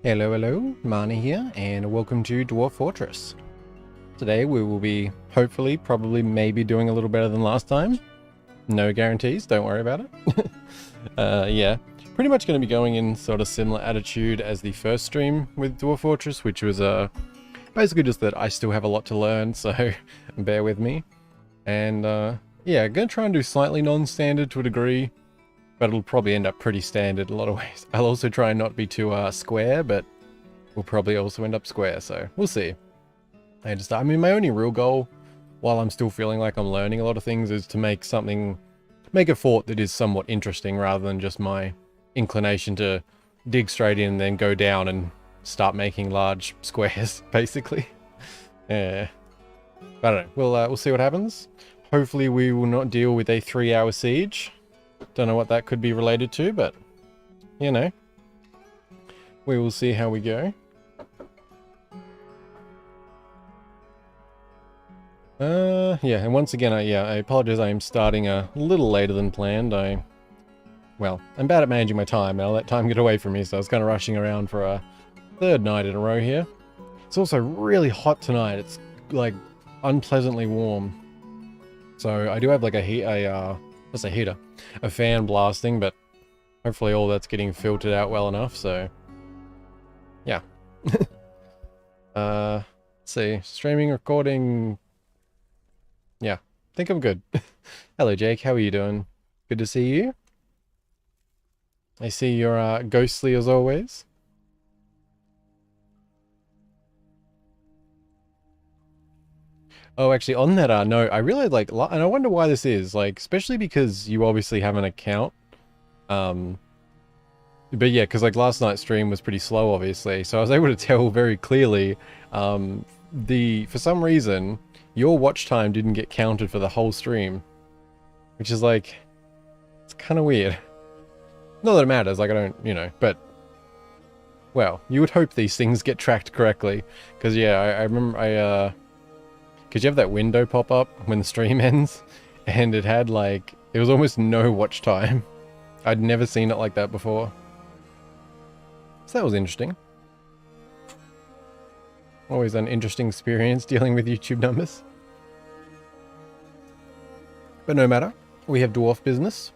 Hello, hello, Mana here, and welcome to Dwarf Fortress. Today we will be, hopefully, probably, maybe doing a little better than last time. No guarantees, don't worry about it. Yeah, pretty much going to be going in sort of similar attitude as the first stream with Dwarf Fortress, which was basically just that I still have a lot to learn, so bear with me. And yeah, going to try and do slightly non-standard to a degree, but it'll probably end up pretty standard in a lot of ways. I'll also try and not be too square, but we'll probably also end up square, so we'll see. I mean, my only real goal, while I'm still feeling like I'm learning a lot of things, is to make a fort that is somewhat interesting rather than just my inclination to dig straight in and then go down and start making large squares, basically. Yeah. I don't know, we'll see what happens. Hopefully we will not deal with a 3-hour siege. Don't know what that could be related to, but, you know, we will see how we go. Yeah, and once again, I apologize, I am starting a little later than planned. Well, I'm bad at managing my time, and I'll let time get away from me, so I was kind of rushing around for a third night in a row here. It's also really hot tonight. It's, like, unpleasantly warm. So I do have, like, a fan blasting, but hopefully all that's getting filtered out well enough, so yeah. Let's see, streaming, recording, yeah, I think I'm good. Hello Jake, how are you doing? Good to see you. I see you're ghostly as always. Oh, actually, on that note, I really like, and I wonder why this is, like, especially because you obviously have an account. But yeah, because like last night's stream was pretty slow, obviously, so I was able to tell very clearly, for some reason, your watch time didn't get counted for the whole stream, which is like, it's kind of weird. Not that it matters, like I don't, you know, but, well, you would hope these things get tracked correctly, because yeah, I remember, because you have that window pop up when the stream ends, and it had like, there was almost no watch time. I'd never seen it like that before. So that was interesting. Always an interesting experience dealing with YouTube numbers. But no matter, we have dwarf business.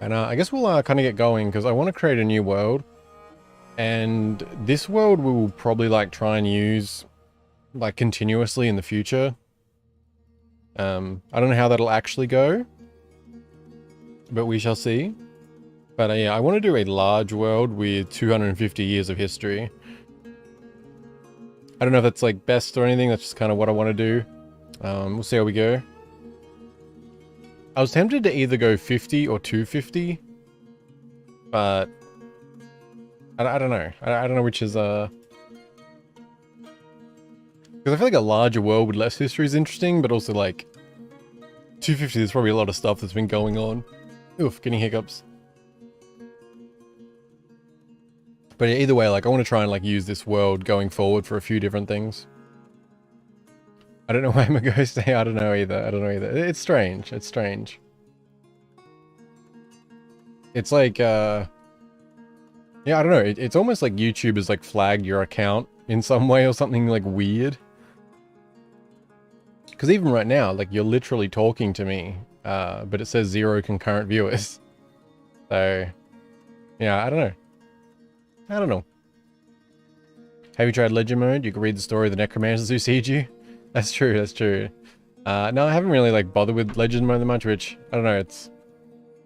And I guess we'll kind of get going, because I want to create a new world. And this world we will probably like try and use like continuously in the future. I don't know how that'll actually go, but we shall see. But yeah, I want to do a large world with 250 years of history. I don't know if that's like best or anything, that's just kind of what I want to do. We'll see how we go. I was tempted to either go 50 or 250, but I don't know. I don't know which is because I feel like a larger world with less history is interesting, but also like 250, there's probably a lot of stuff that's been going on. Oof, getting hiccups. But yeah, either way, like I want to try and like use this world going forward for a few different things. I don't know why I'm a ghost. I don't know either. I don't know either. It's strange. It's strange. It's like, yeah, I don't know. It's almost like YouTube has like flagged your account in some way or something like weird. Because even right now, like you're literally talking to me, but it says 0 concurrent viewers. So, yeah, I don't know. I don't know. Have you tried Legend mode? You can read the story of the necromancers who siege you. That's true, that's true. No, I haven't really like bothered with Legend mode that much, which, I don't know, it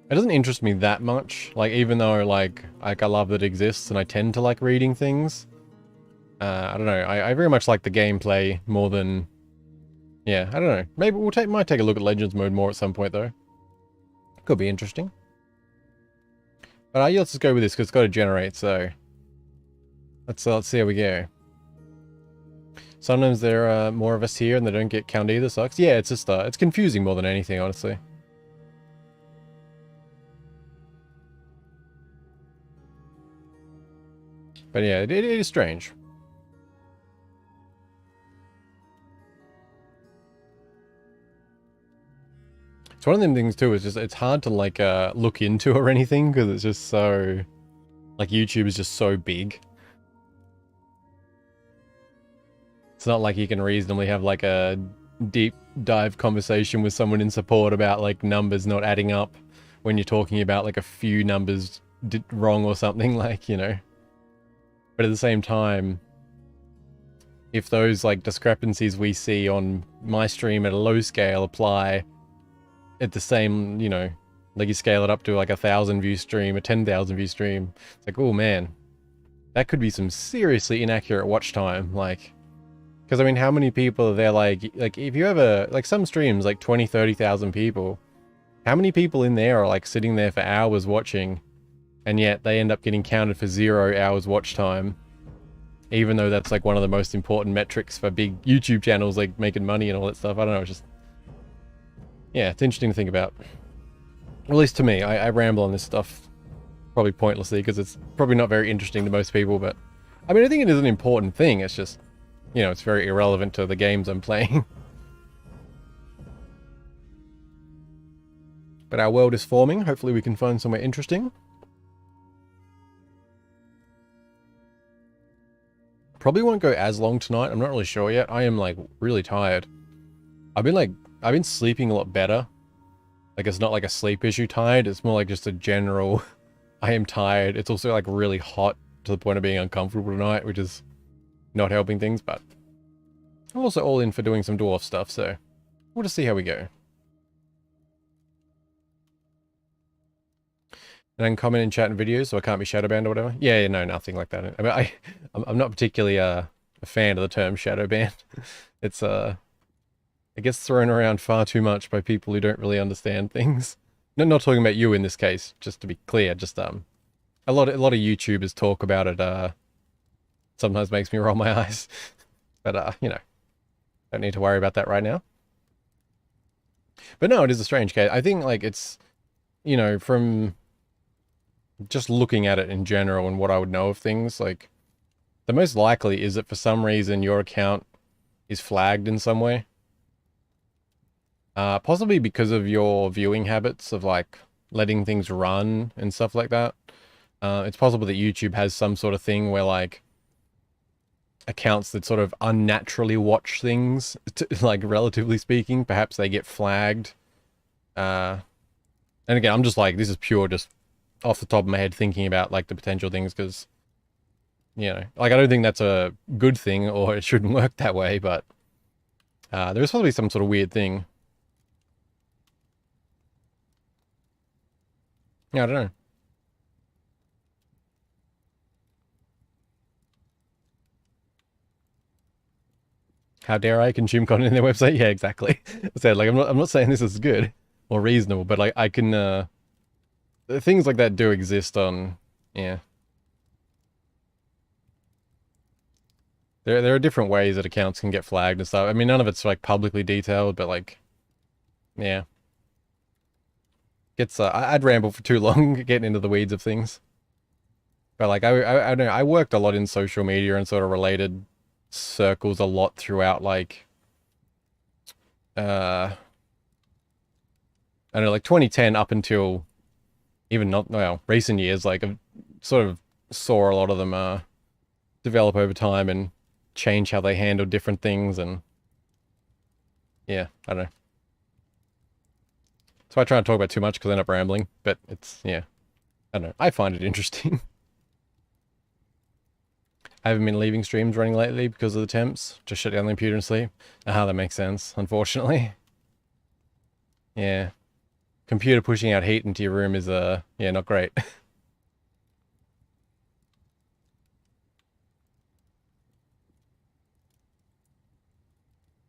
doesn't interest me that much. Like, even though like I love that it exists and I tend to like reading things. I don't know, I very much like the gameplay more than, yeah, I don't know. Maybe might take a look at Legends mode more at some point though. Could be interesting. But yeah, let's just go with this because it's got to generate, so let's see how we go. Sometimes there are more of us here and they don't get counted either, sucks. Yeah, it's just, it's confusing more than anything, honestly. But yeah, it is strange. It's one of them things too, it's hard to like, look into or anything, because it's just so, Like YouTube is just so big. It's not like you can reasonably have like a deep dive conversation with someone in support about like numbers not adding up when you're talking about like a few numbers wrong or something, like, you know. But at the same time, if those like discrepancies we see on my stream at a low scale apply at the same, you know, like you scale it up to like 1,000 view stream, a 10,000 view stream, it's like, oh man, that could be some seriously inaccurate watch time, like. Because, I mean, how many people are there, like if you have like, some streams, like 20, 30,000 people, how many people in there are, like, sitting there for hours watching, and yet they end up getting counted for 0 hours watch time, even though that's, like, one of the most important metrics for big YouTube channels, like, making money and all that stuff. I don't know, it's just... Yeah, it's interesting to think about. At least to me, I ramble on this stuff probably pointlessly, because it's probably not very interesting to most people, but... I mean, I think it is an important thing, it's just... You know, it's very irrelevant to the games I'm playing. But our world is forming. Hopefully we can find somewhere interesting. Probably won't go as long tonight. I'm not really sure yet. I am, like, really tired. I've been sleeping a lot better. Like, it's not like a sleep issue tired. It's more like just a general, I am tired. It's also, like, really hot to the point of being uncomfortable tonight, which is... not helping things, but I'm also all in for doing some dwarf stuff, so we'll just see how we go. And I can comment in chat and videos, so I can't be shadow banned or whatever. Yeah, no, nothing like that. I mean, I'm not particularly a fan of the term shadow ban. It's it gets thrown around far too much by people who don't really understand things. No, not talking about you in this case, just to be clear. Just a lot of YouTubers talk about it. Sometimes makes me roll my eyes. But, you know, don't need to worry about that right now. But no, it is a strange case. I think, like, it's, you know, from just looking at it in general and what I would know of things, like, the most likely is that for some reason your account is flagged in some way. Possibly because of your viewing habits of, like, letting things run and stuff like that. It's possible that YouTube has some sort of thing where, like, accounts that sort of unnaturally watch things, like, relatively speaking, perhaps they get flagged. And again, I'm just like, this is pure just off the top of my head thinking about, like, the potential things, because, you know, like, I don't think that's a good thing, or it shouldn't work that way, but there is probably some sort of weird thing. Yeah, I don't know. How dare I consume content in their website? Yeah, exactly. I said, like, I'm not saying this is good or reasonable, but, like, I can, things like that do exist on, yeah. There are different ways that accounts can get flagged and stuff. I mean, none of it's, like, publicly detailed, but, like, yeah. Gets, I'd ramble for too long getting into the weeds of things. But, like, I don't know, I worked a lot in social media and sort of related circles a lot throughout, like, I don't know, like 2010 up until even not, well, recent years, like, I've sort of saw a lot of them develop over time and change how they handle different things, and yeah, I don't know. So I try not to talk about too much because I end up rambling, but it's, yeah, I don't know, I find it interesting. I haven't been leaving streams running lately because of the temps. Just shut down the computer and sleep. That makes sense, unfortunately. Yeah. Computer pushing out heat into your room is, yeah, not great.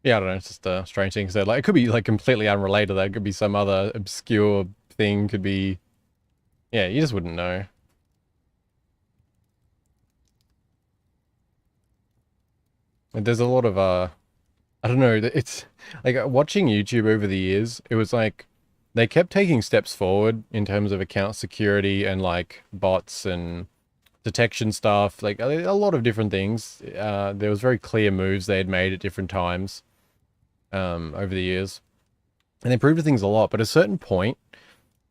Yeah, I don't know, it's just a strange thing. So, like, it could be, like, completely unrelated. That could be some other obscure thing. Could be... Yeah, you just wouldn't know. And there's a lot of, I don't know, it's... Like, watching YouTube over the years, it was like... They kept taking steps forward in terms of account security and, like, bots and detection stuff. Like, a lot of different things. There was very clear moves they had made at different times. Over the years. And they improved things a lot, but at a certain point,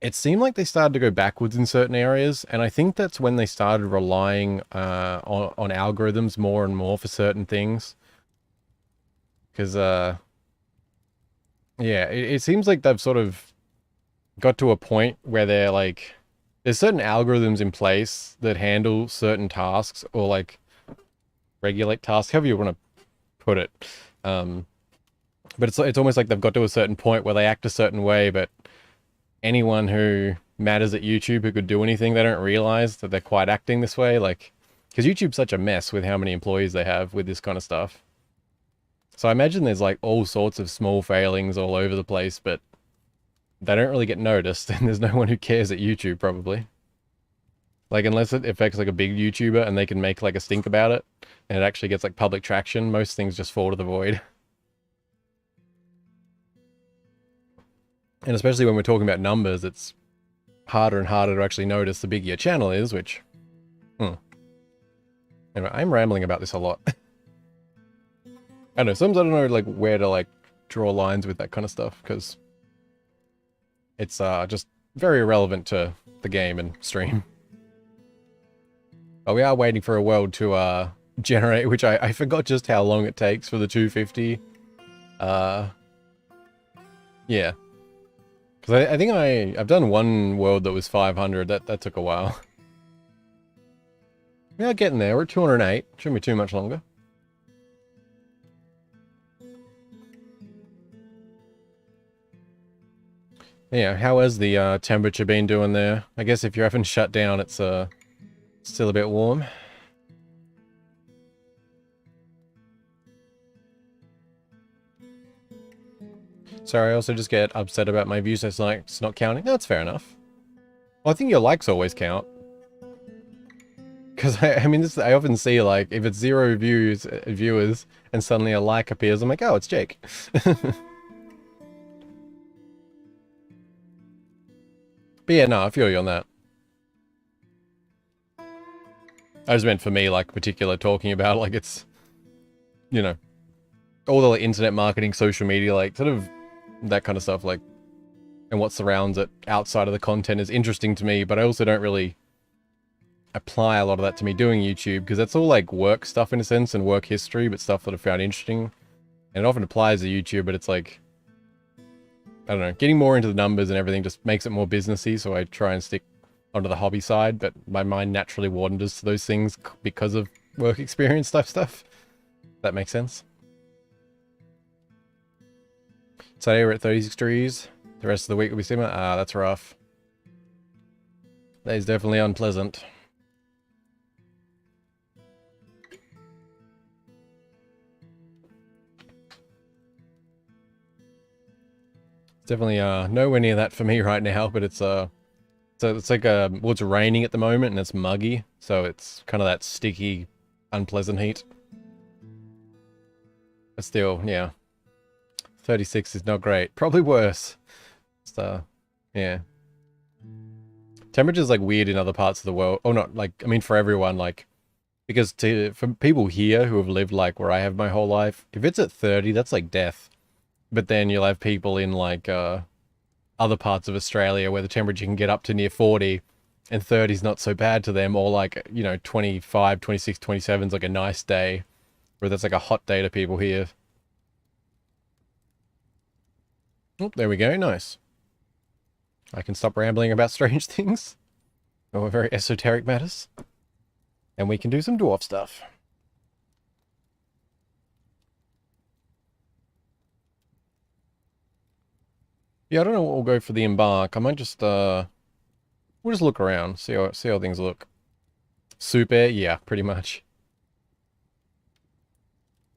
it seemed like they started to go backwards in certain areas, and I think that's when they started relying on algorithms more and more for certain things. Because, yeah, it seems like they've sort of got to a point where they're like, there's certain algorithms in place that handle certain tasks or like regulate tasks, however you want to put it. But it's almost like they've got to a certain point where they act a certain way, but anyone who matters at YouTube who could do anything, they don't realize that they're quite acting this way. Like, because YouTube's such a mess with how many employees they have with this kind of stuff. So I imagine there's like all sorts of small failings all over the place, but they don't really get noticed, and there's no one who cares at YouTube, probably. Like, unless it affects like a big YouTuber and they can make like a stink about it, and it actually gets like public traction, most things just fall to the void. And especially when we're talking about numbers, it's harder and harder to actually notice the bigger your channel is, which... Anyway, I'm rambling about this a lot. I don't know, sometimes I don't know like where to like draw lines with that kind of stuff, because it's just very irrelevant to the game and stream. But we are waiting for a world to generate, which I forgot just how long it takes for the 250. Yeah. Because I think I've done one world that was 500. That took a while. We are getting there. We're at 208. Shouldn't be too much longer. Yeah, how has the temperature been doing there? I guess if you haven't shut down, it's still a bit warm. Sorry, I also just get upset about my views, so it's not counting. No, that's fair enough. Well, I think your likes always count. Because, I mean, I often see, like, if it's 0 viewers, and suddenly a like appears, I'm like, oh, it's Jake. But yeah, no, I feel you on that. I just meant for me, like, particular talking about, like, it's, you know, all the like, internet marketing, social media, like, sort of that kind of stuff, like, and what surrounds it outside of the content is interesting to me, but I also don't really apply a lot of that to me doing YouTube, because that's all, like, work stuff in a sense, and work history, but stuff that I found interesting. And it often applies to YouTube, but it's like, I don't know, getting more into the numbers and everything just makes it more businessy, so I try and stick onto the hobby side, but my mind naturally wanders to those things because of work experience type stuff. That makes sense. Today we're at 36 degrees. The rest of the week will be similar. Ah, that's rough. That is definitely unpleasant. It's definitely nowhere near that for me right now, but it's so it's like well, it's raining at the moment and it's muggy, so it's kind of that sticky, unpleasant heat. But still, yeah. 36 is not great. Probably worse. So, yeah. Temperature's like weird in other parts of the world. Or not, like, I mean for everyone, like, because for people here who have lived like where I have my whole life, if it's at 30, that's like death. But then you'll have people in like other parts of Australia where the temperature can get up to near 40 and 30 is not so bad to them, or like, you know, 25, 26, 27 is like a nice day, where that's like a hot day to people here. Oh, there we go, nice. I can stop rambling about strange things, or very esoteric matters, and we can do some dwarf stuff. Yeah, I don't know what we'll go for the Embark. I might just, we'll just look around, see how things look. Super, yeah, pretty much.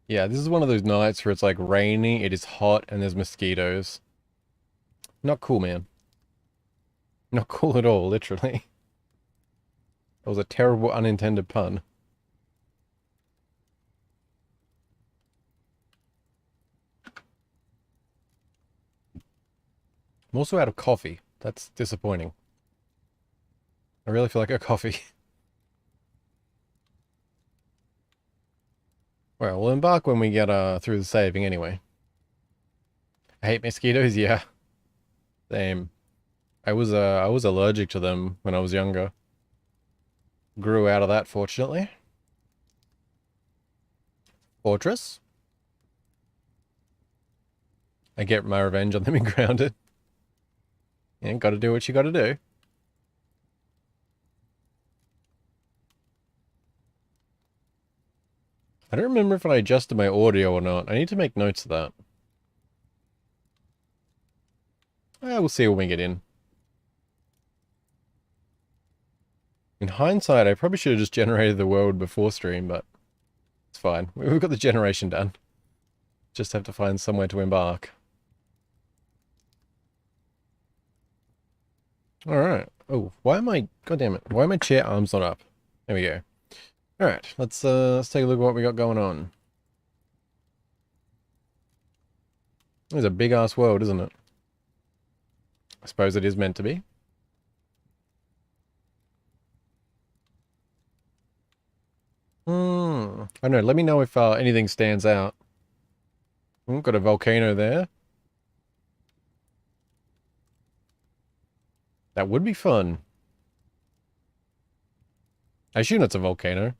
Yeah, this is one of those nights where it's like rainy, it is hot, and there's mosquitoes. Not cool, man. Not cool at all, literally. That was a terrible unintended pun. I'm also out of coffee. That's disappointing. I really feel like a coffee. Well, we'll embark when we get through the saving anyway. I hate mosquitoes, yeah. Same. I was allergic to them when I was younger. Grew out of that, fortunately. Fortress. I get my revenge on them in Grounded. Yeah, gotta do what you gotta do. I don't remember if I adjusted my audio or not. I need to make notes of that. We'll see when we get in. In hindsight, I probably should have just generated the world before stream, but it's fine. We've got the generation done. Just have to find somewhere to embark. Alright. Oh, why am I... God damn it. Why are my chair arms not up? There we go. Alright, let's take a look at what we got going on. It's a big-ass world, isn't it? I suppose it is meant to be. I don't know, let me know if anything stands out. Got a volcano there. That would be fun. I assume it's a volcano.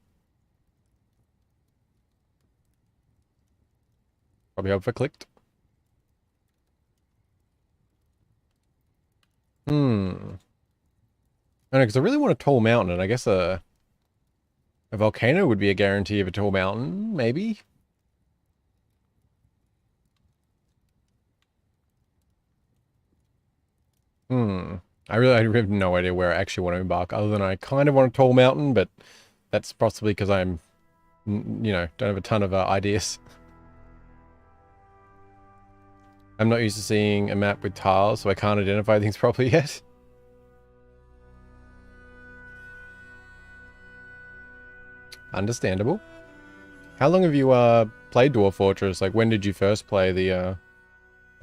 Probably hope I clicked. I don't know, because I really want a tall mountain, and I guess a volcano would be a guarantee of a tall mountain, maybe? I have no idea where I actually want to embark, other than I kind of want a tall mountain, but that's possibly because I'm, you know, don't have a ton of ideas. I'm not used to seeing a map with tiles, so I can't identify things properly yet. Understandable. How long have you played Dwarf Fortress? Like, when did you first play the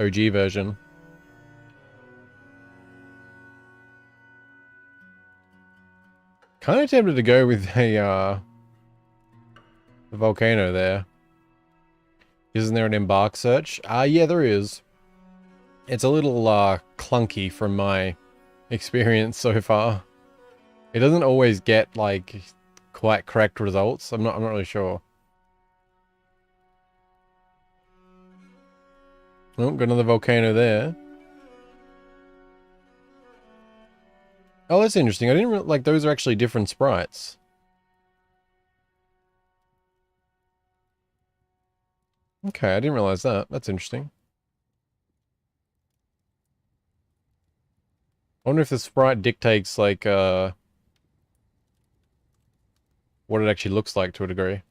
OG version? Kind of tempted to go with a volcano there. Isn't there an Embark search? Yeah, there is. It's a little clunky from my experience so far. It doesn't always get like quite correct results. I'm not really sure. Oh, got another volcano there. Oh, that's interesting. I didn't like those are actually different sprites. Okay, I didn't realize that. That's interesting. I wonder if the sprite dictates like what it actually looks like to a degree.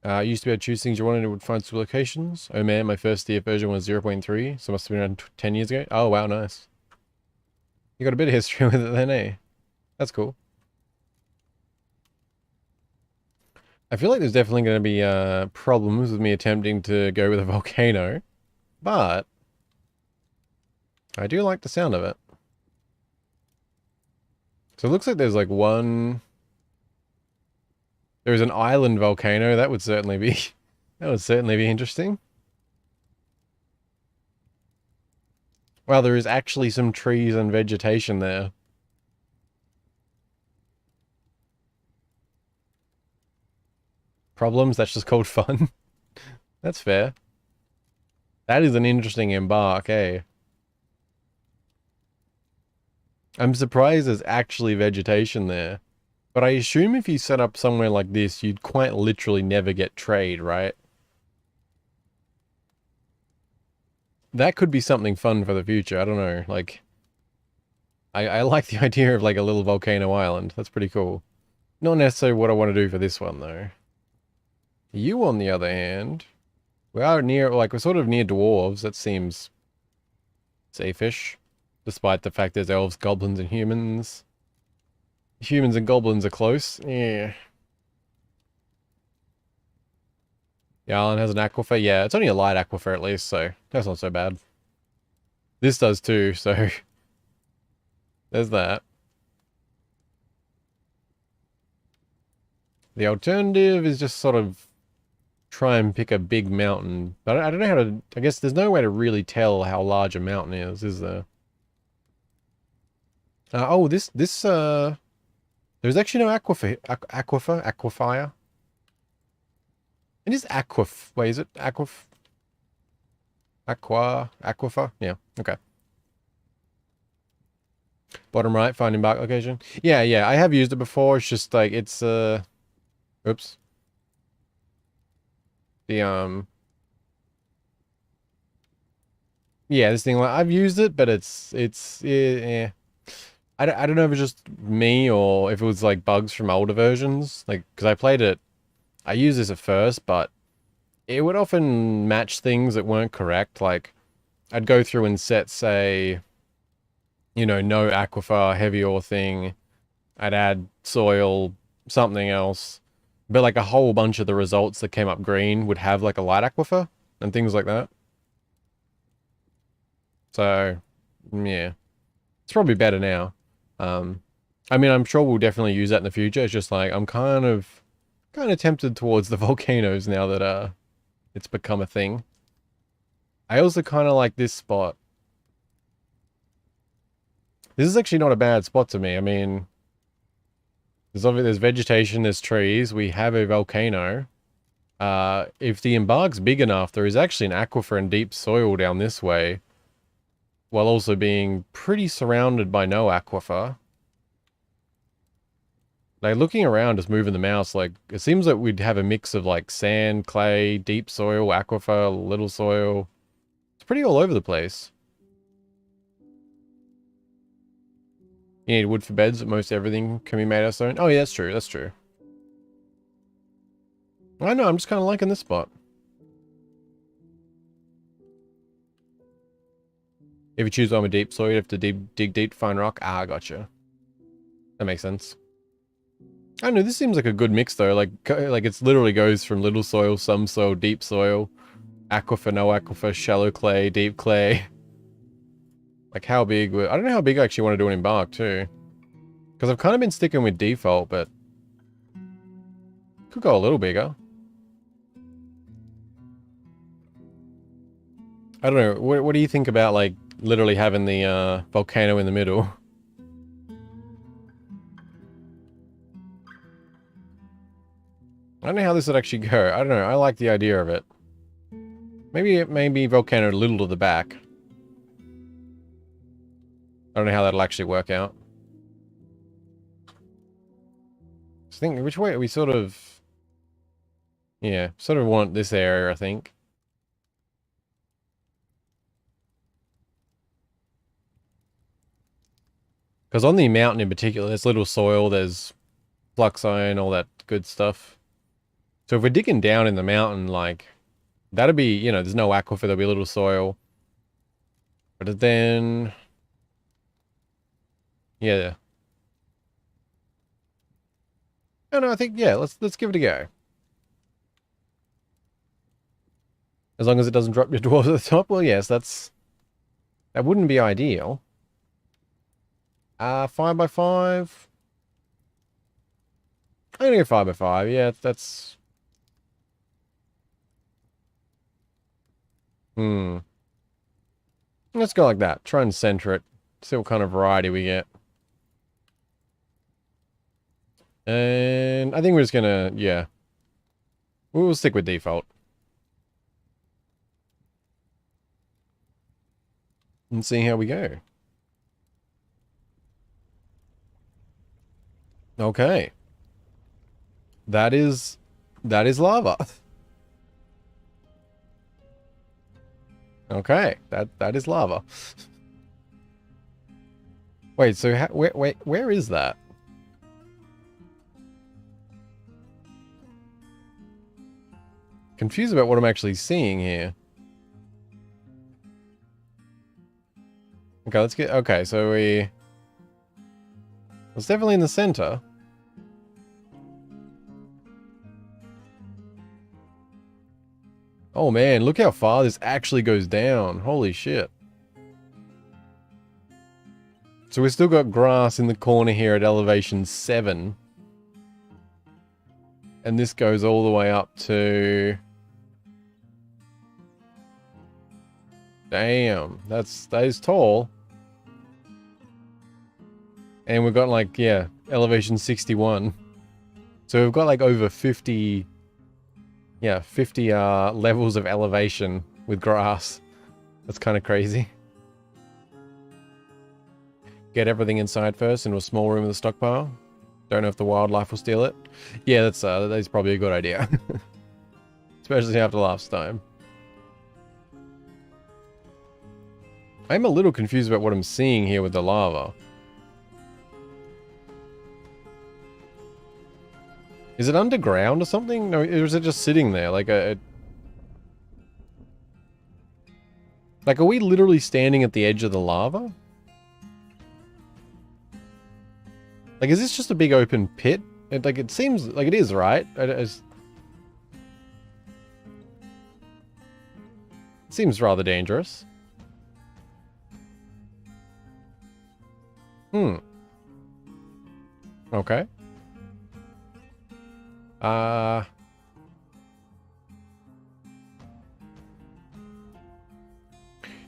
Used to be able to choose things you wanted, it would find some locations. Oh man, my first DF version was 0.3, so it must have been around 10 years ago. Oh wow, nice. You got a bit of history with it then, eh? That's cool. I feel like there's definitely going to be problems with me attempting to go with a volcano, but I do like the sound of it. So it looks like there's like one... There's an island volcano. That would certainly be... that would certainly be interesting. Wow, there is actually some trees and vegetation there. Problems? That's just called fun. That's fair. That is an interesting embark, eh? I'm surprised there's actually vegetation there. But I assume if you set up somewhere like this, you'd quite literally never get trade, right? That could be something fun for the future. I don't know. Like, I like the idea of like a little volcano island. That's pretty cool. Not necessarily what I want to do for this one, though. You, on the other hand, we are near, like, we're sort of near dwarves. That seems safe-ish. Despite the fact there's elves, goblins, and humans. Humans and goblins are close. Yeah. The island has an aquifer. Yeah, it's only a light aquifer at least, so that's not so bad. This does too, so there's that. The alternative is just sort of try and pick a big mountain. But I don't know how to... I guess there's no way to really tell how large a mountain is there? Oh, there's actually no aquifer. It is wait, is it aquifer? Yeah, okay. Bottom right, find Embark location. Yeah, I have used it before. It's just like, it's, oops. The, yeah, this thing, like, I've used it, but yeah. I don't know if it's just me or if it was like bugs from older versions. Like, because I used this at first, but it would often match things that weren't correct. Like, I'd go through and set, say, you know, no aquifer, heavy ore thing. I'd add soil, something else. But like a whole bunch of the results that came up green would have like a light aquifer and things like that. So, yeah. It's probably better now. I mean, I'm sure we'll definitely use that in the future. It's just like, I'm kind of tempted towards the volcanoes now that, it's become a thing. I also kind of like this spot. This is actually not a bad spot to me. I mean, there's vegetation, there's trees. We have a volcano. If the Embark's big enough, there is actually an aquifer and deep soil down this way, while also being pretty surrounded by no aquifer. Like, looking around, just moving the mouse, like, it seems like we'd have a mix of, like, sand, clay, deep soil, aquifer, little soil. It's pretty all over the place. You need wood for beds, but most everything can be made out of stone. Oh, yeah, that's true, that's true. I know, I'm just kind of liking this spot. If you choose one with deep soil, you have to dig deep to find rock. Ah, gotcha. That makes sense. I don't know, this seems like a good mix though. Like it's literally goes from little soil, some soil, deep soil, aquifer, no aquifer, shallow clay, deep clay. Like how big, I don't know how big I actually want to do an Embark too. Because I've kind of been sticking with default, but could go a little bigger. I don't know, what do you think about like literally having the volcano in the middle? I don't know how this would actually go. I don't know. I like the idea of it. Maybe volcano a little to the back. I don't know how that'll actually work out. Just think, which way we sort of... Yeah, sort of want this area, I think. Because on the mountain in particular, there's little soil, there's flux iron, all that good stuff. So if we're digging down in the mountain, like, that'd be, you know, there's no aquifer, there'll be a little soil. But then... Yeah. Oh no, I think, yeah, let's give it a go. As long as it doesn't drop your dwarves at the top, well, yes, that wouldn't be ideal. 5x5. I'm gonna go 5x5, yeah, that's... Let's go like that. Try and center it. See what kind of variety we get. And I think we're just gonna, yeah. We'll stick with default. And see how we go. Okay. That is lava. Okay, that is lava. Wait, so where is that? Confused about what I'm actually seeing here. Okay, let's get... Okay, so it's definitely in the center. Oh man, look how far this actually goes down. Holy shit. So we've still got grass in the corner here at elevation 7. And this goes all the way up to... Damn, that is tall. And we've got like, yeah, elevation 61. So we've got like over 50, yeah, 50 levels of elevation with grass. That's kind of crazy. Get everything inside first into a small room in the stockpile. Don't know if the wildlife will steal it. Yeah, that's probably a good idea. Especially after last time. I'm a little confused about what I'm seeing here with the lava. Is it underground or something? No, or is it just sitting there? Like like, are we literally standing at the edge of the lava? Like, is this just a big open pit? It seems like it is, right? It seems rather dangerous. Hmm. Okay.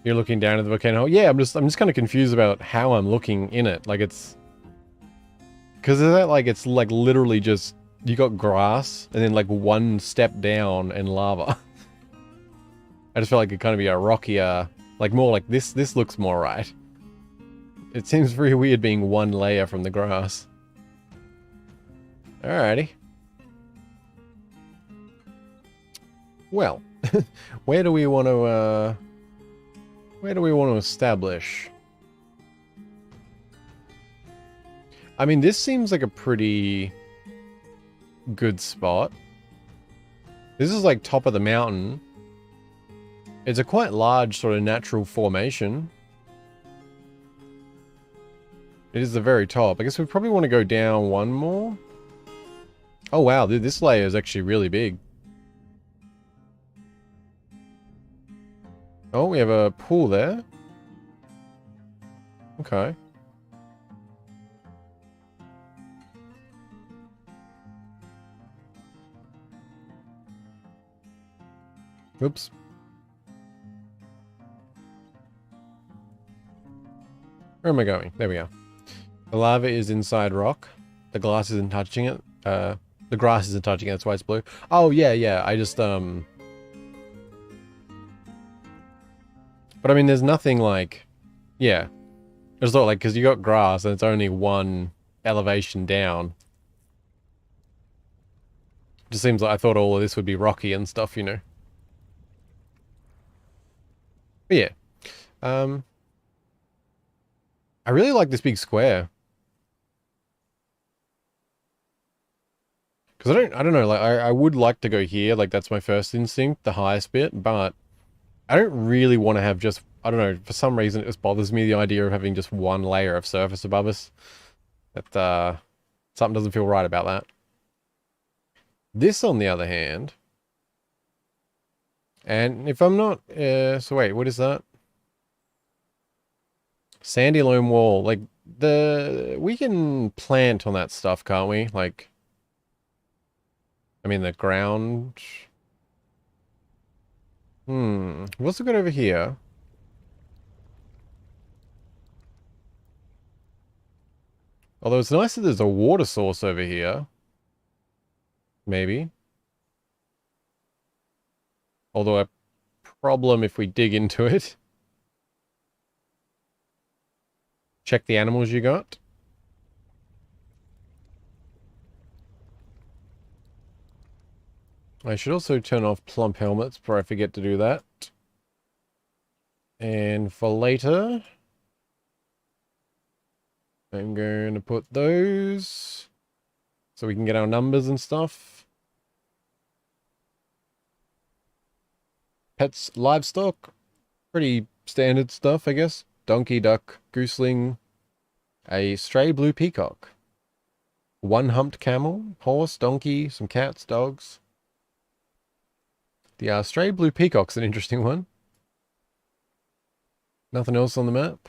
You're looking down at the volcano. Yeah, I'm just kind of confused about how I'm looking in it. Like it's... Because is that like, it's like literally just, you got grass and then like one step down and lava. I just feel like it'd kind of be a rockier, like more like this looks more right. It seems very weird being one layer from the grass. Alrighty. Well, where do we want to establish? I mean, this seems like a pretty good spot. This is like top of the mountain. It's a quite large sort of natural formation. It is the very top. I guess we probably want to go down one more. Oh wow, dude, this layer is actually really big. Oh, we have a pool there. Okay. Oops. Where am I going? There we go. The lava is inside rock. The glass isn't touching it. The grass isn't touching it, that's why it's blue. Oh, yeah, yeah. I just, But I mean, there's nothing like... Yeah. It's not like, because you got grass and it's only one elevation down. Just seems like I thought all of this would be rocky and stuff, you know. But yeah. I really like this big square. Because I don't know, like, I would like to go here, like, that's my first instinct, the highest bit, but I don't really want to have just, I don't know, for some reason it just bothers me, the idea of having just one layer of surface above us. That, something doesn't feel right about that. This, on the other hand, and if I'm not, so wait, what is that? Sandy loam wall, like, we can plant on that stuff, can't we? Like, I mean, the ground. We've also got over here. Although it's nice that there's a water source over here. Maybe. Although a problem if we dig into it. Check the animals you got. I should also turn off plump helmets before I forget to do that. And for later, I'm going to put those so we can get our numbers and stuff. Pets, livestock, pretty standard stuff, I guess. Donkey, duck, gooseling, a stray blue peacock, one humped camel, horse, donkey, some cats, dogs. The stray blue peacock's an interesting one. Nothing else on the map.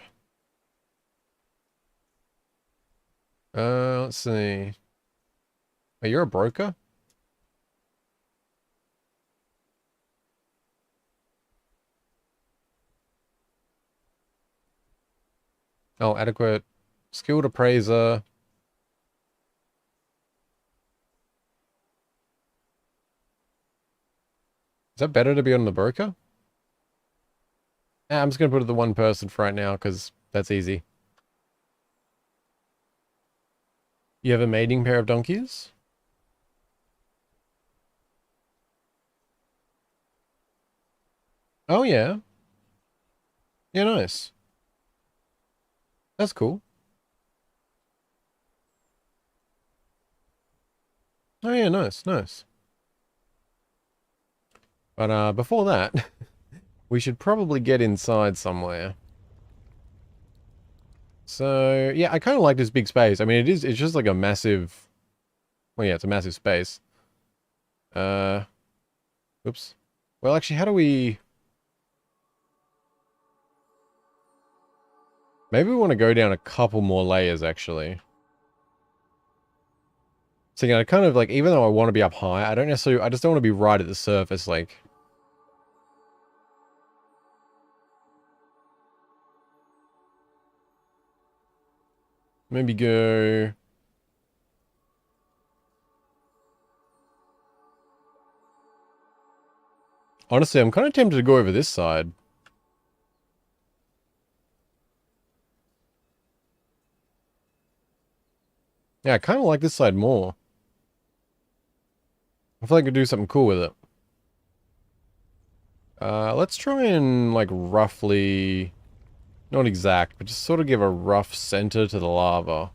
Let's see. Oh, you're a broker? Oh, adequate. Skilled appraiser. Is that better to be on the broker? I'm just going to put it to one person for right now, because that's easy. You have a mating pair of donkeys? Oh, yeah. Yeah, nice. That's cool. Oh, yeah, nice, nice. But, before that, we should probably get inside somewhere. So, yeah, I kind of like this big space. I mean, it's just like a massive... Well, yeah, it's a massive space. Uh, oops. Well, actually, how do we... Maybe we want to go down a couple more layers, actually. So, you know, kind of like, even though I want to be up high, I don't necessarily... I just don't want to be right at the surface, like... Maybe go... Honestly, I'm kind of tempted to go over this side. Yeah, I kind of like this side more. I feel like I could do something cool with it. Let's try and, like, roughly... Not exact, but just sort of give a rough center to the lava.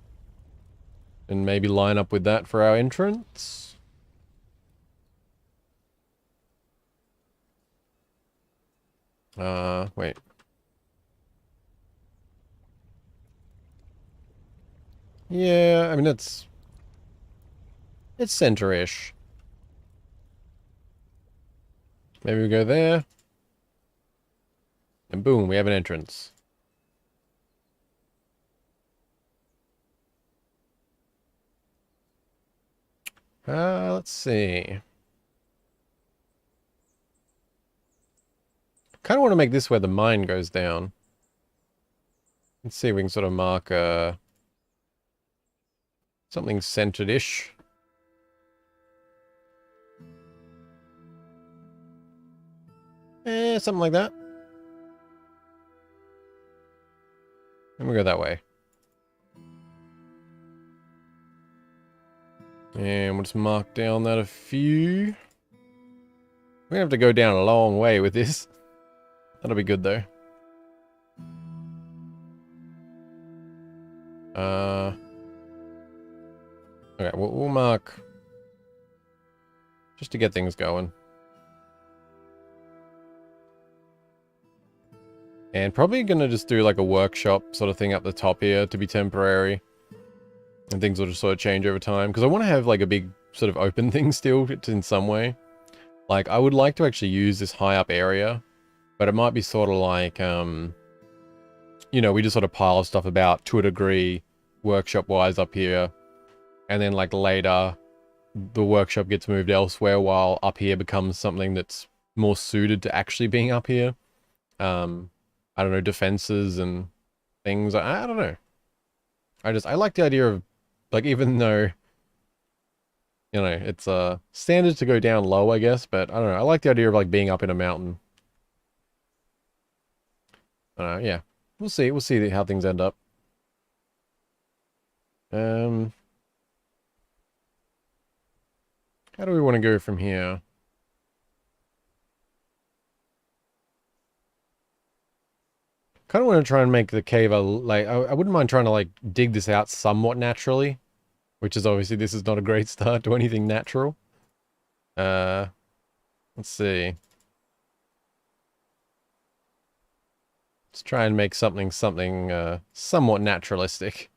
And maybe line up with that for our entrance. Wait. Yeah, I mean, it's center-ish. Maybe we go there. And boom, we have an entrance. Let's see. Kind of want to make this where the mine goes down. Let's see if we can sort of mark, something centered-ish. Something like that. And we go that way. And we'll just mark down that a few. We're gonna have to go down a long way with this. That'll be good, though. Okay, we'll mark... Just to get things going. And probably gonna just do like a workshop sort of thing up the top here to be temporary. And things will just sort of change over time. Because I want to have like a big sort of open thing still in some way. Like, I would like to actually use this high up area. But it might be sort of like, you know, we just sort of pile stuff about to a degree, workshop-wise up here. And then like later, the workshop gets moved elsewhere while up here becomes something that's more suited to actually being up here. I don't know, defenses and things. I don't know. I like the idea of, like, even though, you know, it's standard to go down low, I guess, but I don't know. I like the idea of, like, being up in a mountain. Yeah. We'll see. We'll see how things end up. How do we want to go from here? Kind of want to try and make the cave like I wouldn't mind trying to like dig this out somewhat naturally, which is obviously this is not a great start to anything natural. Let's see. Let's try and make something somewhat naturalistic.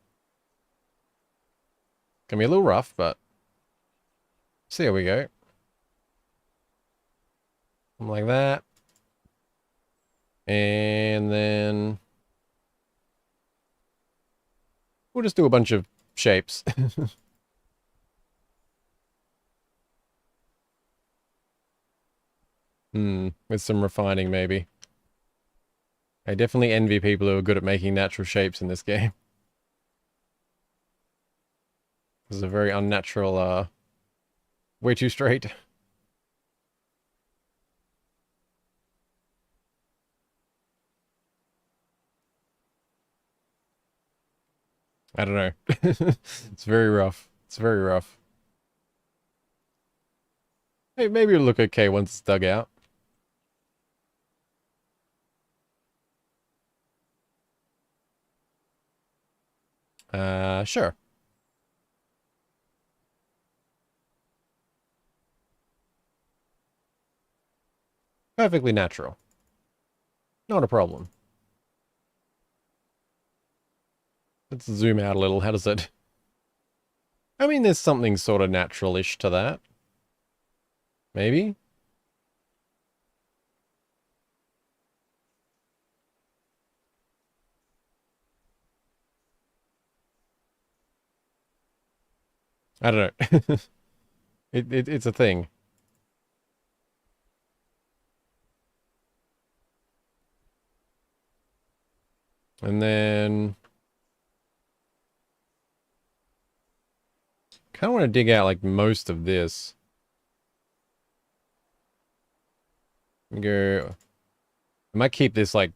Can be a little rough, but see how we go. Something like that. And then we'll just do a bunch of shapes. With some refining maybe. I definitely envy people who are good at making natural shapes in this game. This is a very unnatural, way too straight. I don't know. It's very rough. It's very rough. Hey, maybe it'll look okay once it's dug out. Sure. Perfectly natural. Not a problem. Let's zoom out a little. How does it... I mean, there's something sort of natural-ish to that. Maybe? I don't know. It's a thing. And then... kind of want to dig out, like, most of this. Go... I might keep this, like,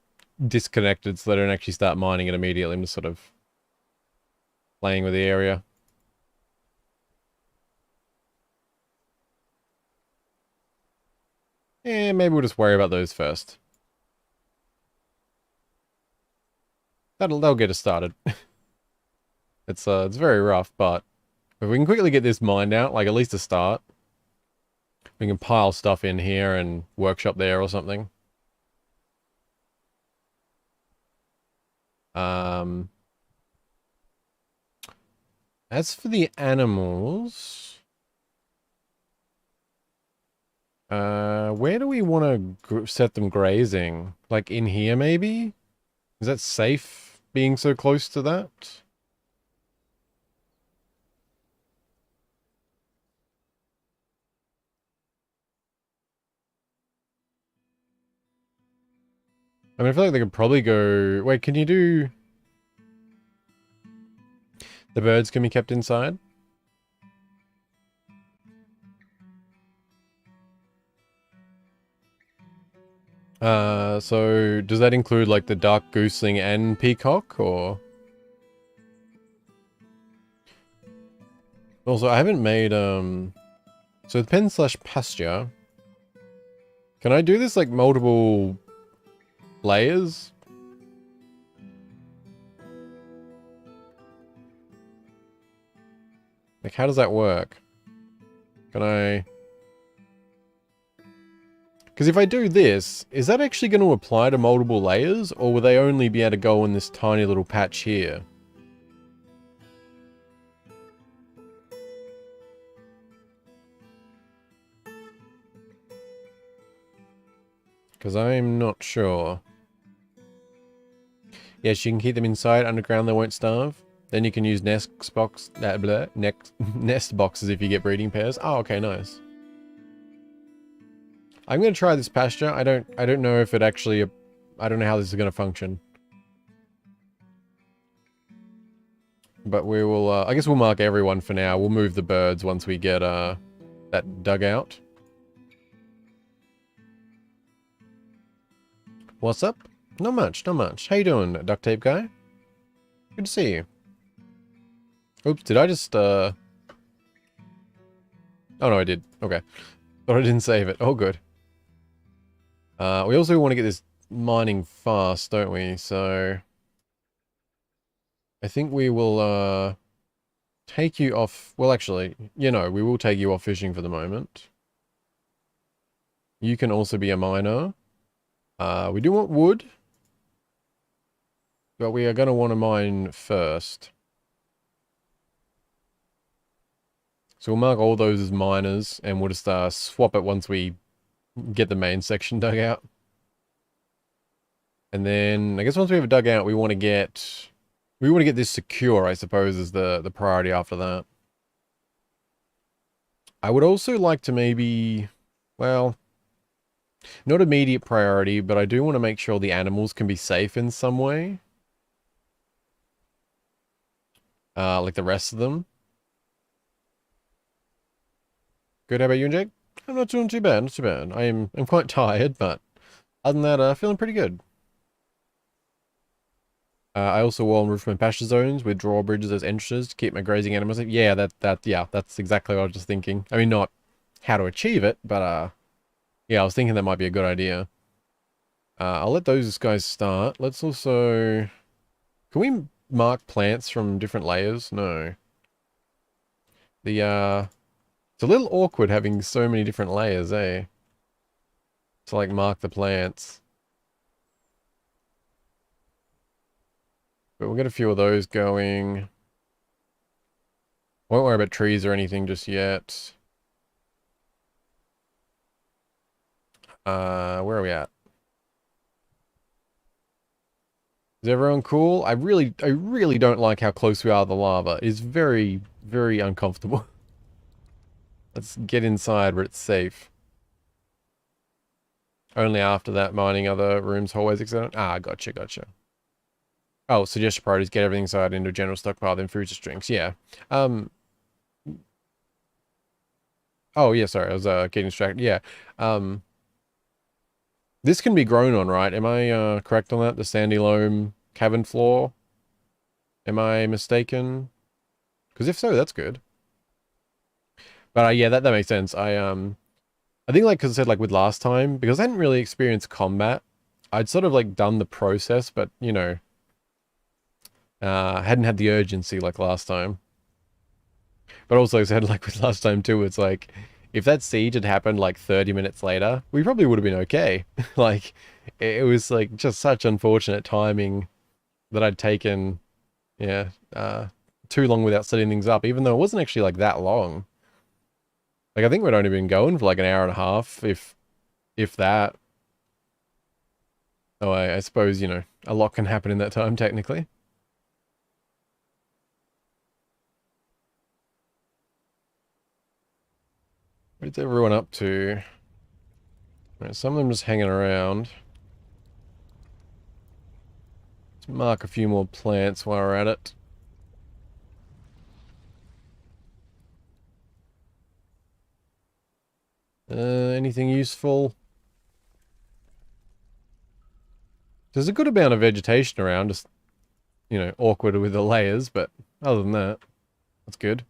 disconnected so they don't actually start mining it immediately. I'm just sort of playing with the area. Yeah, maybe we'll just worry about those first. That'll get us started. It's very rough, but if we can quickly get this mined out, like at least a start, we can pile stuff in here and workshop there or something. As for the animals, where do we want to set them grazing? Like in here, maybe? Is that safe being so close to that? I mean, I feel like they could probably go... Wait, can you do... The birds can be kept inside? So does that include like the dark gooseling and peacock, or? Also, I haven't made, so the pen slash pasture. Can I do this like multiple layers? Like, how does that work? Can I... Because if I do this, is that actually going to apply to multiple layers? Or will they only be able to go in this tiny little patch here? Because I'm not sure. Yes, you can keep them inside, underground, they won't starve. Then you can use nest boxes if you get breeding pairs. Oh, okay, nice. I'm going to try this pasture. I don't know if it actually... I don't know how this is going to function. But we will... I guess we'll mark everyone for now. We'll move the birds once we get that dug out. What's up? Not much, not much. How you doing, duct tape guy? Good to see you. Oops, did I just... Oh no, I did. Okay. Thought I didn't save it. Oh, good. We also want to get this mining fast, don't we? So... I think we will, take you off... Well, actually, you know, we will take you off fishing for the moment. You can also be a miner. We do want wood. But we are going to want to mine first. So we'll mark all those as miners, and we'll just swap it once we get the main section dug out. And then, I guess once we have it dug out, we want to get this secure, I suppose, is the priority after that. I would also like to maybe, well, Not immediate priority, but I do want to make sure the animals can be safe in some way. Like the rest of them. Good, how about you and Jake? I'm not doing too bad, not too bad. I'm quite tired, but other than that, feeling pretty good. I also wall and roof my pasture zones with drawbridges as entrances to keep my grazing animals safe. Yeah, yeah, that's exactly what I was just thinking. I mean, not how to achieve it, but yeah, I was thinking that might be a good idea. I'll let those guys start. Let's also... Can we mark plants from different layers? No. It's a little awkward having so many different layers, eh? To, like, mark the plants. But we'll get a few of those going. Won't worry about trees or anything just yet. Where are we at? Is everyone cool? I really don't like how close we are to the lava. It's very, very uncomfortable. Let's get inside where it's safe. Only after that, mining other rooms, hallways, etc. Ah, gotcha. Oh, suggested priorities, get everything inside into a general stockpile, then fruits and drinks. Yeah. Oh, yeah, sorry, I was getting distracted. Yeah. This can be grown on, right? Am I correct on that? The sandy loam cavern floor? Am I mistaken? Because if so, that's good. But yeah, that makes sense. I think like, because I said like with last time, because I hadn't really experienced combat, I'd sort of like done the process, but you know, hadn't had the urgency like last time. But also I said like with last time too, it's like, if that siege had happened like 30 minutes later, we probably would have been okay. Like, it was like just such unfortunate timing that I'd taken, yeah, too long without setting things up, even though it wasn't actually like that long. Like, I think we'd only been going for like an hour and a half, if that. Oh, I suppose, you know, a lot can happen in that time, technically. What's everyone up to? Right, some of them just hanging around. Let's mark a few more plants while we're at it. Anything useful? There's a good amount of vegetation around, just, you know, awkward with the layers, but other than that, that's good.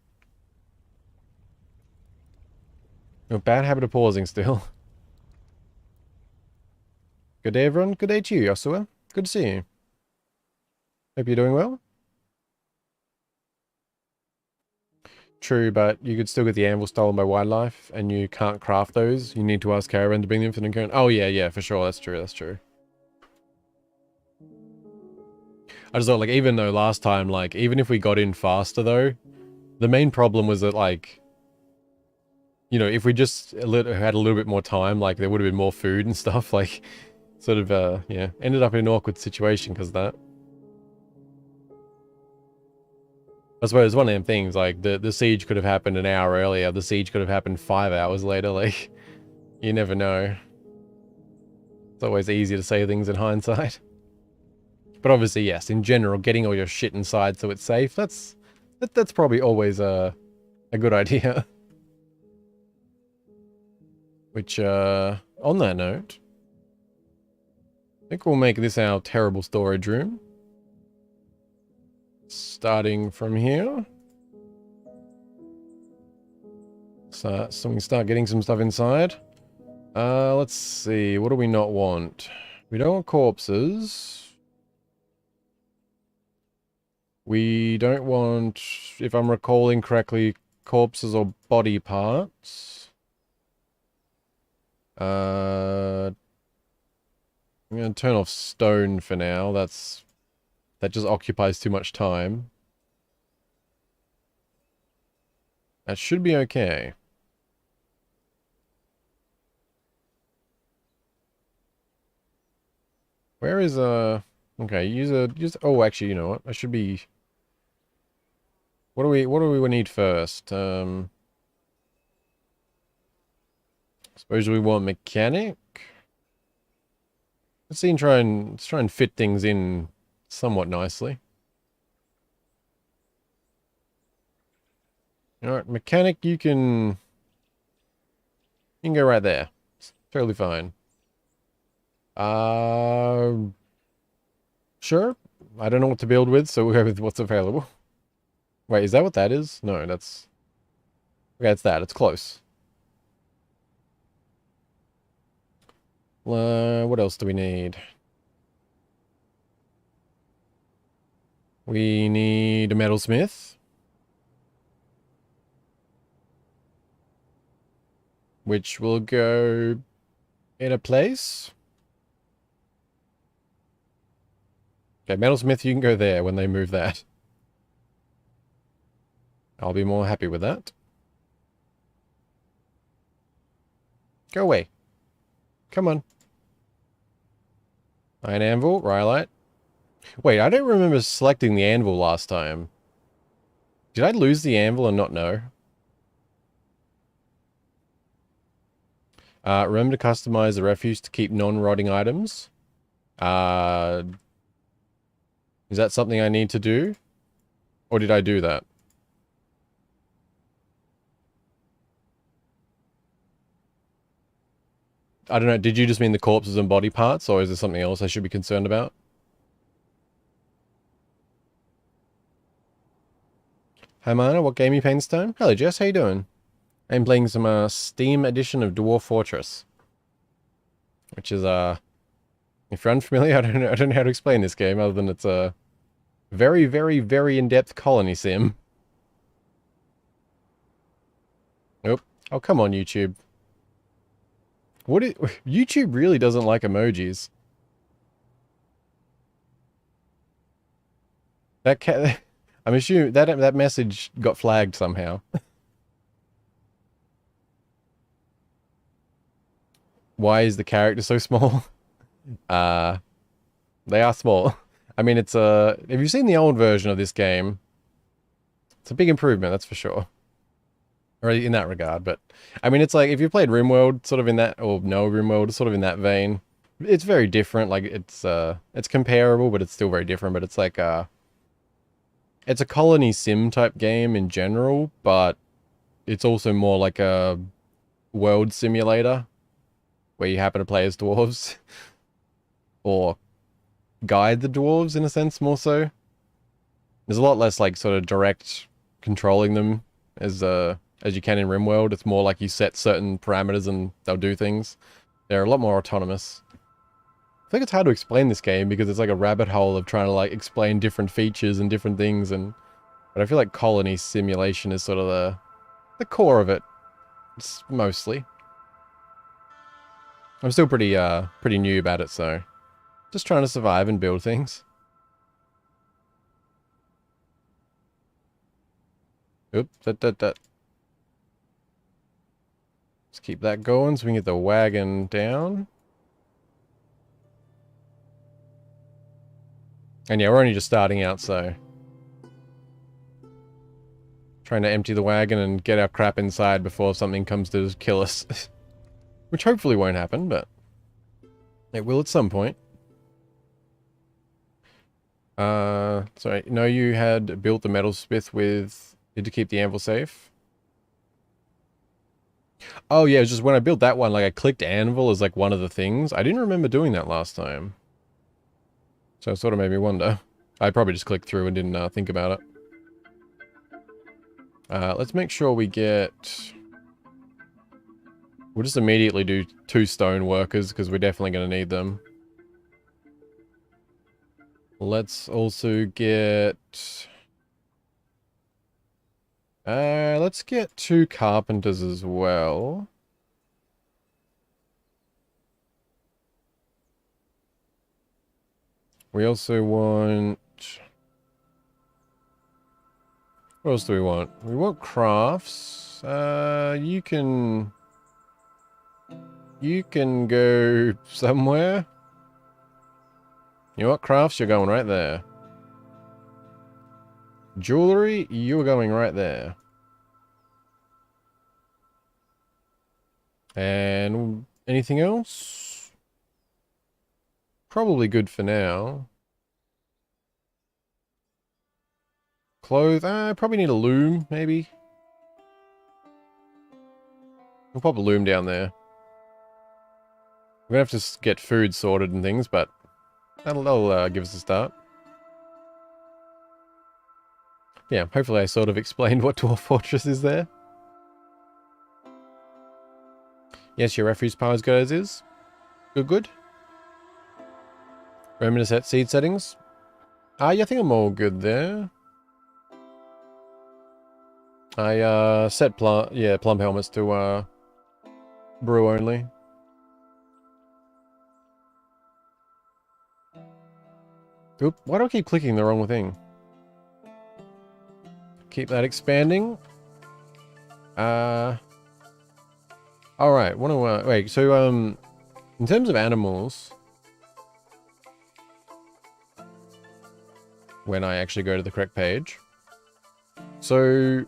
A bad habit of pausing still. Good day, everyone. Good day to you, Yosua. Good to see you. Hope you're doing well. True, but you could still get the anvil stolen by wildlife, and you can't craft those. You need to ask Caravan to bring them for the current. Oh, yeah, for sure. That's true, that's true. I just thought, like, even though last time, like, even if we got in faster, though, the main problem was that, like, you know, if we just had a little bit more time, like, there would have been more food and stuff, like, sort of, yeah, ended up in an awkward situation because of that. I suppose one of them things, like, the siege could have happened an hour earlier, the siege could have happened 5 hours later, like, you never know. It's always easier to say things in hindsight. But obviously, yes, in general, getting all your shit inside so it's safe, that's probably always a good idea. Which, on that note, I think we'll make this our terrible storage room. Starting from here. So we can start getting some stuff inside. Let's see, what do we not want? We don't want corpses. We don't want, if I'm recalling correctly, corpses or body parts. I'm gonna turn off stone for now. That just occupies too much time. That should be okay. Where is okay, use oh, actually, you know what? I should be. What do we need first? Suppose we want mechanic. Let's try and fit things in somewhat nicely. Alright, mechanic, you can go right there. It's totally fine. Sure. I don't know what to build with, so we'll go with what's available. Wait, is that what that is? No, that's... Okay, it's that. It's close. What else do we need? We need a metalsmith. Which will go in a place. Okay, metalsmith, you can go there when they move that. I'll be more happy with that. Go away. Come on. Iron anvil, rhyolite. Wait, I don't remember selecting the anvil last time. Did I lose the anvil and not know? Remember to customize the refuse to keep non-rotting items. Is that something I need to do? Or did I do that? I don't know, did you just mean the corpses and body parts, or is there something else I should be concerned about? Hi Mana, what game you playing this time? Hello Jess, how you doing? I'm playing some Steam edition of Dwarf Fortress. Which is if you're unfamiliar, I don't know how to explain this game other than it's a very, very, very in-depth colony sim. Nope. Oh, come on, YouTube. YouTube really doesn't like emojis. That cat... I'm assuming that message got flagged somehow. Why is the character so small? They are small. I mean, it's have you seen the old version of this game? It's a big improvement, that's for sure. Or in that regard, but I mean, it's like if you played RimWorld, sort of in that, or no RimWorld, sort of in that vein. It's very different. Like it's comparable, but it's still very different. But it's like it's a colony sim type game in general, but it's also more like a world simulator where you happen to play as dwarves or guide the dwarves in a sense more so. There's a lot less like sort of direct controlling them as you can in RimWorld. It's more like you set certain parameters and they'll do things. They're a lot more autonomous. I think it's hard to explain this game because it's like a rabbit hole of trying to like explain different features and different things, but I feel like colony simulation is sort of the core of it. It's mostly. I'm still pretty new about it, so just trying to survive and build things. Oop, that. Let's keep that going so we can get the wagon down. And yeah, we're only just starting out, so trying to empty the wagon and get our crap inside before something comes to kill us. Which hopefully won't happen, but it will at some point. Sorry, no, you had built the metalsmith with... Did you keep the anvil safe? Oh yeah, it was just when I built that one, like I clicked anvil as like one of the things. I didn't remember doing that last time. So it sort of made me wonder. I probably just clicked through and didn't think about it. Let's make sure we get... We'll just immediately do 2 stone workers, because we're definitely going to need them. Let's also get... let's get 2 carpenters as well. We also want... What else do we want? We want crafts. You can go somewhere. You know what? Crafts, you're going right there. Jewelry, you're going right there. And anything else? probably good for now. Clothes, I probably need a loom, maybe. We'll pop a loom down there. We're gonna have to get food sorted and things, but that'll give us a start. Yeah, hopefully I sort of explained what Dwarf Fortress is there. Yes, your refuse pile is good as is. Good, good. Remember to set seed settings. Yeah, I think I'm all good there. I set plum helmets to brew only. Oop, why do I keep clicking the wrong thing? Keep that expanding. Alright, wait, so in terms of animals, when I actually go to the correct page. So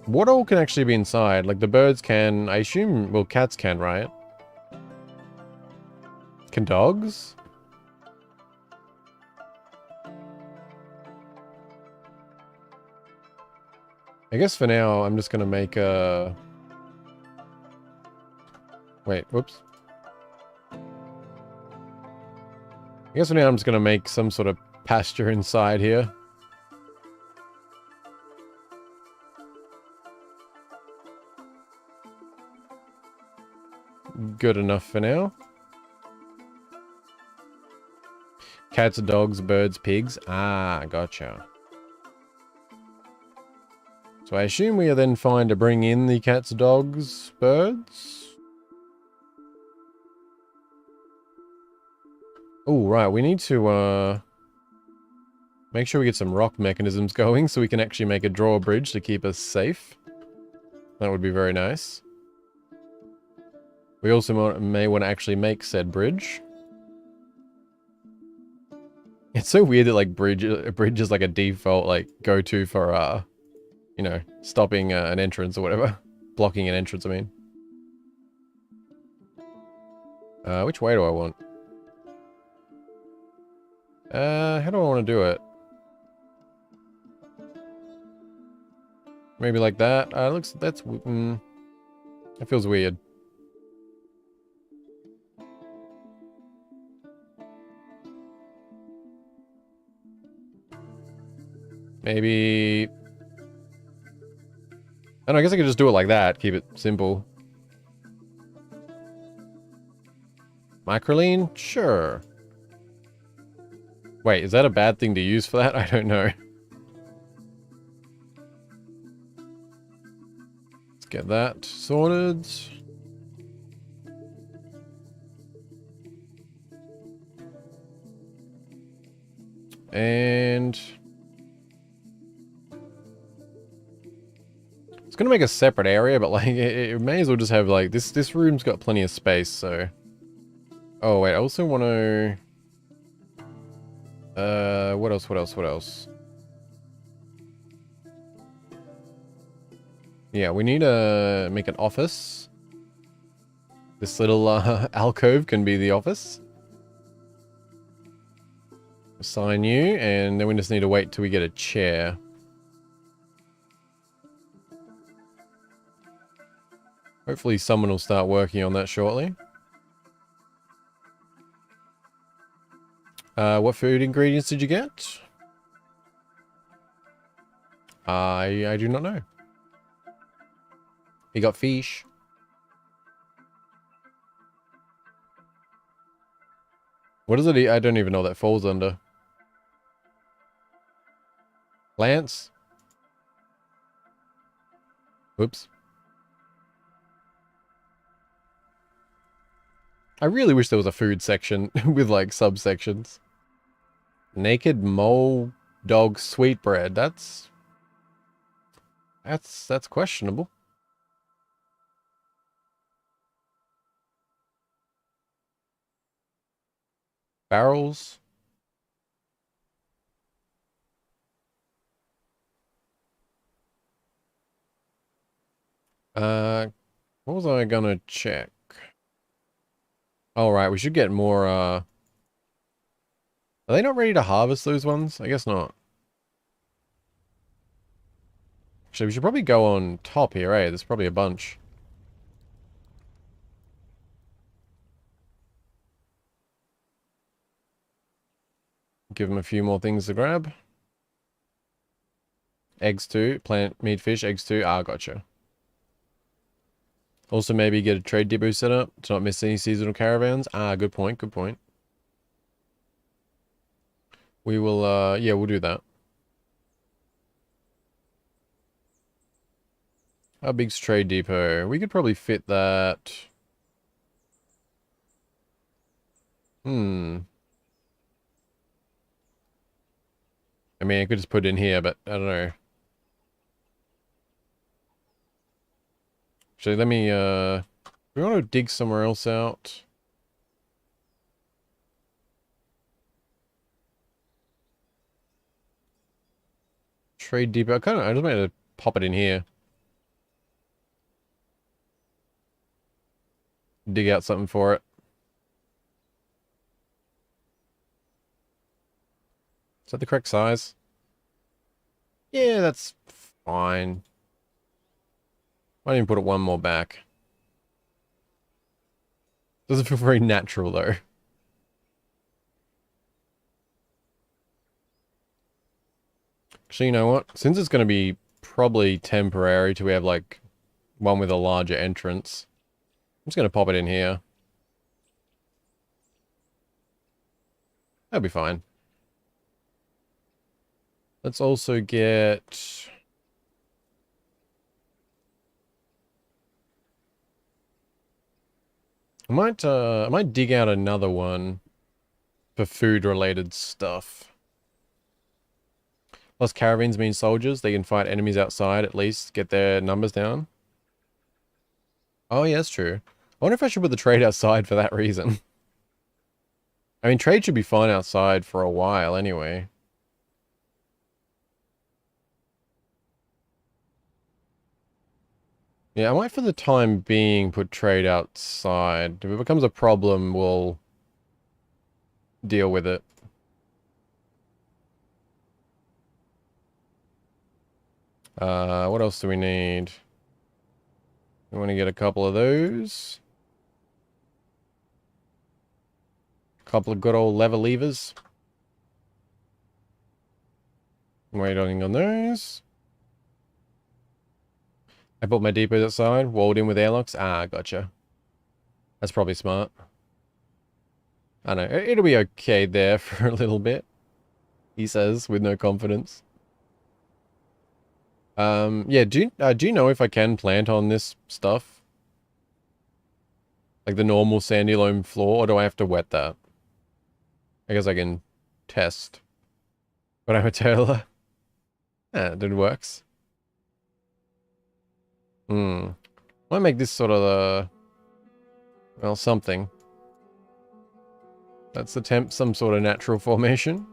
what all can actually be inside? Like the birds can, I assume, well, cats can, right? Can dogs? I guess for now, I'm just gonna make a... Wait, whoops. I guess for now, I'm just gonna make some sort of pasture inside here. Good enough for now. Cats, dogs, birds, pigs. Ah, gotcha. So I assume we are then fine to bring in the cats, dogs, birds. Oh, right. We need to, make sure we get some rock mechanisms going so we can actually make a drawbridge to keep us safe. That would be very nice. We also may want to actually make said bridge. It's so weird that, like, bridge is like a default, like, go-to for, you know, stopping an entrance or whatever. Blocking an entrance, I mean. Which way do I want? How do I want to do it? Maybe like that? That feels weird. Maybe... I don't know, I guess I could just do it like that, keep it simple. Microline? Sure. Wait, is that a bad thing to use for that? I don't know. Let's get that sorted. And... it's gonna make a separate area, but like, it may as well just have like, this room's got plenty of space, so... Oh wait, I also want to... what else? Yeah, we need to make an office. This little alcove can be the office. Assign you, and then we just need to wait till we get a chair. Hopefully someone will start working on that shortly. What food ingredients did you get? I do not know. You got fish. What does it eat? I don't even know what that falls under. Plants? Whoops. I really wish there was a food section with like subsections. Naked mole dog sweetbread. That's questionable. Barrels. What was I gonna check? All right, we should get more Are they not ready to harvest those ones? I guess not. Actually, we should probably go on top here, eh? There's probably a bunch. Give them a few more things to grab. Eggs too. Plant, meat, fish, eggs too. Ah, gotcha. Also maybe get a trade depot set up to not miss any seasonal caravans. Ah, good point, good point. We will, yeah, we'll do that. How big's trade depot? We could probably fit that. Hmm. I mean, I could just put it in here, but I don't know. Actually, let me, we want to dig somewhere else out. Trade depot. I just wanted to pop it in here. Dig out something for it. Is that the correct size? Yeah, that's fine. Why don't you put it one more back? Doesn't feel very natural though. Actually, you know what? Since it's going to be probably temporary till we have like one with a larger entrance, I'm just going to pop it in here. That'll be fine. Let's also get... I might dig out another one for food-related stuff. Plus caravans mean soldiers. They can fight enemies outside, at least get their numbers down. Oh, yeah, that's true. I wonder if I should put the trade outside for that reason. I mean, trade should be fine outside for a while anyway. Yeah, I might for the time being put trade outside. If it becomes a problem, we'll deal with it. What else do we need? We want to get a couple of those. A couple of good old lever levers. Waiting on those. I put my depots outside, walled in with airlocks. Ah, gotcha. That's probably smart. I know, it'll be okay there for a little bit, he says, with no confidence. Yeah, do you know if I can plant on this stuff? Like the normal sandy loam floor, or do I have to wet that? I guess I can test. But I'm a tailor. Yeah, it works. Might make this sort of the... well, something. Let's attempt some sort of natural formation.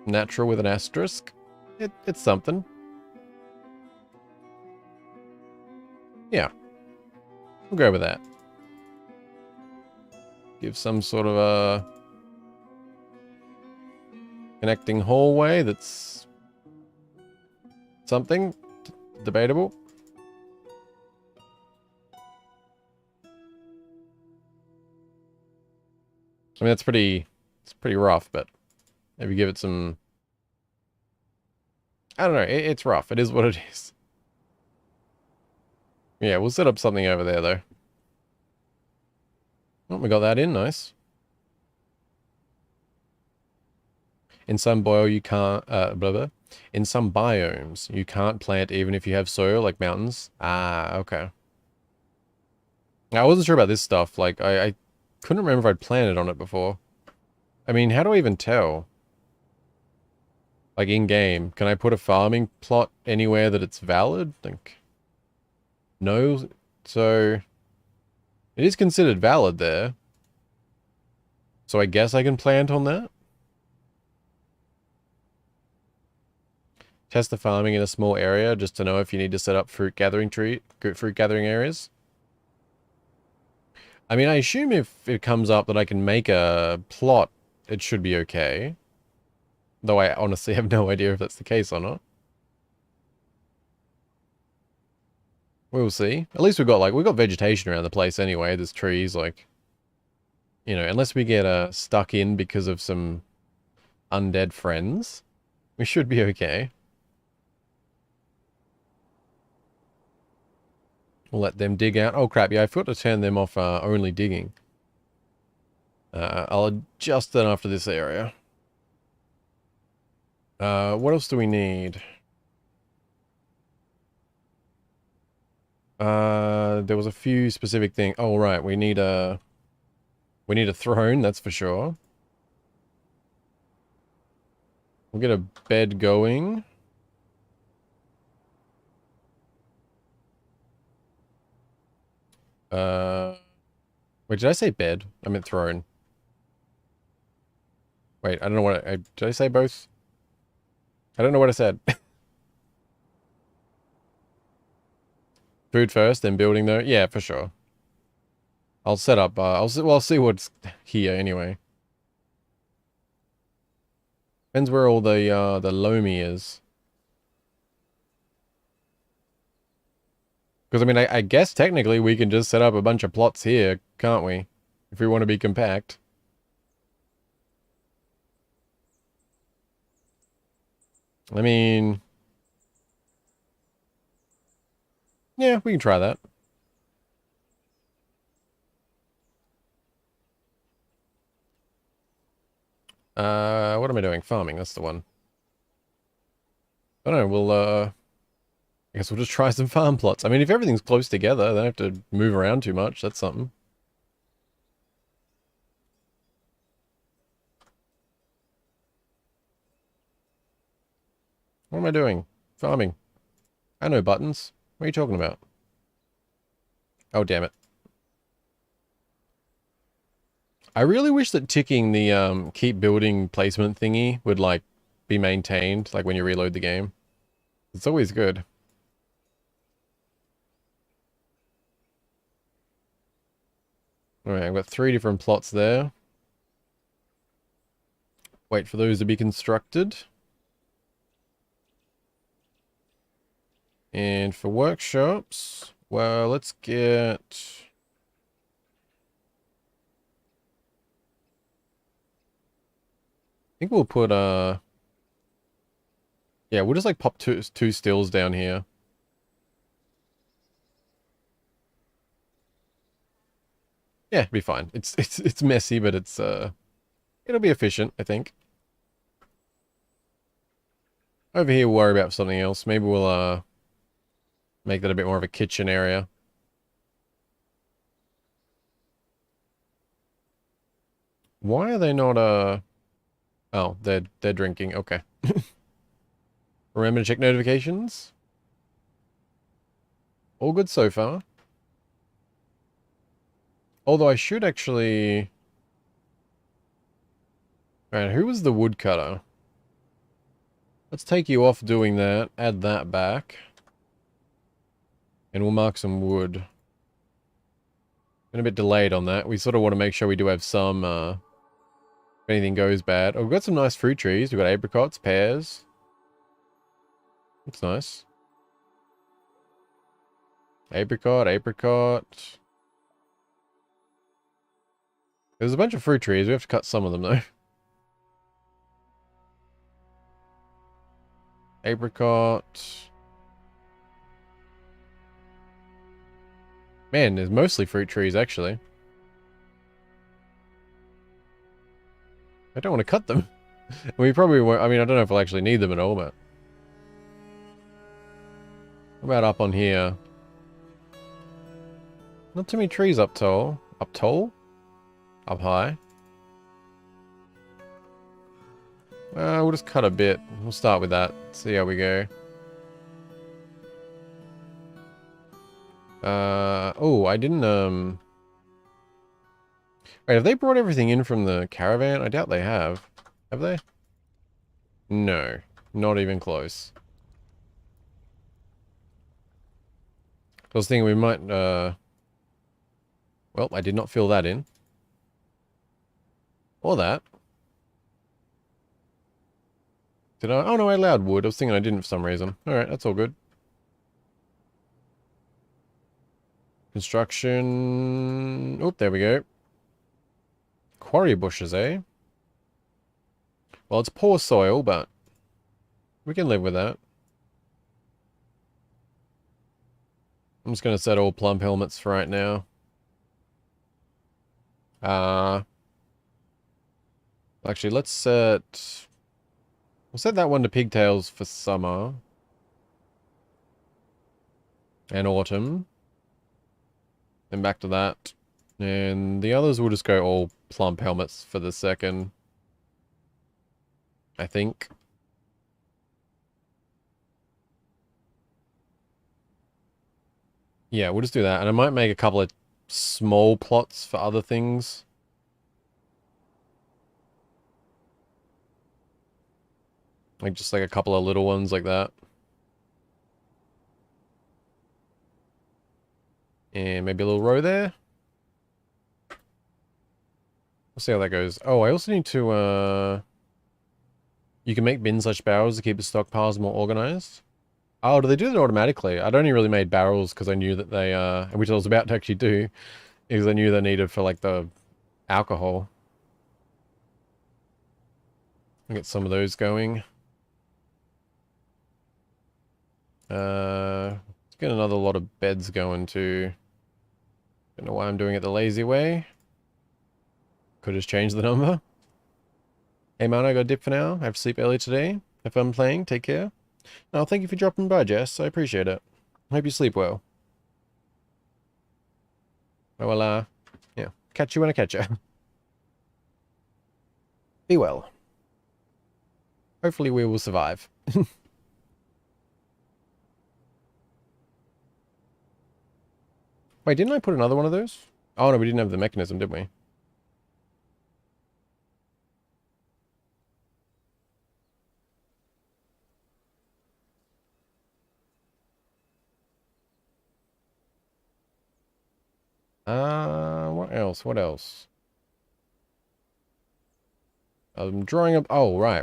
Natural with an asterisk. It's something. Yeah. We'll go with that. Give some sort of a connecting hallway that's something debatable. I mean, it's pretty rough, but maybe give it some... I don't know, it's rough. It is what it is. Yeah, we'll set up something over there, though. Oh, we got that in, nice. In some in some biomes, you can't plant even if you have soil, like mountains. Ah, okay. I wasn't sure about this stuff. Like, I couldn't remember if I'd planted on it before. I mean, how do I even tell? Like, in-game, can I put a farming plot anywhere that it's valid? Like, no? So, it is considered valid there. So I guess I can plant on that? Test the farming in a small area just to know if you need to set up fruit gathering areas. I mean, I assume if it comes up that I can make a plot, it should be okay. Though I honestly have no idea if that's the case or not. We'll see. At least we've got vegetation around the place anyway. There's trees, like, you know, unless we get stuck in because of some undead friends, we should be okay. We'll let them dig out. Oh crap, yeah, I forgot to turn them off only digging. I'll adjust that after this area. What else do we need? There was a few specific things. Oh, right, we need a throne, that's for sure. We'll get a bed going. Wait, did I say bed? I meant throne. Wait, I don't know what did I say both? I don't know what I said. Food first, then building though? Yeah, for sure. I'll set up, I'll see what's here anyway. Depends where all the loamy is. Because, I mean, I guess technically we can just set up a bunch of plots here, can't we? If we want to be compact. I mean... yeah, we can try that. What am I doing? Farming, that's the one. I don't know, I guess we'll just try some farm plots. I mean, if everything's close together, they don't have to move around too much. That's something. What am I doing? Farming. I know buttons. What are you talking about? Oh, damn it. I really wish that ticking the keep building placement thingy would, like, be maintained, like, when you reload the game. It's always good. Alright, I've got 3 different plots there. Wait for those to be constructed. And for workshops, well, let's get... I think we'll put, yeah, we'll just, like, pop two stills down here. Yeah, it'll be fine. It's messy, but it'll be efficient, I think. Over here, we'll worry about something else. Maybe we'll, make that a bit more of a kitchen area. Why are they not, oh, they're drinking. Okay. Remember to check notifications. All good so far. Although I should actually... Alright, who was the woodcutter? Let's take you off doing that. Add that back. And we'll mark some wood. Been a bit delayed on that. We sort of want to make sure we do have some, if anything goes bad. Oh, we've got some nice fruit trees. We've got apricots, pears. Looks nice. Apricot, apricot. There's a bunch of fruit trees. We have to cut some of them, though. Apricot. Man, there's mostly fruit trees, actually. I don't want to cut them. We probably won't. I mean, I don't know if we'll actually need them at all, but... What about up on here? Not too many trees up tall. Up tall? Up high? We'll just cut a bit. We'll start with that. See how we go. Oh, I didn't, Wait, have they brought everything in from the caravan? I doubt they have. Have they? No. Not even close. I was thinking we might, Well, I did not fill that in. Or that. Did I? Oh no, I allowed wood. I was thinking I didn't for some reason. Alright, that's all good. Construction... Oh, there we go. Quarry bushes, eh? Well, it's poor soil, but we can live with that. I'm just going to set all plump helmets for right now. Actually, let's set... We'll set that one to pigtails for summer. And autumn. Then back to that. And the others will just go all plump helmets for the second. I think. Yeah, we'll just do that. And I might make a couple of small plots for other things. Like, just like a couple of little ones like that. And maybe a little row there. We'll see how that goes. Oh, I also need to, you can make bin/barrels to keep the stockpiles more organized. Oh, do they do that automatically? I'd only really made barrels because I knew that they, which I was about to actually do, because I knew they needed for, like, the alcohol. I'll get some of those going. Let's get another lot of beds going too. Don't know why I'm doing it the lazy way. Could just change the number. Hey man, I got a dip for now. I have to sleep early today. Have fun playing. Take care. Oh, thank you for dropping by, Jess. I appreciate it. Hope you sleep well. I will, yeah, catch you when I catch you. Be well. Hopefully we will survive. Wait, didn't I put another one of those? Oh no, we didn't have the mechanism, did we? What else? What else? I'm drawing up... Oh, right.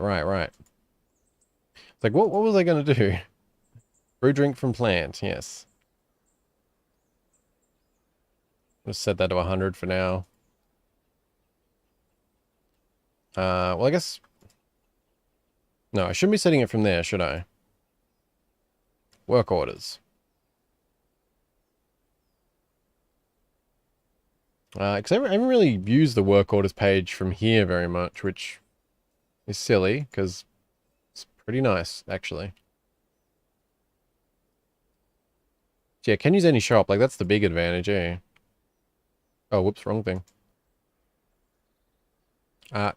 It's like, what was I going to do? Brew drink from plant, yes. Let's set that to 100 for now. Well, I guess... No, I shouldn't be setting it from there, should I? Work orders. Because I haven't really used the work orders page from here very much, which is silly, because it's pretty nice, actually. Yeah, can use any shop, like that's the big advantage, eh? Oh, whoops, wrong thing. I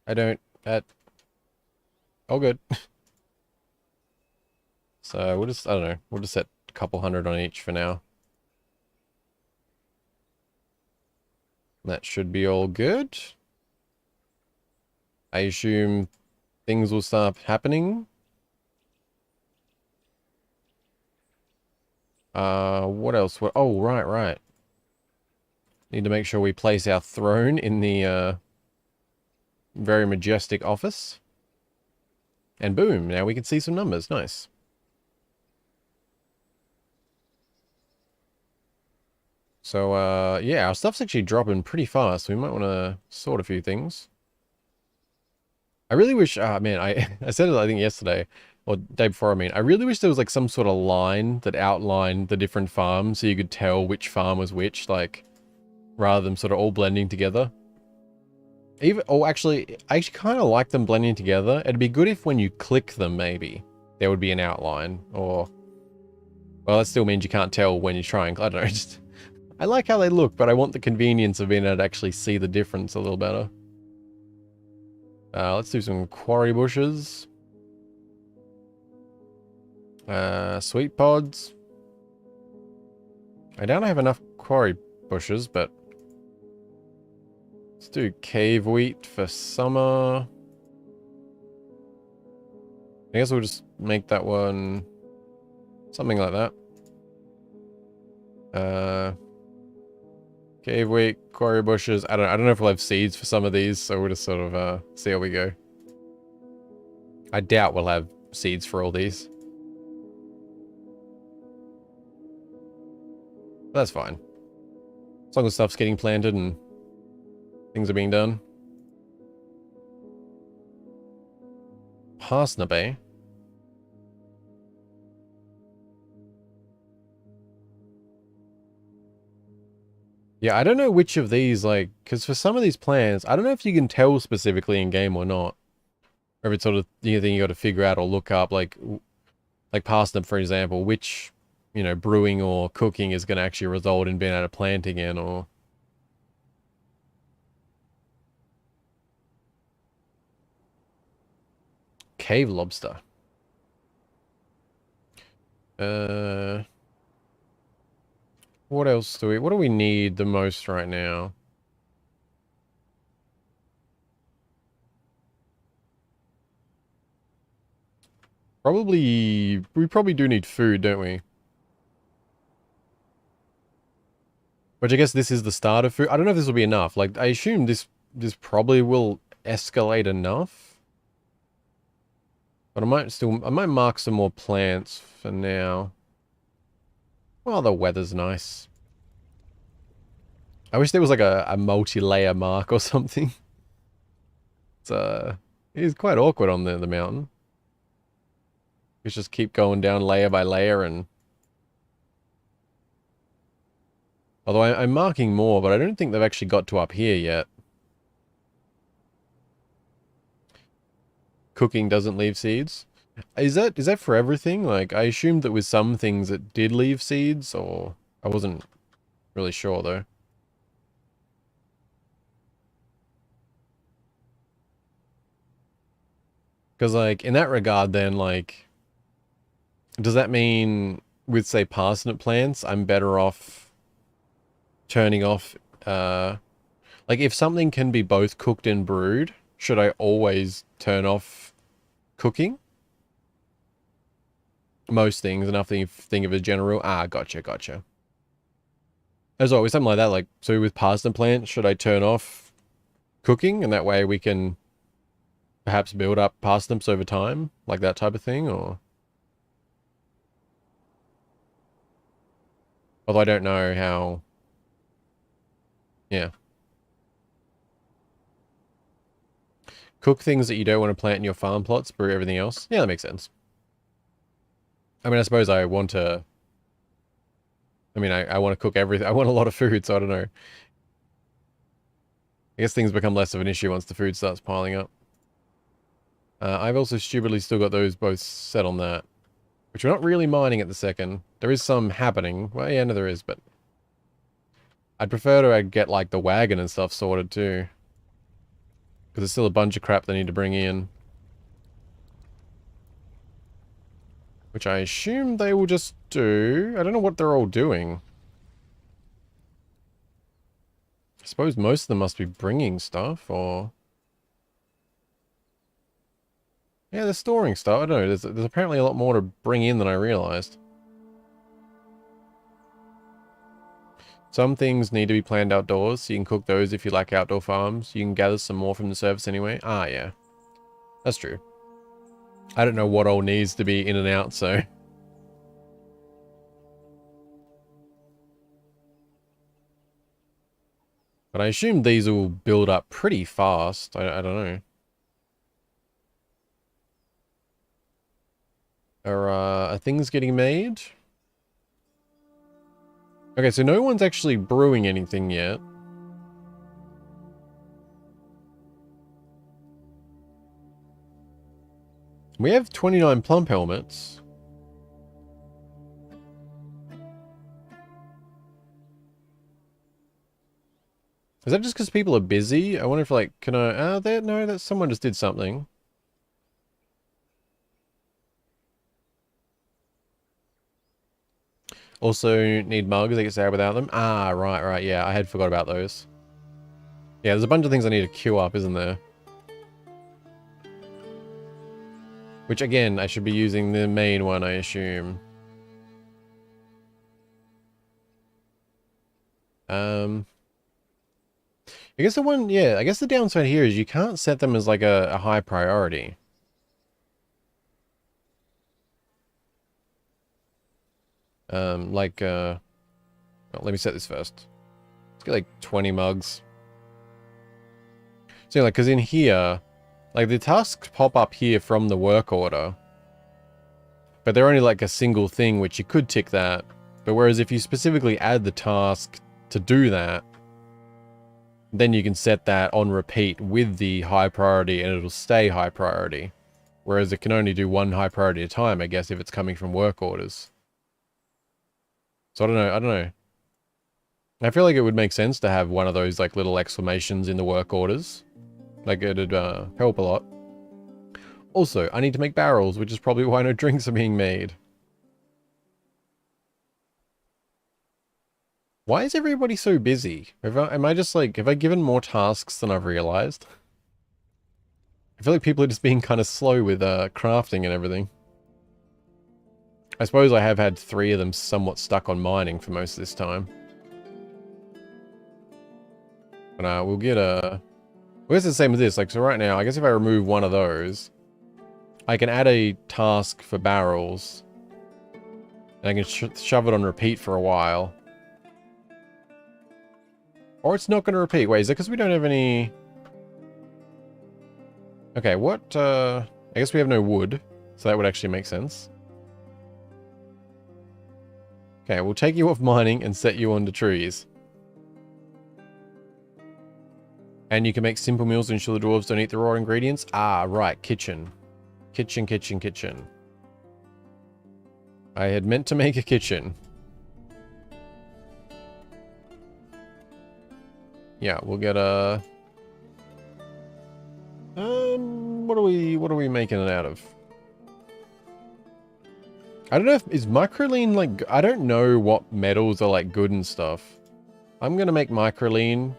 don't, all good. So we'll just, I don't know, we'll just set a couple hundred on each for now. That should be all good. I assume things will start happening. What else? Oh, right. Need to make sure we place our throne in the, very majestic office. And boom, now we can see some numbers. Nice. So, yeah, our stuff's actually dropping pretty fast. We might want to sort a few things. I really wish, man, I said it, I think, yesterday, or day before, I mean. I really wish there was, like, some sort of line that outlined the different farms so you could tell which farm was which, like, rather than sort of all blending together. Actually, I actually kind of like them blending together. It'd be good if when you click them, maybe, there would be an outline, or... Well, that still means you can't tell when you're trying. I don't know, just... I like how they look, but I want the convenience of being able to actually see the difference a little better. Let's do some quarry bushes. Sweet pods. I don't have enough quarry bushes, but... Let's do cave wheat for summer. I guess we'll just make that one... Something like that. Cave wheat, quarry bushes. I don't know if we'll have seeds for some of these, so we'll just sort of see how we go. I doubt we'll have seeds for all these. But that's fine. As long as stuff's getting planted and things are being done. Parsnip, eh? Yeah, I don't know which of these, like, because for some of these plants, I don't know if you can tell specifically in game or not. Or if it's sort of anything you got to figure out or look up, like parsnip, for example, which, you know, brewing or cooking is going to actually result in being able to plant again, or... Cave lobster. What else what do we need the most right now? We probably do need food, don't we? Which I guess this is the start of food. I don't know if this will be enough. Like, I assume this probably will escalate enough. But I might mark some more plants for now. Well, the weather's nice. I wish there was like a multi-layer mark or something. It's quite awkward on the mountain. You just keep going down layer by layer and... Although I'm marking more, but I don't think they've actually got to up here yet. Cooking doesn't leave seeds. Is that for everything? Like, I assumed that with some things it did leave seeds, or... I wasn't really sure, though. Because, like, in that regard, then, like... Does that mean, with, say, parsnip plants, I'm better off turning off... like, if something can be both cooked and brewed, should I always turn off cooking? Most things, enough that you think of as general. Ah, gotcha. As always, something like that, like, so with parsnip plants, should I turn off cooking? And that way we can perhaps build up parsnips over time? Like that type of thing, or... Although I don't know how... Yeah. Cook things that you don't want to plant in your farm plots, brew everything else. Yeah, that makes sense. I mean, I suppose I want to... I mean, I want to cook everything. I want a lot of food, so I don't know. I guess things become less of an issue once the food starts piling up. I've also stupidly still got those both set on that. Which we're not really mining at the second. There is some happening. Well, yeah, no, there is, but... I'd prefer to get, like, the wagon and stuff sorted, too. Because there's still a bunch of crap they need to bring in. Which I assume they will just do. I don't know what they're all doing. I suppose most of them must be bringing stuff, or... Yeah, they're storing stuff. I don't know. There's apparently a lot more to bring in than I realized. Some things need to be planned outdoors, so you can cook those if you like outdoor farms. You can gather some more from the surface anyway. Ah, yeah. That's true. I don't know what all needs to be in and out, so... But I assume these will build up pretty fast. I don't know. Are things getting made? Okay, so no one's actually brewing anything yet. We have 29 plump helmets. Is that just because people are busy? I wonder if, like, can I... no, that someone just did something. Also need mugs, I get sad without them. Ah, right, yeah, I had forgot about those. Yeah, there's a bunch of things I need to queue up, isn't there? Which, again, I should be using the main one, I assume. I guess the one, yeah, I guess the downside here is you can't set them as like a high priority. Well, let me set this first. Let's get like 20 mugs. So like, because in here, like the tasks pop up here from the work order, but they're only like a single thing, which you could tick that. But whereas if you specifically add the task to do that, then you can set that on repeat with the high priority and it'll stay high priority. Whereas it can only do one high priority at a time, I guess, if it's coming from work orders. So I don't know. I feel like it would make sense to have one of those like little exclamations in the work orders. Like it'd help a lot. Also, I need to make barrels, which is probably why no drinks are being made. Why is everybody so busy? Am I just like, have I given more tasks than I've realized? I feel like people are just being kind of slow with crafting and everything. I suppose I have had 3 of them somewhat stuck on mining for most of this time. But we'll get a... Well, it's the same as this. Like, so right now, I guess if I remove one of those, I can add a task for barrels. And I can shove it on repeat for a while. Or it's not going to repeat. Wait, is it because we don't have any... Okay, what... I guess we have no wood. So that would actually make sense. Okay, we'll take you off mining and set you onto trees. And you can make simple meals to ensure the dwarves don't eat the raw ingredients. Ah, right, kitchen. Kitchen, kitchen, kitchen. I had meant to make a kitchen. Yeah, we'll get a... what are we making it out of? I don't know if... Is microlean, like... I don't know what metals are, like, good and stuff. I'm gonna make microlean.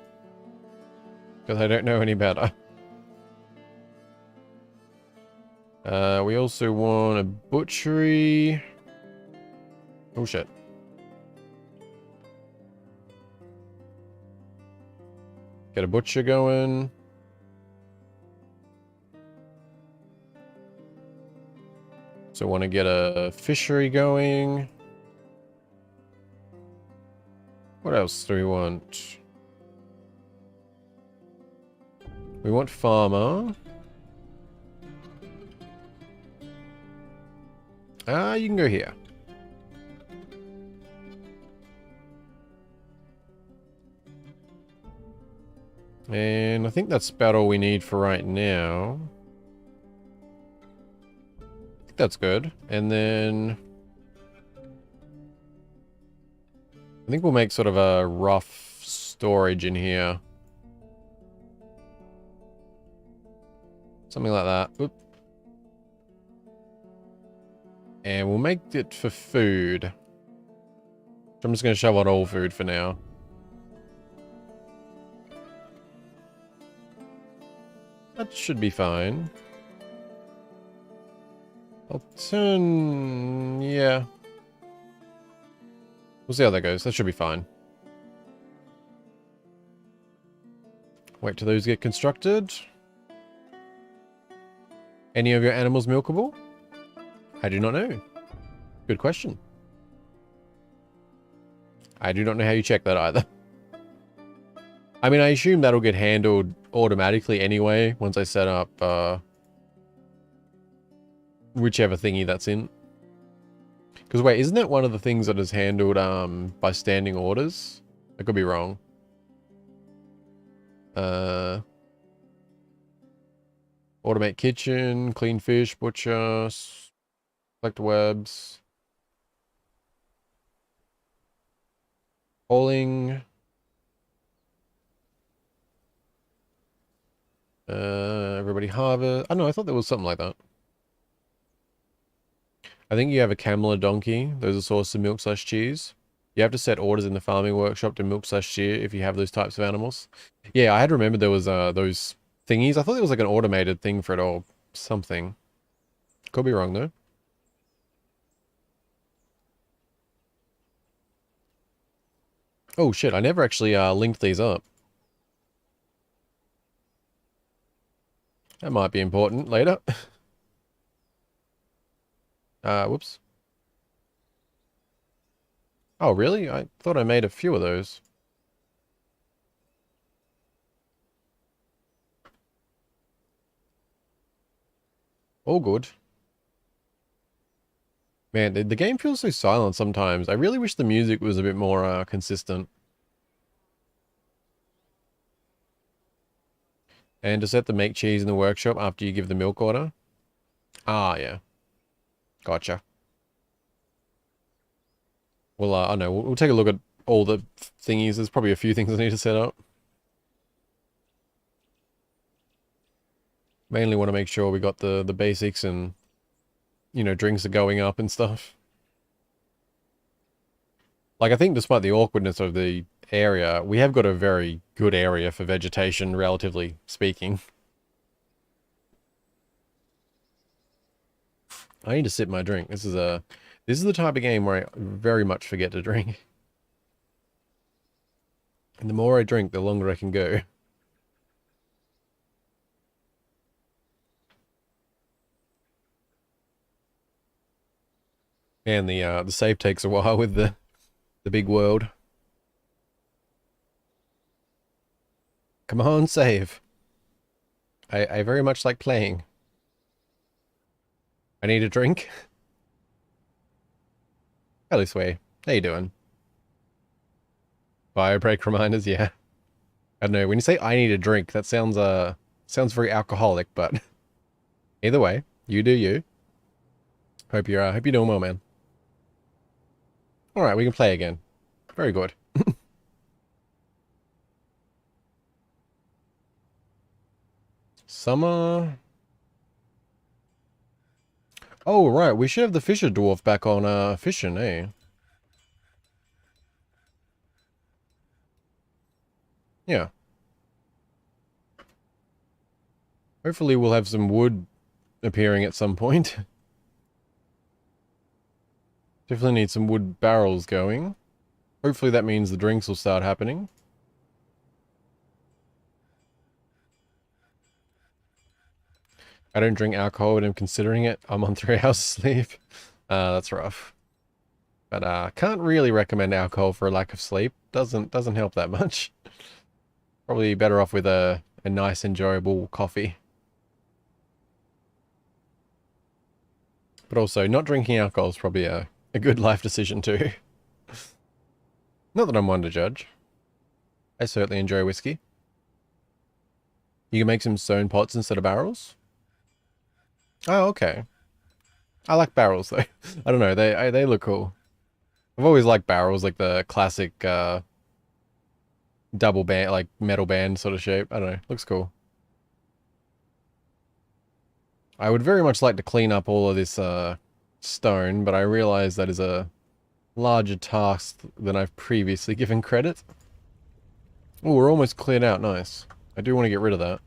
Because I don't know any better. We also want a butchery. Oh, shit. Get a butcher going. So want to get a fishery going. What else do we want? We want farmer. You can go here. And I think that's about all we need for right now. I think that's good. And then... I think we'll make sort of a rough storage in here. Something like that. Oop. And we'll make it for food. I'm just going to shove out all food for now. That should be fine. I'll turn... yeah. We'll see how that goes. That should be fine. Wait till those get constructed. Any of your animals milkable? I do not know. Good question. I do not know how you check that either. I mean, I assume that'll get handled automatically anyway, once I set up, whichever thingy that's in. Because wait, isn't that one of the things that is handled, by standing orders? I could be wrong. Automate kitchen, clean fish, butcher, collect webs. Polling. Everybody harvest. I don't know, I thought there was something like that. I think you have a camel or donkey. Those are sources of milk/cheese. You have to set orders in the farming workshop to milk/shear if you have those types of animals. Yeah, I had remembered there was those thingies. I thought there was like an automated thing for it or something. Could be wrong though. Oh shit, I never actually linked these up. That might be important later. Whoops. Oh, really? I thought I made a few of those. All good. Man, the game feels so silent sometimes. I really wish the music was a bit more consistent. And to set the make cheese in the workshop after you give the milk order. Ah, yeah. Gotcha. Well, I don't know. We'll take a look at all the thingies. There's probably a few things I need to set up. Mainly want to make sure we got the basics and, you know, drinks are going up and stuff. Like, I think despite the awkwardness of the area, we have got a very good area for vegetation, relatively speaking. I need to sip my drink. This is the type of game where I very much forget to drink. And the more I drink, the longer I can go. And the save takes a while with the big world. Come on, save. I very much like playing. I need a drink. Hello, Sway. How you doing? Fire break reminders, yeah. I don't know, when you say I need a drink, that sounds very alcoholic, but either way, you do you. Hope you're doing well, man. Alright, we can play again. Very good. Summer. Oh, right, we should have the Fisher Dwarf back on fishing, eh? Yeah. Hopefully we'll have some wood appearing at some point. Definitely need some wood barrels going. Hopefully that means the drinks will start happening. I don't drink alcohol and I'm considering it. I'm on 3 hours sleep. That's rough. But can't really recommend alcohol for a lack of sleep. Doesn't help that much. Probably better off with a nice enjoyable coffee. But also, not drinking alcohol is probably a good life decision too. Not that I'm one to judge. I certainly enjoy whiskey. You can make some stone pots instead of barrels? Oh, okay. I like barrels though. I don't know, they look cool. I've always liked barrels, like the classic double band, like metal band sort of shape. I don't know, looks cool. I would very much like to clean up all of this stone, but I realize that is a larger task than I've previously given credit. Oh, we're almost cleared out, nice. I do want to get rid of that.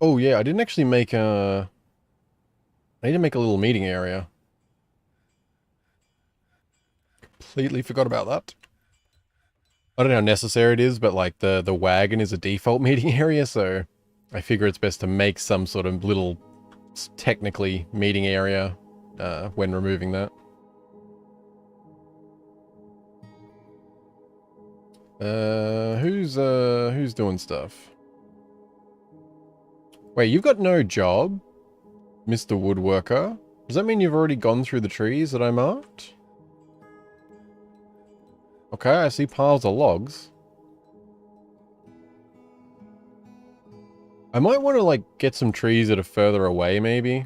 Oh yeah, I didn't actually make a... I need to make a little meeting area. Completely forgot about that. I don't know how necessary it is, but like the wagon is a default meeting area, so I figure it's best to make some sort of little, technically, meeting area when removing that. Who's doing stuff? Wait, you've got no job, Mr. Woodworker? Does that mean you've already gone through the trees that I marked? Okay, I see piles of logs. I might want to, like, get some trees that are further away, maybe.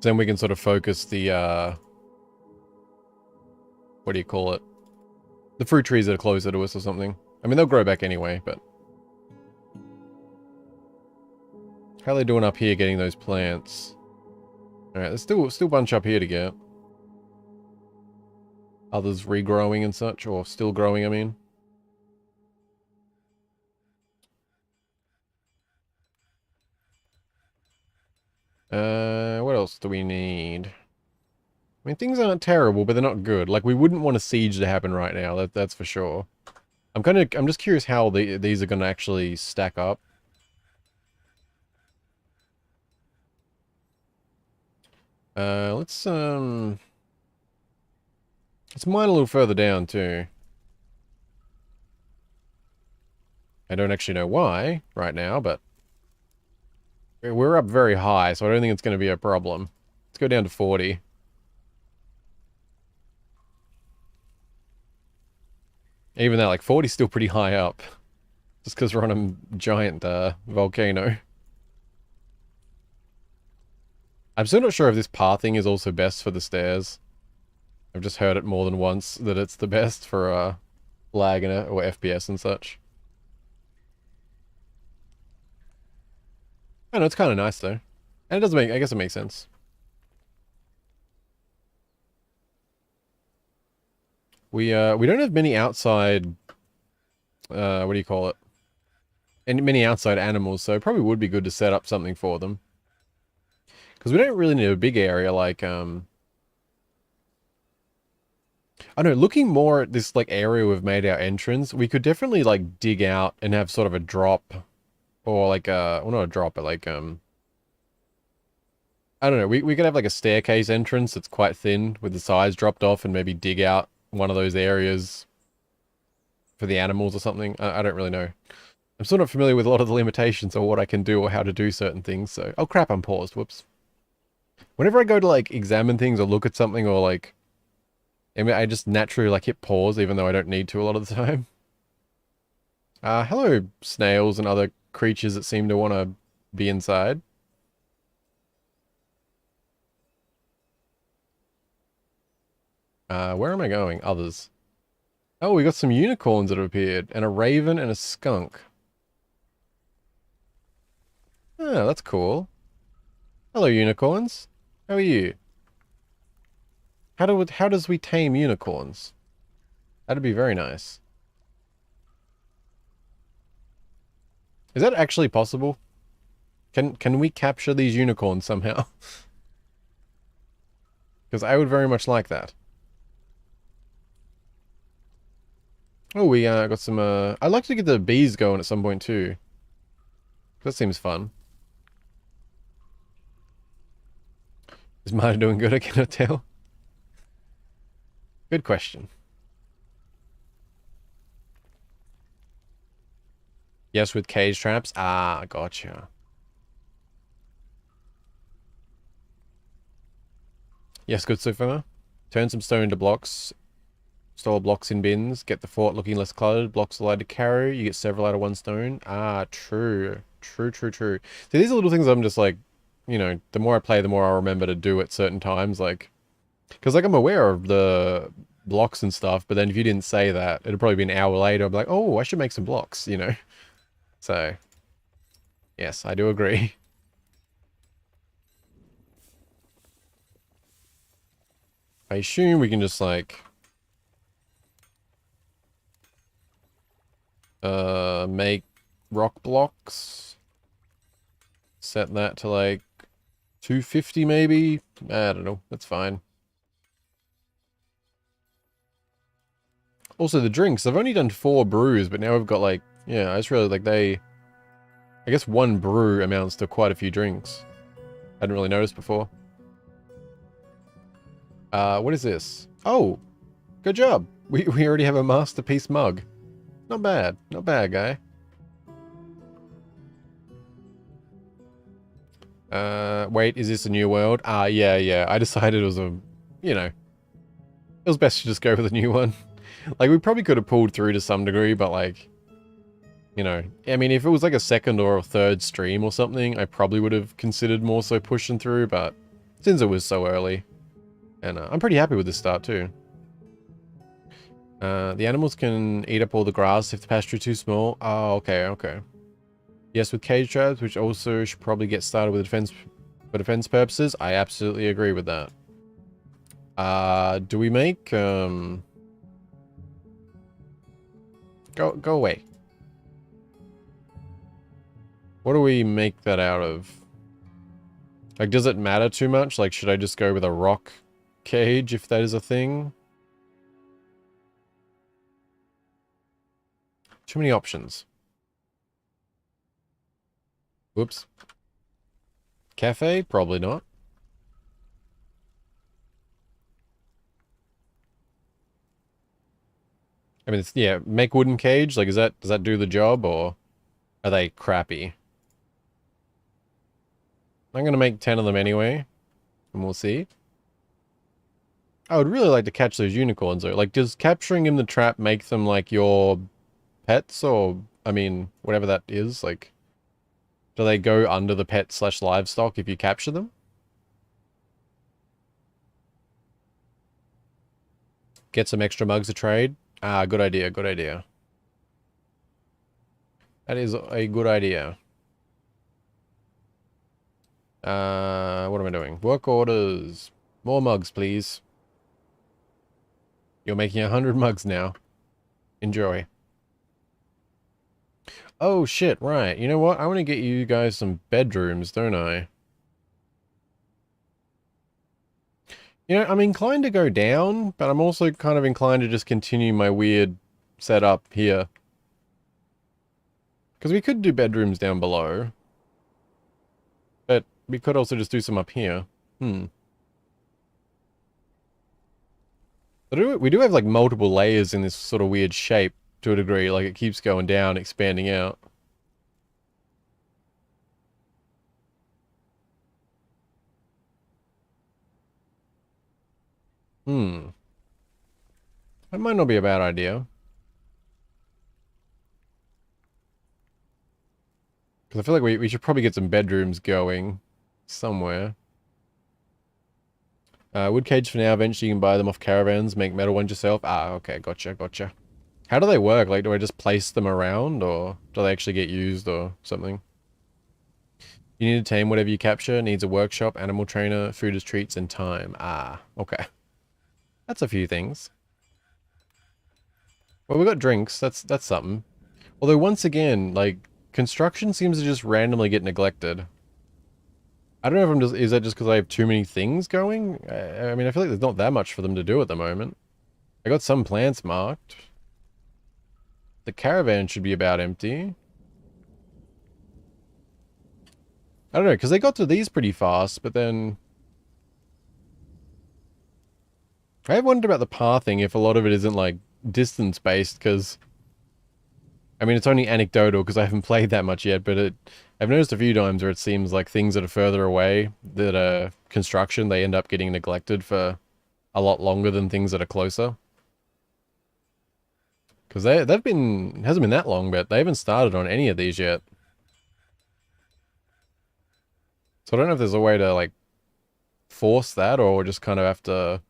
Then we can sort of focus the, what do you call it? The fruit trees that are closer to us or something. I mean, they'll grow back anyway, but... How are they doing up here getting those plants? Alright, there's still a bunch up here to get. Others regrowing and such, or still growing, I mean. What else do we need? I mean, things aren't terrible, but they're not good. Like, we wouldn't want a siege to happen right now, that's for sure. I'm just curious how these are going to actually stack up. Let's mine a little further down too. I don't actually know why right now, but we're up very high, so I don't think it's going to be a problem. Let's go down to 40. Even though, like, 40 is still pretty high up. Just because we're on a giant volcano. I'm still not sure if this pathing is also best for the stairs. I've just heard it more than once that it's the best for lag or FPS and such. I know, it's kind of nice though. And it does make, I guess it makes sense. We don't have many outside, what do you call it? Many outside animals, so it probably would be good to set up something for them. Because we don't really need a big area like, I don't know, looking more at this, like, area we've made our entrance, we could definitely, like, dig out and have sort of a drop. Or, like, well, not a drop, but, like, I don't know, we could have, like, a staircase entrance that's quite thin with the sides dropped off and maybe dig out one of those areas for the animals or something. I don't really know. I'm still not familiar with a lot of the limitations or what I can do or how to do certain things, so... Oh crap, I'm paused, whoops. Whenever I go to, like, examine things or look at something or, like... I mean, I just naturally, like, hit pause even though I don't need to a lot of the time. Hello, snails and other creatures that seem to want to be inside. Where am I going? Others. Oh, we got some unicorns that have appeared, and a raven and a skunk. Oh, that's cool. Hello, unicorns. How are you? How does we tame unicorns? That'd be very nice. Is that actually possible? Can we capture these unicorns somehow? Because I would very much like that. Oh, we got some, I'd like to get the bees going at some point too. That seems fun. Is Mana doing good? I cannot tell. Good question. Yes, with cage traps. Ah, gotcha. Yes, good Sufima. Turn some stone into blocks. Store blocks in bins. Get the fort looking less cluttered. Blocks allowed to carry. You get several out of one stone. Ah, true. True, true, true. See, these are little things I'm just like, you know, the more I play, the more I remember to do at certain times. Like, because, like, I'm aware of the blocks and stuff, but then if you didn't say that, it'd probably be an hour later. I'd be like, oh, I should make some blocks, you know? So, yes, I do agree. I assume we can just, like... make rock blocks. Set that to like 250 maybe? I don't know. That's fine. Also the drinks. I've only done 4 brews, but now we've got like, yeah, I just realized like I guess 1 brew amounts to quite a few drinks. I hadn't really noticed before. What is this? Oh, good job. We already have a masterpiece mug. Not bad. Not bad, guy. Wait, is this a new world? Yeah. I decided it was a, you know, it was best to just go with a new one. Like, we probably could have pulled through to some degree, but like, you know, I mean, if it was like a second or a third stream or something, I probably would have considered more so pushing through, but since it was so early, and I'm pretty happy with this start too. The animals can eat up all the grass if the pasture is too small. Oh, okay. Yes, with cage traps, which also should probably get started with defense for defense purposes. I absolutely agree with that. Do we make go away. What do we make that out of? Like, does it matter too much? Like, should I just go with a rock cage if that is a thing? Too many options. Whoops. Cafe? Probably not. I mean, it's, yeah, make wooden cage. Like, does that do the job, or are they crappy? I'm gonna make 10 of them anyway, and we'll see. I would really like to catch those unicorns, though. Like, does capturing in the trap make them, like, your pets, or, I mean, whatever that is? Like, do they go under the pet / livestock if you capture them? Get some extra mugs to trade? Ah, good idea, good idea. That is a good idea. What am I doing? Work orders. More mugs, please. You're making 100 mugs now. Enjoy. Oh, shit, right. You know what? I want to get you guys some bedrooms, don't I? You know, I'm inclined to go down, but I'm also kind of inclined to just continue my weird setup here. Because we could do bedrooms down below. But we could also just do some up here. But we do have, like, multiple layers in this sort of weird shape, to a degree. Like, it keeps going down, expanding out. That might not be a bad idea. Because I feel like we should probably get some bedrooms going somewhere. Wood cage for now. Eventually you can buy them off caravans, make metal ones yourself. Ah, okay, gotcha, gotcha. How do they work? Like, do I just place them around, or do they actually get used or something? You need to tame whatever you capture. Needs a workshop, animal trainer, food as treats, and time. Ah, okay. That's a few things. Well, we got drinks. That's something. Although, once again, like, construction seems to just randomly get neglected. I don't know if I'm just... Is that just because I have too many things going? I mean, I feel like there's not that much for them to do at the moment. I got some plants marked. The caravan should be about empty. I don't know, because they got to these pretty fast, but then... I have wondered about the pathing, if a lot of it isn't, like, distance-based, because... I mean, it's only anecdotal, because I haven't played that much yet, but I've noticed a few times where it seems like things that are further away, that are construction, they end up getting neglected for a lot longer than things that are closer. Because they've been... It hasn't been that long, but they haven't started on any of these yet. So I don't know if there's a way to, like, force that, or just kind of have to...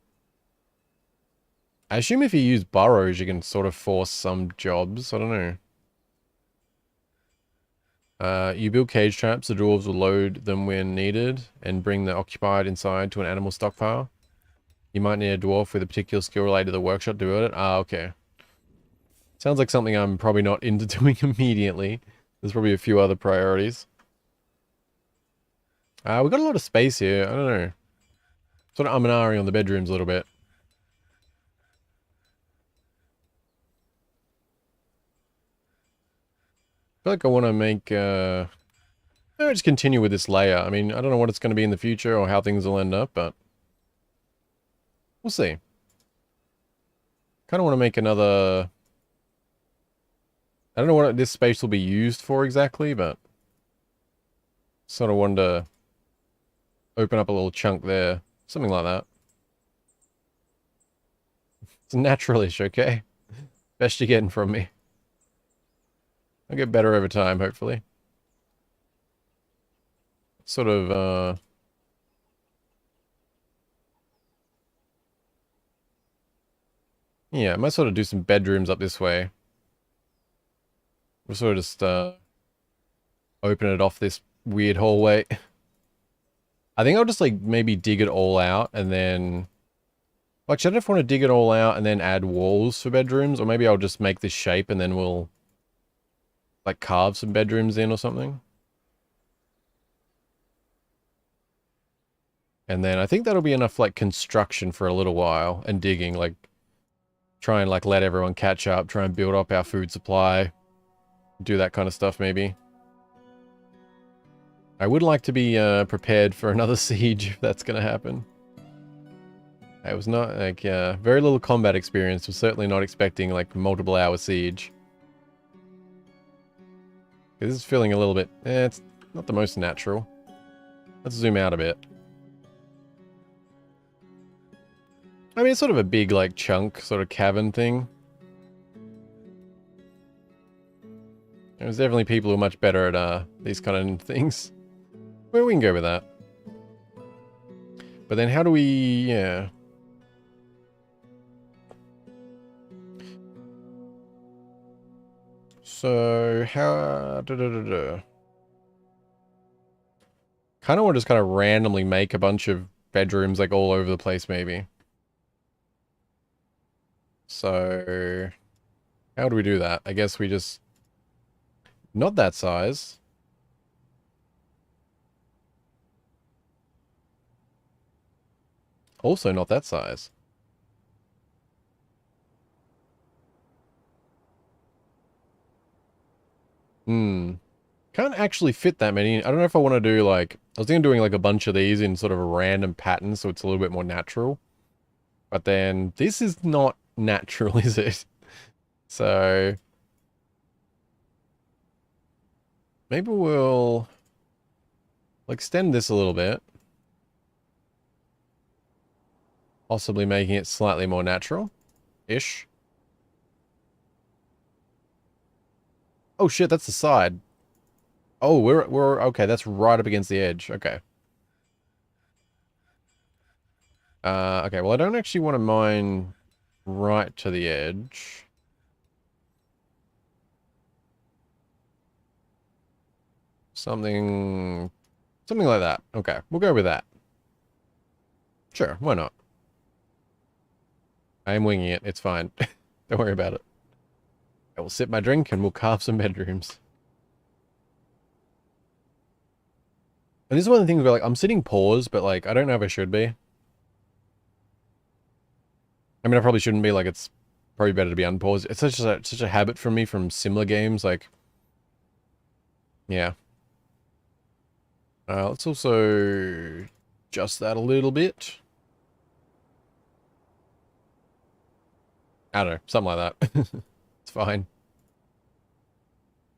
I assume if you use burrows, you can sort of force some jobs. I don't know. You build cage traps. The dwarves will load them when needed and bring the occupied inside to an animal stockpile. You might need a dwarf with a particular skill related to the workshop to build it. Ah, okay. Sounds like something I'm probably not into doing immediately. There's probably a few other priorities. We've got a lot of space here. I don't know. Sort of and ahhing on the bedrooms a little bit. I feel like I want to make, I'll just continue with this layer. I mean, I don't know what it's going to be in the future or how things will end up, but we'll see. Kind of want to make another... I don't know what this space will be used for exactly, but sort of wanted to open up a little chunk there. Something like that. It's naturalish, okay? Best you're getting from me. I'll get better over time, hopefully. Sort of, yeah, I might sort of do some bedrooms up this way. We'll sort of just, open it off this weird hallway. I think I'll just, like, maybe dig it all out and then... Actually, I don't know if I want to dig it all out and then add walls for bedrooms, or maybe I'll just make this shape and then we'll, like, carve some bedrooms in or something. And then I think that'll be enough, like, construction for a little while and digging, like, try and, like, let everyone catch up, try and build up our food supply. Do that kind of stuff, maybe. I would like to be prepared for another siege if that's going to happen. I was not, like, very little combat experience. Was certainly not expecting, like, multiple hour siege. This is feeling a little bit, it's not the most natural. Let's zoom out a bit. I mean, it's sort of a big, like, chunk, sort of cavern thing. There's definitely people who are much better at these kind of things. Well, we can go with that. But then how do we... yeah. So, how... Kind of want to just kind of randomly make a bunch of bedrooms, like, all over the place, maybe. So... how do we do that? I guess we just... not that size. Also not that size. Can't actually fit that many. I don't know if I want to do, like... I was thinking of doing, like, a bunch of these in sort of a random pattern, so it's a little bit more natural. But then, this is not natural, is it? So... maybe we'll... extend this a little bit. Possibly making it slightly more natural-ish. Oh shit, that's the side. Oh, we're okay, that's right up against the edge. Okay. Okay, well I don't actually want to mine right to the edge. Something like that. Okay, we'll go with that. Sure, why not? I am winging it, it's fine. Don't worry about it. I will sip my drink and we'll carve some bedrooms. And this is one of the things where, like, I'm sitting pause, but, like, I don't know if I should be. I mean, I probably shouldn't be, like, it's probably better to be unpaused. It's such a habit from me from similar games, like... yeah. Let's also adjust that a little bit. I don't know, something like that. It's fine.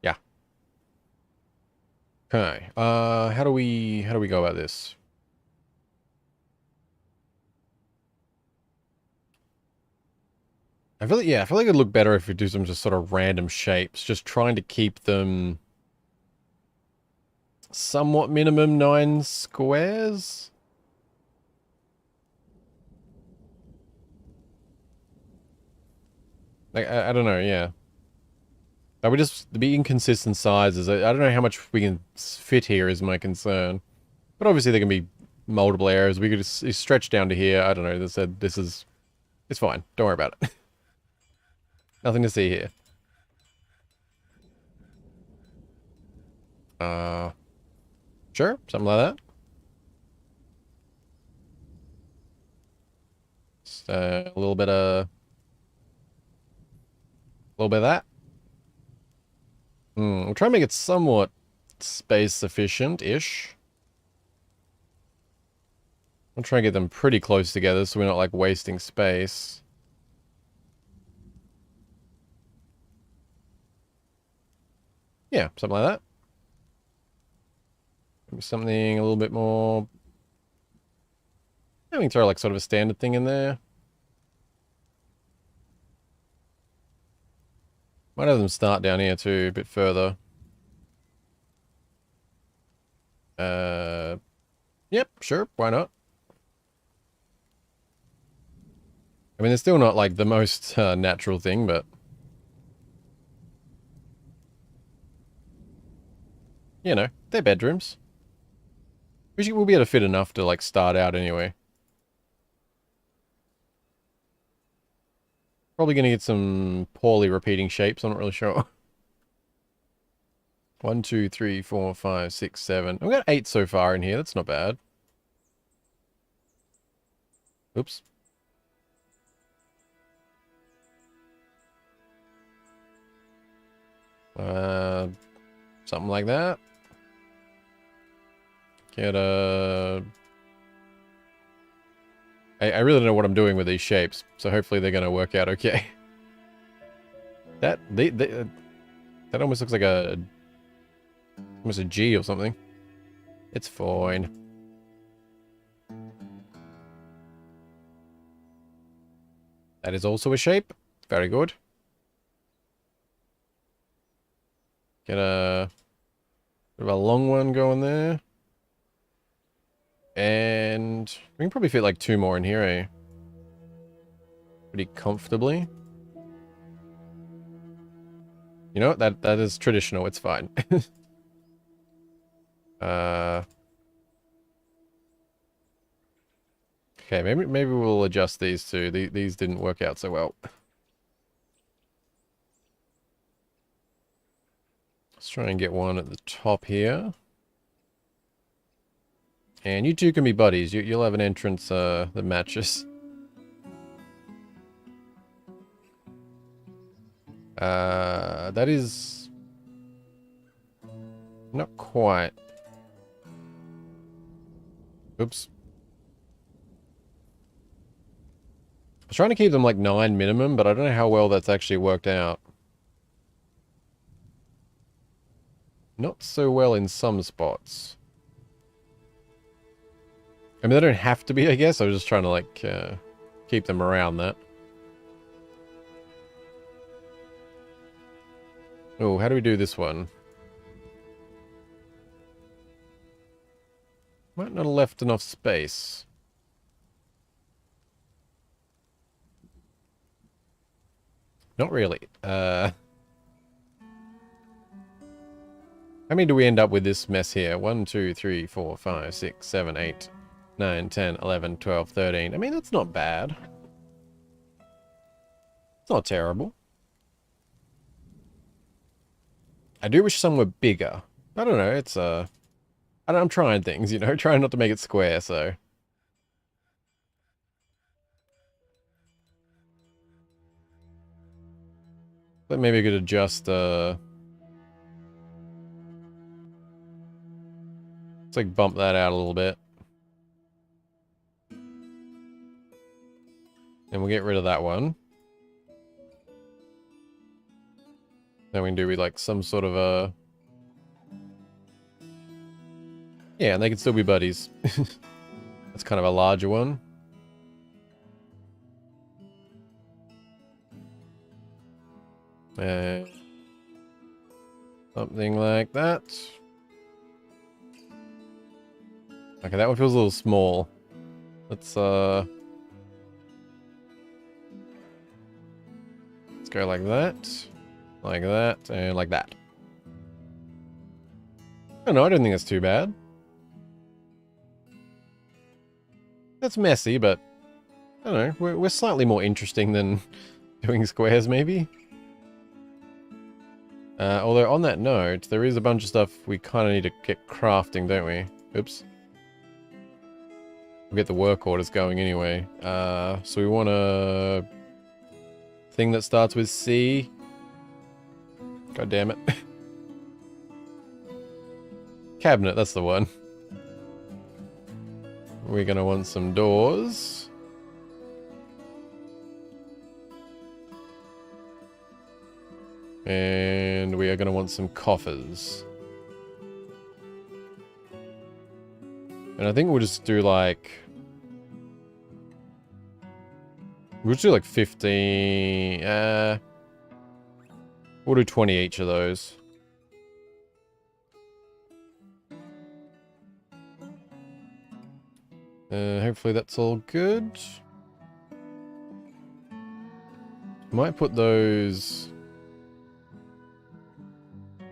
Yeah. Okay. How do we go about this? I feel like it'd look better if we do some just sort of random shapes, just trying to keep them somewhat minimum 9 squares. Like, I don't know, yeah. That would just be inconsistent sizes. I don't know how much we can fit here is my concern. But obviously there can be multiple areas. We could just stretch down to here. I don't know. They said this is... it's fine. Don't worry about it. Nothing to see here. Sure. Something like that. Just a little bit of... that. We'll try and make it somewhat space sufficient-ish. I'll try and get them pretty close together so we're not, like, wasting space. Yeah, something like that. Maybe something a little bit more... yeah, we can throw, like, sort of a standard thing in there. Might have them start down here too, a bit further. Yep, sure, why not? I mean, they're still not, like, the most natural thing, but... you know, they're bedrooms. We'll be able to fit enough to, like, start out anyway. Probably gonna get some poorly repeating shapes, I'm not really sure. 1, 2, 3, 4, 5, 6, 7. I've got 8 so far in here, that's not bad. Oops. Something like that. Get a... I really don't know what I'm doing with these shapes, so hopefully they're going to work out okay. That almost looks like almost a G or something. It's fine. That is also a shape. Very good. Get a bit of a long one going there. And we can probably fit like 2 more in here, eh? Pretty comfortably. You know what? That is traditional. It's fine. Okay, maybe we'll adjust these two. These didn't work out so well. Let's try and get one at the top here. And you two can be buddies. You'll have an entrance that matches. That is not quite. Oops. I was trying to keep them like 9 minimum, but I don't know how well that's actually worked out. Not so well in some spots. I mean, they don't have to be, I guess. I was just trying to, like, keep them around that. Oh, how do we do this one? Might not have left enough space. Not really. How many do we end up with this mess here? 1, 2, 3, 4, 5, 6, 7, 8, 9, 10, 11, 12, 13. I mean, that's not bad. It's not terrible. I do wish some were bigger. I don't know, it's, I'm trying things, you know, trying not to make it square, so... But maybe I could adjust, let's, like, bump that out a little bit. And we'll get rid of that one. Then we can do with, like, some sort of a... Yeah, and they can still be buddies. That's kind of a larger one. Something like that. Okay, that one feels a little small. Let's go like that, and like that. I don't know, I don't think that's too bad. That's messy, but I don't know, we're slightly more interesting than doing squares, maybe? Although, on that note, there is a bunch of stuff we kind of need to get crafting, don't we? Oops. We'll get the work orders going anyway. So we want a thing that starts with C. God damn it. Cabinet, that's the one. We're going to want some doors. And we are going to want some coffers. And I think we'll just do like... We'll just do like 15... we'll do 20 each of those. Hopefully that's all good. Might put those...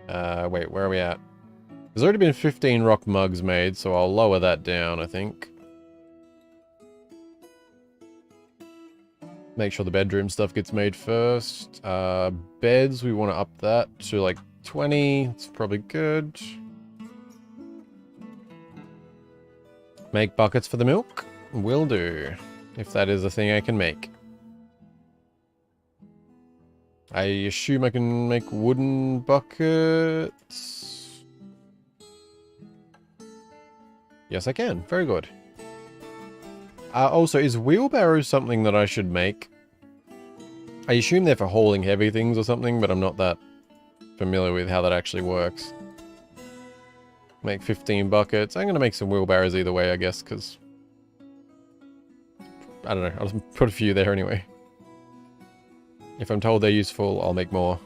wait, where are we at? There's already been 15 rock mugs made, so I'll lower that down, I think. Make sure the bedroom stuff gets made first. Beds, we want to up that to like 20. It's probably good. Make buckets for the milk? Will do. If that is a thing I can make. I assume I can make wooden buckets. Yes, I can. Very good. Also, is wheelbarrows something that I should make? I assume they're for hauling heavy things or something, but I'm not that familiar with how that actually works. Make 15 buckets. I'm going to make some wheelbarrows either way, I guess, because... I don't know. I'll just put a few there anyway. If I'm told they're useful, I'll make more.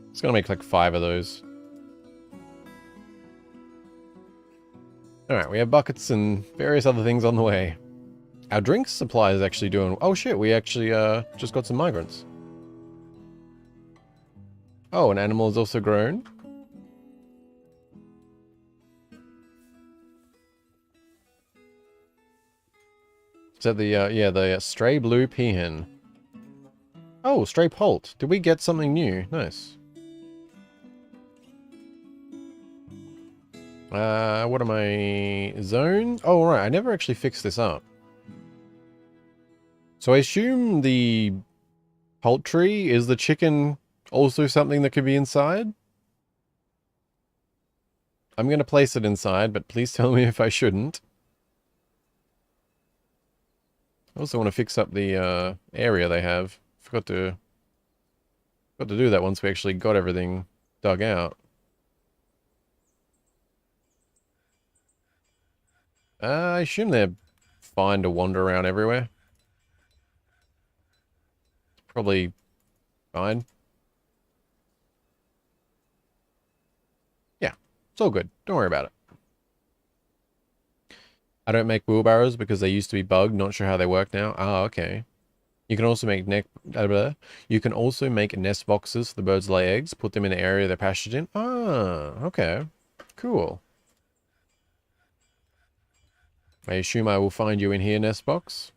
Just going to make like 5 of those. Alright, we have buckets and various other things on the way. Our drinks supply is actually doing... Oh shit, we actually just got some migrants. Oh, an animal is also grown. Is that the, yeah, the stray blue peahen. Oh, stray poult. Did we get something new? Nice. What am I... Zone? Oh, right, I never actually fixed this up. So I assume the poultry, is the chicken also something that could be inside? I'm going to place it inside, but please tell me if I shouldn't. I also want to fix up the area they have. Forgot to do that once we actually got everything dug out. I assume they're fine to wander around everywhere. Probably fine. Yeah, it's all good. Don't worry about it. I don't make wheelbarrows because they used to be bugged. Not sure how they work now. Ah, okay. You can also make you can also make nest boxes for the birds lay eggs. Put them in the area they're pastured in. Ah, okay. Cool. I assume I will find you in here, nest box.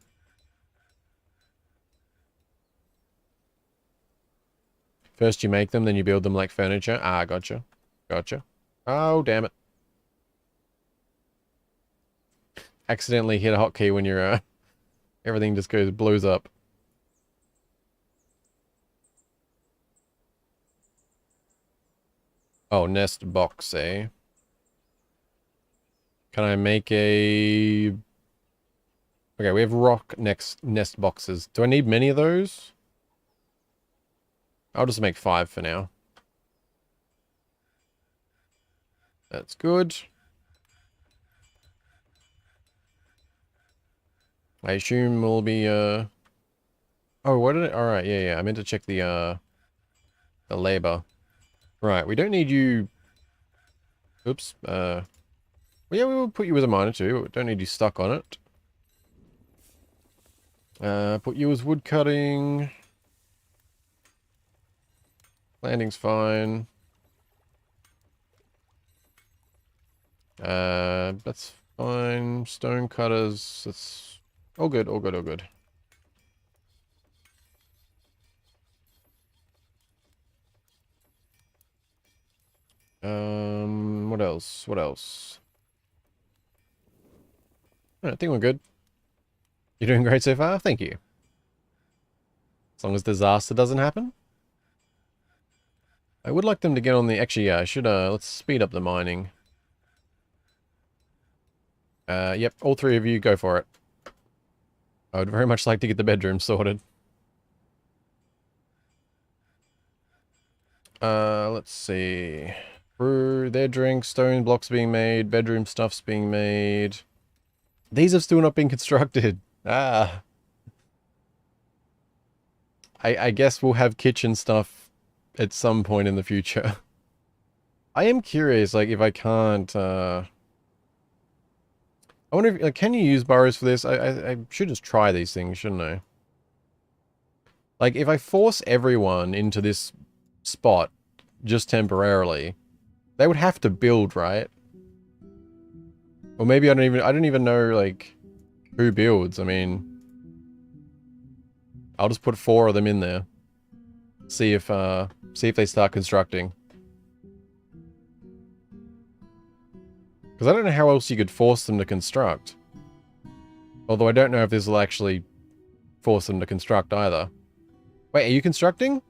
First you make them, then you build them like furniture. Ah, gotcha. Gotcha. Oh, damn it. Accidentally hit a hotkey when you're, everything just blows up. Oh, nest box, eh? Can I make a... Okay, we have rock nest boxes. Do I need many of those? I'll just make 5 for now. That's good. I assume we'll be, Oh, what did it... Alright, yeah. I meant to check the labor. Right, we don't need you... Oops, well, yeah, we will put you as a miner too. Don't need you stuck on it. Put you as wood cutting. Landing's fine. That's fine. Stone cutters, that's all good, all good, all good. What else? What else? I think we're good. You're doing great so far? Thank you. As long as disaster doesn't happen. I would like them to get on the... Actually, yeah, I should, let's speed up the mining. Yep, all 3 of you, go for it. I would very much like to get the bedroom sorted. Let's see. Brew, their drink, stone blocks being made, bedroom stuff's being made. These have still not been constructed. Ah. I guess we'll have kitchen stuff at some point in the future. I am curious, like, if I can't, I wonder if, like, can you use burrows for this? I should just try these things, shouldn't I? Like, if I force everyone into this spot just temporarily, they would have to build, right? Or maybe I don't even know, like, who builds. I mean, I'll just put 4 of them in there. See if they start constructing. Because I don't know how else you could force them to construct. Although I don't know if this will actually force them to construct either. Wait, are you constructing?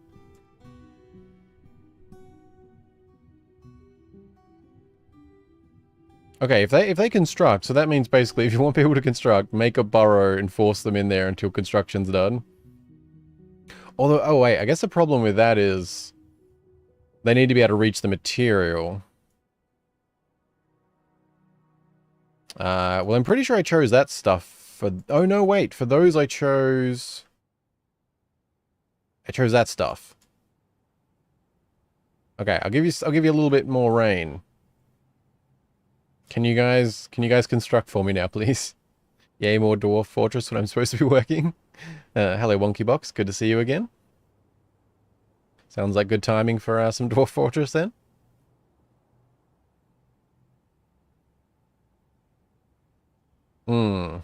Okay, if they construct, so that means basically if you want people to construct, make a burrow and force them in there until construction's done. Although, oh wait, I guess the problem with that is they need to be able to reach the material. Well, I'm pretty sure I chose that stuff for... Oh no, wait, for those I chose that stuff. Okay, I'll give you a little bit more rain. Can you guys construct for me now, please? Yay, more Dwarf Fortress when I'm supposed to be working. Hello, Wonky Box. Good to see you again. Sounds like good timing for some Dwarf Fortress then. Hmm.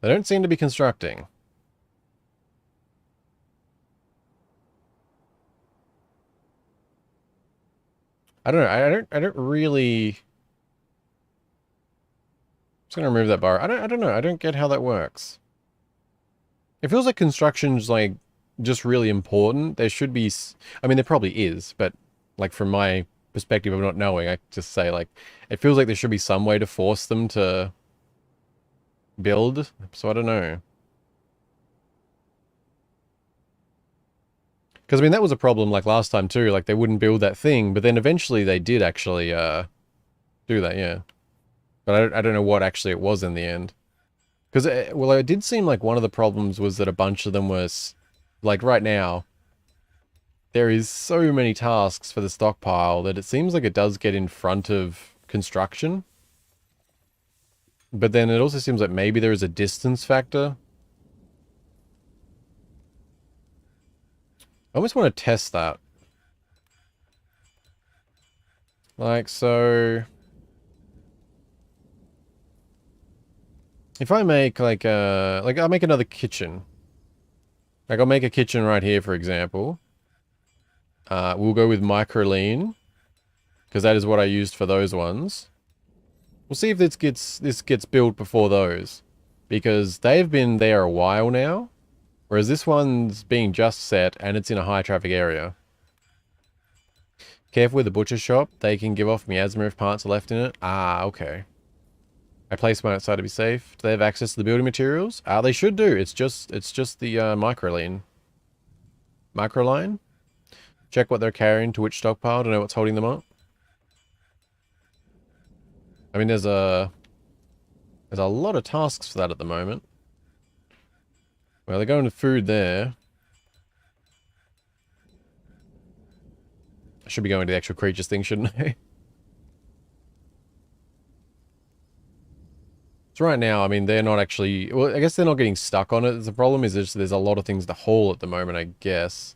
They don't seem to be constructing. I don't know. I don't really... I'm just gonna remove that bar. I don't know. I don't get how that works. It feels like construction's like just really important. There should be... I mean, there probably is, but like from my perspective of not knowing, I just say like, it feels like there should be some way to force them to build. So I don't know. Because, I mean, that was a problem, like, last time, too. Like, they wouldn't build that thing, but then eventually they did actually, do that, yeah. But I don't know what actually it was in the end. Because, well, it did seem like one of the problems was that a bunch of them was... Like, right now, there is so many tasks for the stockpile that it seems like it does get in front of construction. But then it also seems like maybe there is a distance factor. I almost want to test that. Like, so... If I make, like, I'll make another kitchen. Like, I'll make a kitchen right here, for example. We'll go with microlean, because that is what I used for those ones. We'll see if this gets built before those, because they've been there a while now, whereas this one's being just set, and it's in a high-traffic area. Careful with the butcher shop. They can give off miasma if parts are left in it. Ah, okay. I place mine outside to be safe. Do they have access to the building materials? They should do. It's just the microline. Microline? Check what they're carrying to which stockpile to know what's holding them up. I mean, there's a lot of tasks for that at the moment. Well, they're going to food there. I should be going to the actual creatures thing, shouldn't I? So right now, I mean, they're not actually... Well, I guess they're not getting stuck on it. The problem is there's a lot of things to haul at the moment, I guess.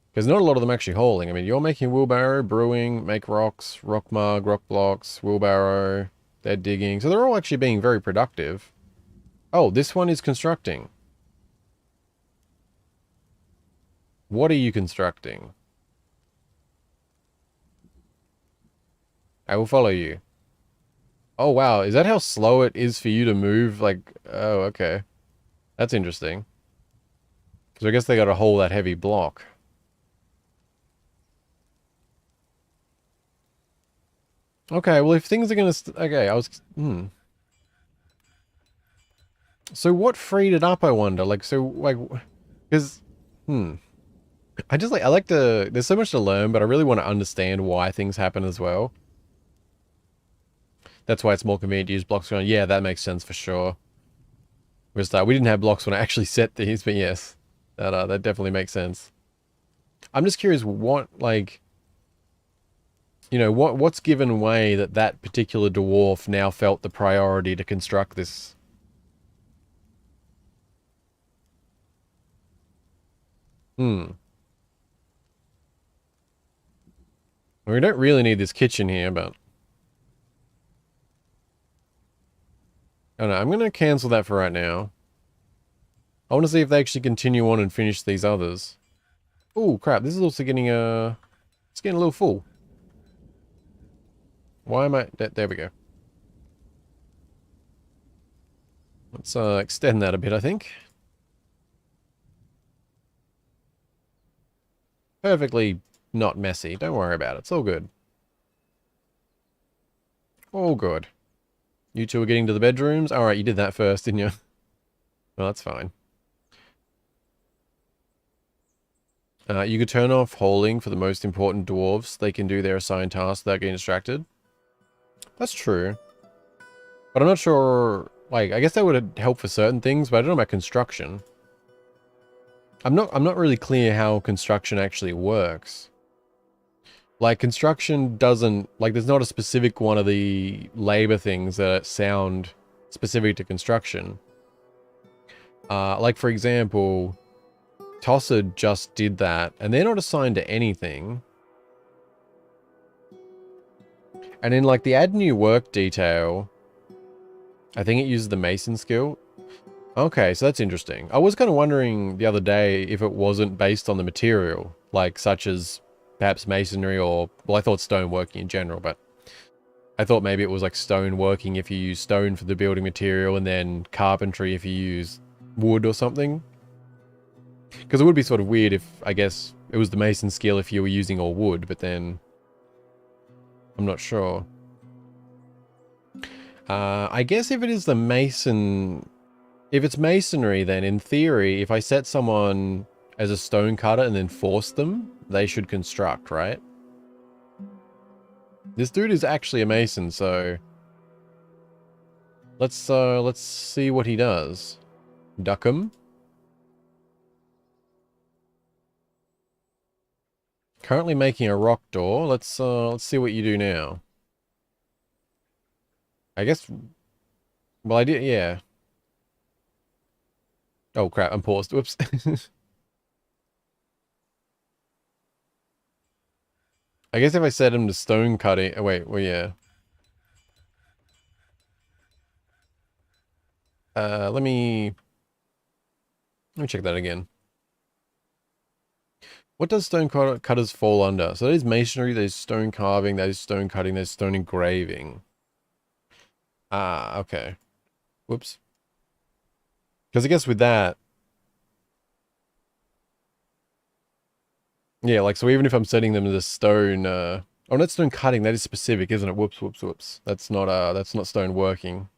Because not a lot of them actually hauling. I mean, you're making wheelbarrow, brewing, make rocks, rock mug, rock blocks, wheelbarrow. They're digging. So they're all actually being very productive. Oh, this one is constructing. What are you constructing? I will follow you. Oh, wow. Is that how slow it is for you to move? Like, oh, okay. That's interesting. So I guess they got to hold that heavy block. Okay, well, if things are going to... Okay, I was... So what freed it up, I wonder? Like, so, like... Because... I just like... I like to... There's so much to learn, but I really want to understand why things happen as well. That's why it's more convenient to use blocks going... Yeah, that makes sense for sure. We didn't have blocks when I actually set these, but yes. That definitely makes sense. I'm just curious what, like... You know, what's given way that particular dwarf now felt the priority to construct this? We don't really need this kitchen here, but... Oh no, I'm going to cancel that for right now. I want to see if they actually continue on and finish these others. Oh crap, this is also getting it's getting a little full. Why am I... There we go. Let's extend that a bit, I think. Perfectly not messy. Don't worry about it. It's all good. All good. You two are getting to the bedrooms? Alright, you did that first, didn't you? Well, that's fine. You could turn off holding for the most important dwarves. They can do their assigned tasks without getting distracted. That's true. But I'm not sure... Like, I guess that would help for certain things, but I don't know about construction. I'm not really clear how construction actually works. Like, construction doesn't... Like, there's not a specific one of the labor things that sound specific to construction. Like, for example, Tossed just did that, and they're not assigned to anything. And in, like, the add new work detail, I think it uses the mason skill. Okay, so that's interesting. I was kind of wondering the other day if it wasn't based on the material, like, such as perhaps masonry or... Well, I thought stone working in general, but I thought maybe it was like stone working if you use stone for the building material and then carpentry if you use wood or something. Because it would be sort of weird if, I guess, it was the mason skill if you were using all wood, but then... I'm not sure. I guess if it is the mason... If it's masonry, then in theory, if I set someone as a stone cutter and then force them, they should construct, right? This dude is actually a mason, so... Let's see what he does. Duck him. Currently making a rock door. Let's see what you do now. I guess... Well, I did, yeah. Oh, crap, I'm paused. Whoops. I guess if I set him to stone cutting... Oh, wait, well, yeah. Let me check that again. What does stone cutters fall under? So that is masonry, there's stone carving, that is stone cutting, there's stone engraving. Ah, okay. Whoops. Because I guess with that... Yeah, like, so even if I'm setting them to stone... Oh, not stone cutting, that is specific, isn't it? Whoops, whoops, whoops. That's not stone working.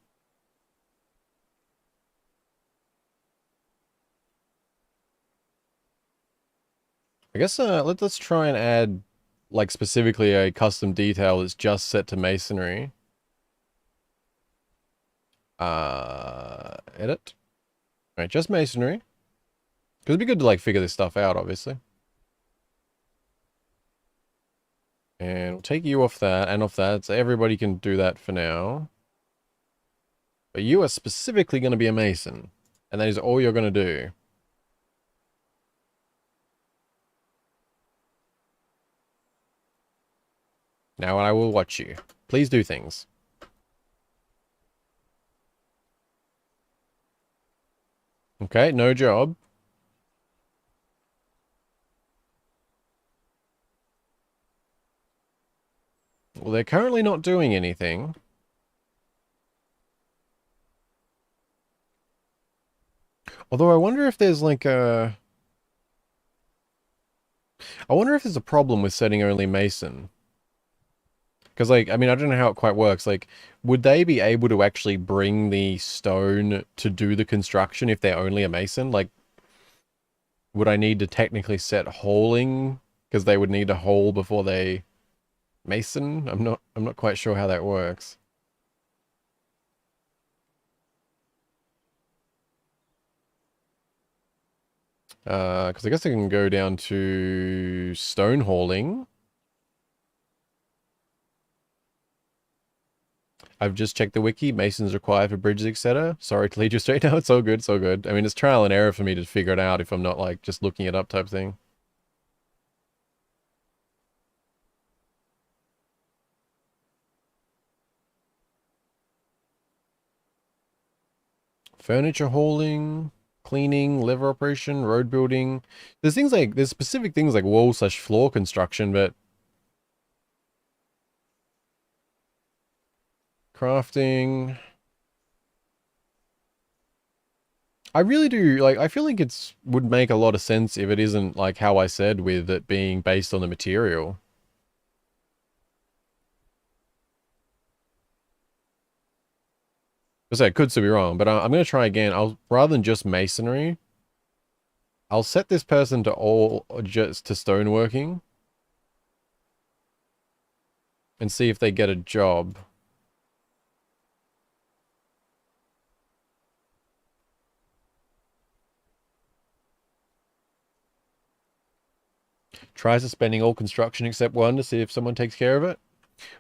I guess let's try and add, like, specifically a custom detail that's just set to masonry. Edit. Alright, just masonry. Because it'd be good to, like, figure this stuff out, obviously. And we'll take you off that and off that, so everybody can do that for now. But you are specifically going to be a mason. And that is all you're going to do. Now I will watch you. Please do things. Okay, no job. Well, they're currently not doing anything. Although I wonder if there's like a... I wonder if there's a problem with setting only mason. Because, like, I mean, I don't know how it quite works. Like, would they be able to actually bring the stone to do the construction if they're only a mason? Like, would I need to technically set holing? Because they would need a hole before they mason? I'm not quite sure how that works. Because I guess I can go down to stone hauling. I've just checked the wiki. Masons required for bridges, etc. Sorry to lead you straight now. It's all good. It's all good. I mean, it's trial and error for me to figure it out if I'm not, like, just looking it up type thing. Furniture hauling, cleaning, lever operation, road building. There's things like, there's specific things like wall/floor construction, but crafting. I really do, like, I feel like would make a lot of sense if it isn't like how I said with it being based on the material. I say, I could still be wrong, but I'm going to try again. Rather than just masonry, I'll set this person to all, just to stoneworking. And see if they get a job. Try suspending all construction except one to see if someone takes care of it.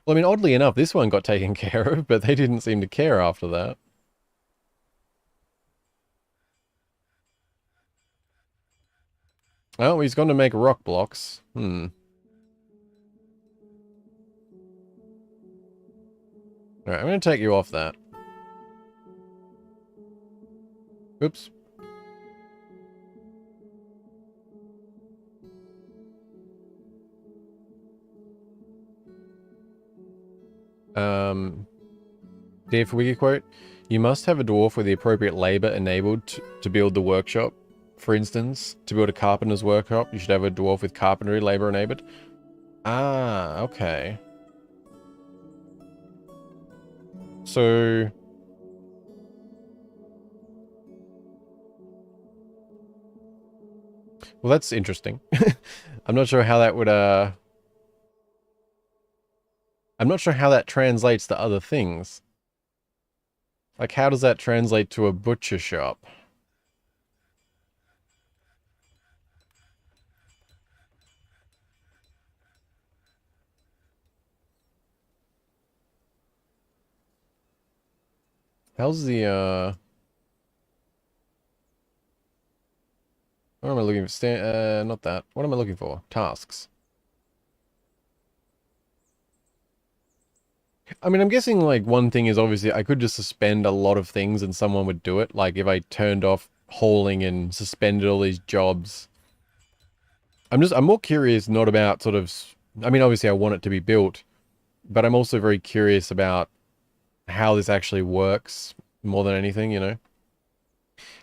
Well, I mean, oddly enough, this one got taken care of, but they didn't seem to care after that. Oh, he's gone to make rock blocks. Alright, I'm going to take you off that. Oops. Dear for Wiki quote, you must have a dwarf with the appropriate labor enabled to build the workshop. For instance, to build a carpenter's workshop, you should have a dwarf with carpentry labor enabled. Ah, okay. So... Well, that's interesting. I'm not sure how that would, I'm not sure how that translates to other things. Like, how does that translate to a butcher shop? How's the, what am I looking for? Not that. What am I looking for? Tasks. I mean, I'm guessing, like, one thing is obviously I could just suspend a lot of things and someone would do it. Like, if I turned off hauling and suspended all these jobs. I'm more curious not about sort of, I mean, obviously I want it to be built, but I'm also very curious about how this actually works more than anything, you know?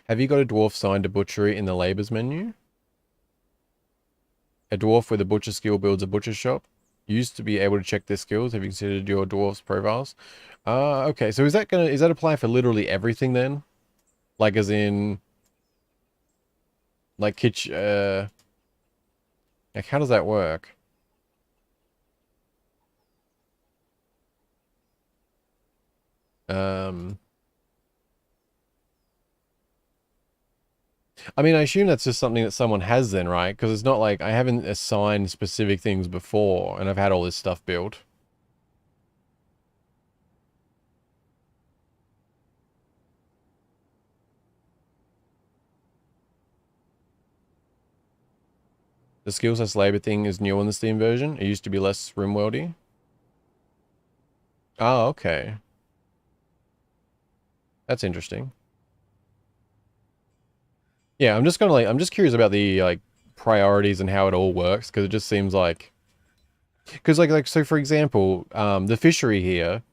Have you got a dwarf signed to butchery in the labors menu? A dwarf with a butcher skill builds a butcher shop. Used to be able to check their skills. Have you considered your dwarf's profiles? Okay. So is that apply for literally everything then? Like as in, like like how does that work? I mean, I assume that's just something that someone has then, right? Because it's not like I haven't assigned specific things before and I've had all this stuff built. The skills as labor thing is new on the Steam version. It used to be less rimworldy. Oh, okay. That's interesting. Yeah, I'm just I'm just curious about the, like, priorities and how it all works, because it just seems like... Because, so for example, the fishery here,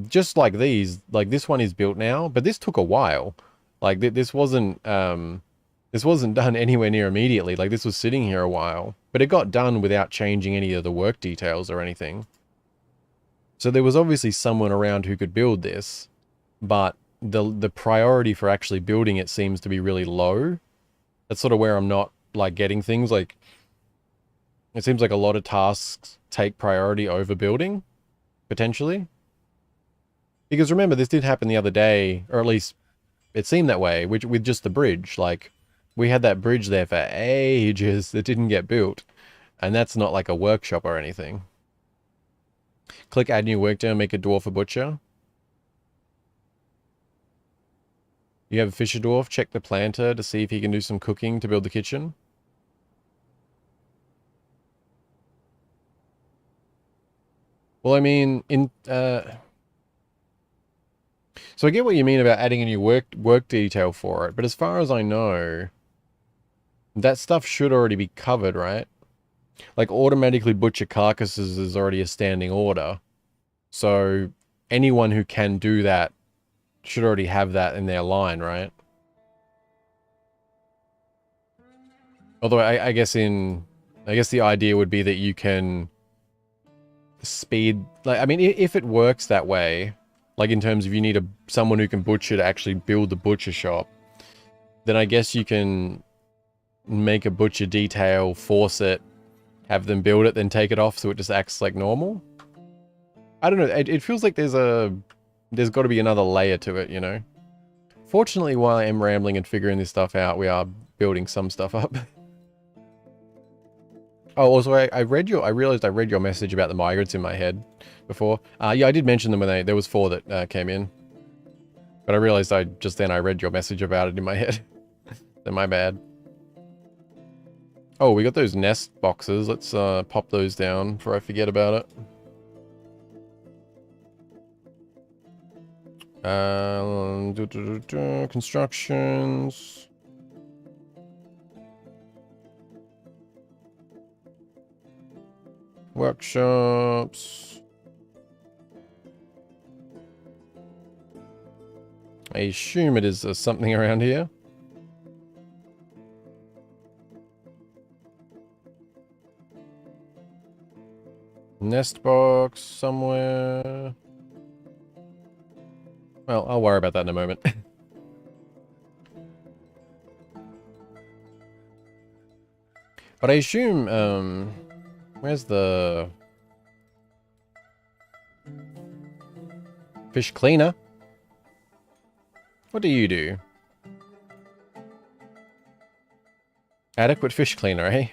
just like these, like, this one is built now, but this took a while. Like, this wasn't done anywhere near immediately. Like, this was sitting here a while. But it got done without changing any of the work details or anything. So there was obviously someone around who could build this, but the priority for actually building it seems to be really low. That's sort of where I'm not, like, getting things. Like, it seems like a lot of tasks take priority over building, potentially. Because remember, this did happen the other day, or at least it seemed that way, with just the bridge. Like, we had that bridge there for ages that didn't get built. And that's not like a workshop or anything. Click add new work down, make a dwarf a butcher. You have a fisher dwarf, check the planter to see if he can do some cooking to build the kitchen. Well, I mean, so I get what you mean about adding a new work detail for it, but as far as I know, that stuff should already be covered, right? Like, automatically butcher carcasses is already a standing order. So anyone who can do that should already have that in their line, right? Although I guess the idea would be that you can speed, like, I mean, if it works that way, like in terms of you need someone who can butcher to actually build the butcher shop, then I guess you can make a butcher detail, force it, have them build it, then take it off so it just acts like normal. I don't know, it feels like there's got to be another layer to it, you know? Fortunately, while I am rambling and figuring this stuff out, we are building some stuff up. Oh, also, I realized I read your message about the migrants in my head before. Yeah, I did mention them when there was 4 that came in. But I realized I read your message about it in my head. So my bad. Oh, we got those nest boxes. Let's pop those down before I forget about it. Constructions. Workshops. I assume it is something around here. Nest box somewhere. Well, I'll worry about that in a moment. But I assume, where's the fish cleaner? What do you do? Adequate fish cleaner, eh?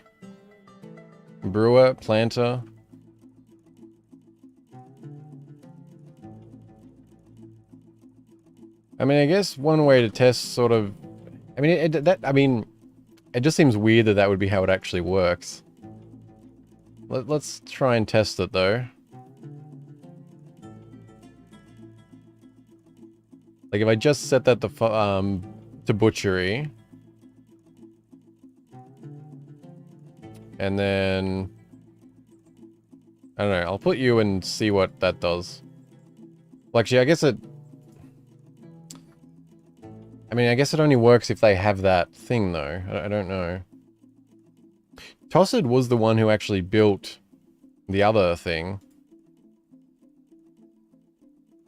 Brewer, planter. I mean, I guess one way to test sort of... I mean, it just seems weird that would be how it actually works. Let's try and test it, though. Like, if I just set that to butchery... And then... I don't know, I'll put you and see what that does. Well, actually, I guess it... I mean, I guess it only works if they have that thing, though. I don't know. Tossed was the one who actually built the other thing.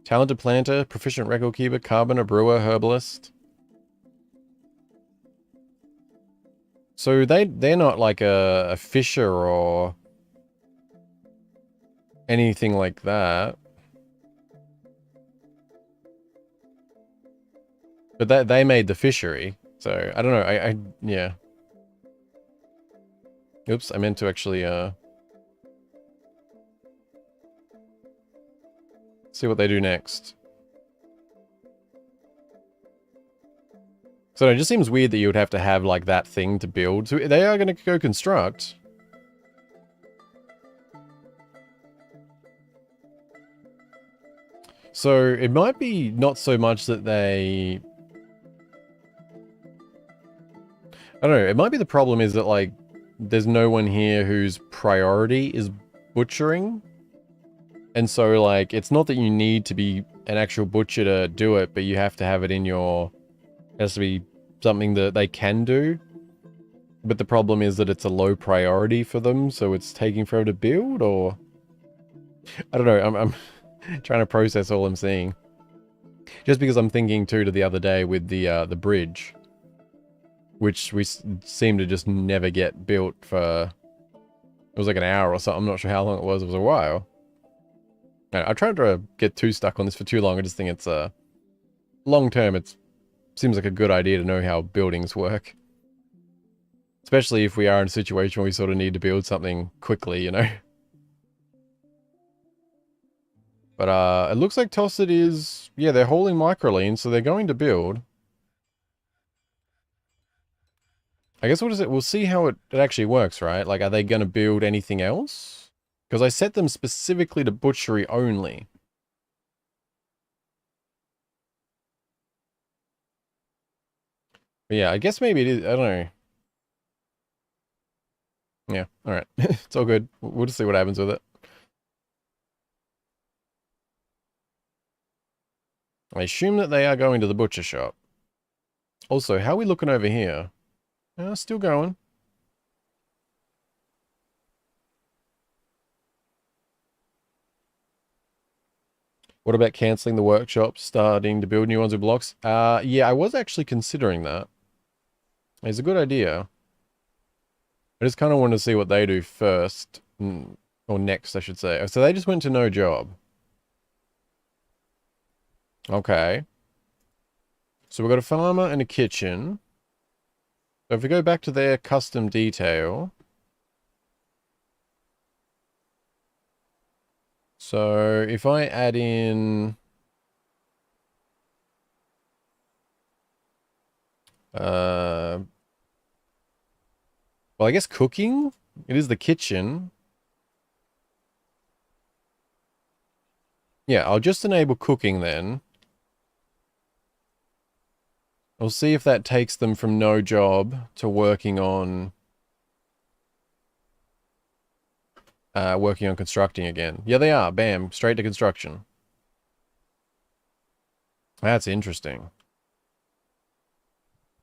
Talented planter, proficient record keeper, carboner, brewer, herbalist. So they're not like a fisher or anything like that. But they made the fishery, so I don't know. Yeah. Oops, I meant to actually see what they do next. So it just seems weird that you would have to have like that thing to build. So they are going to go construct. So it might be not so much that they... I don't know, it might be the problem is that, like, there's no one here whose priority is butchering. And so, like, it's not that you need to be an actual butcher to do it, but you have to have it in your... It has to be something that they can do. But the problem is that it's a low priority for them, so it's taking forever to build, or... I don't know, I'm trying to process all I'm seeing. Just because I'm thinking, too, to the other day with the bridge. Which we seem to just never get built for... It was like an hour or something. I'm not sure how long it was. It was a while. I tried to get too stuck on this for too long. I just think it's long term, it seems like a good idea to know how buildings work. Especially if we are in a situation where we sort of need to build something quickly, you know? But it looks like Tosset is... Yeah, they're holding microlean, so they're going to build. I guess we'll see how it actually works, right? Like, are they going to build anything else? Because I set them specifically to butchery only. But yeah, I guess maybe it is, I don't know. Yeah, alright. It's all good. We'll just see what happens with it. I assume that they are going to the butcher shop. Also, how are we looking over here? Still going. What about cancelling the workshop, starting to build new ones with blocks? Yeah, I was actually considering that. It's a good idea. I just kind of want to see what they do first. Or next, I should say. So they just went to no job. Okay. So we've got a farmer and a kitchen. So if we go back to their custom detail. So if I add in... well, I guess cooking? It is the kitchen. Yeah, I'll just enable cooking then. I'll see if that takes them from no job to working on constructing again. Yeah, they are. Bam, straight to construction. That's interesting.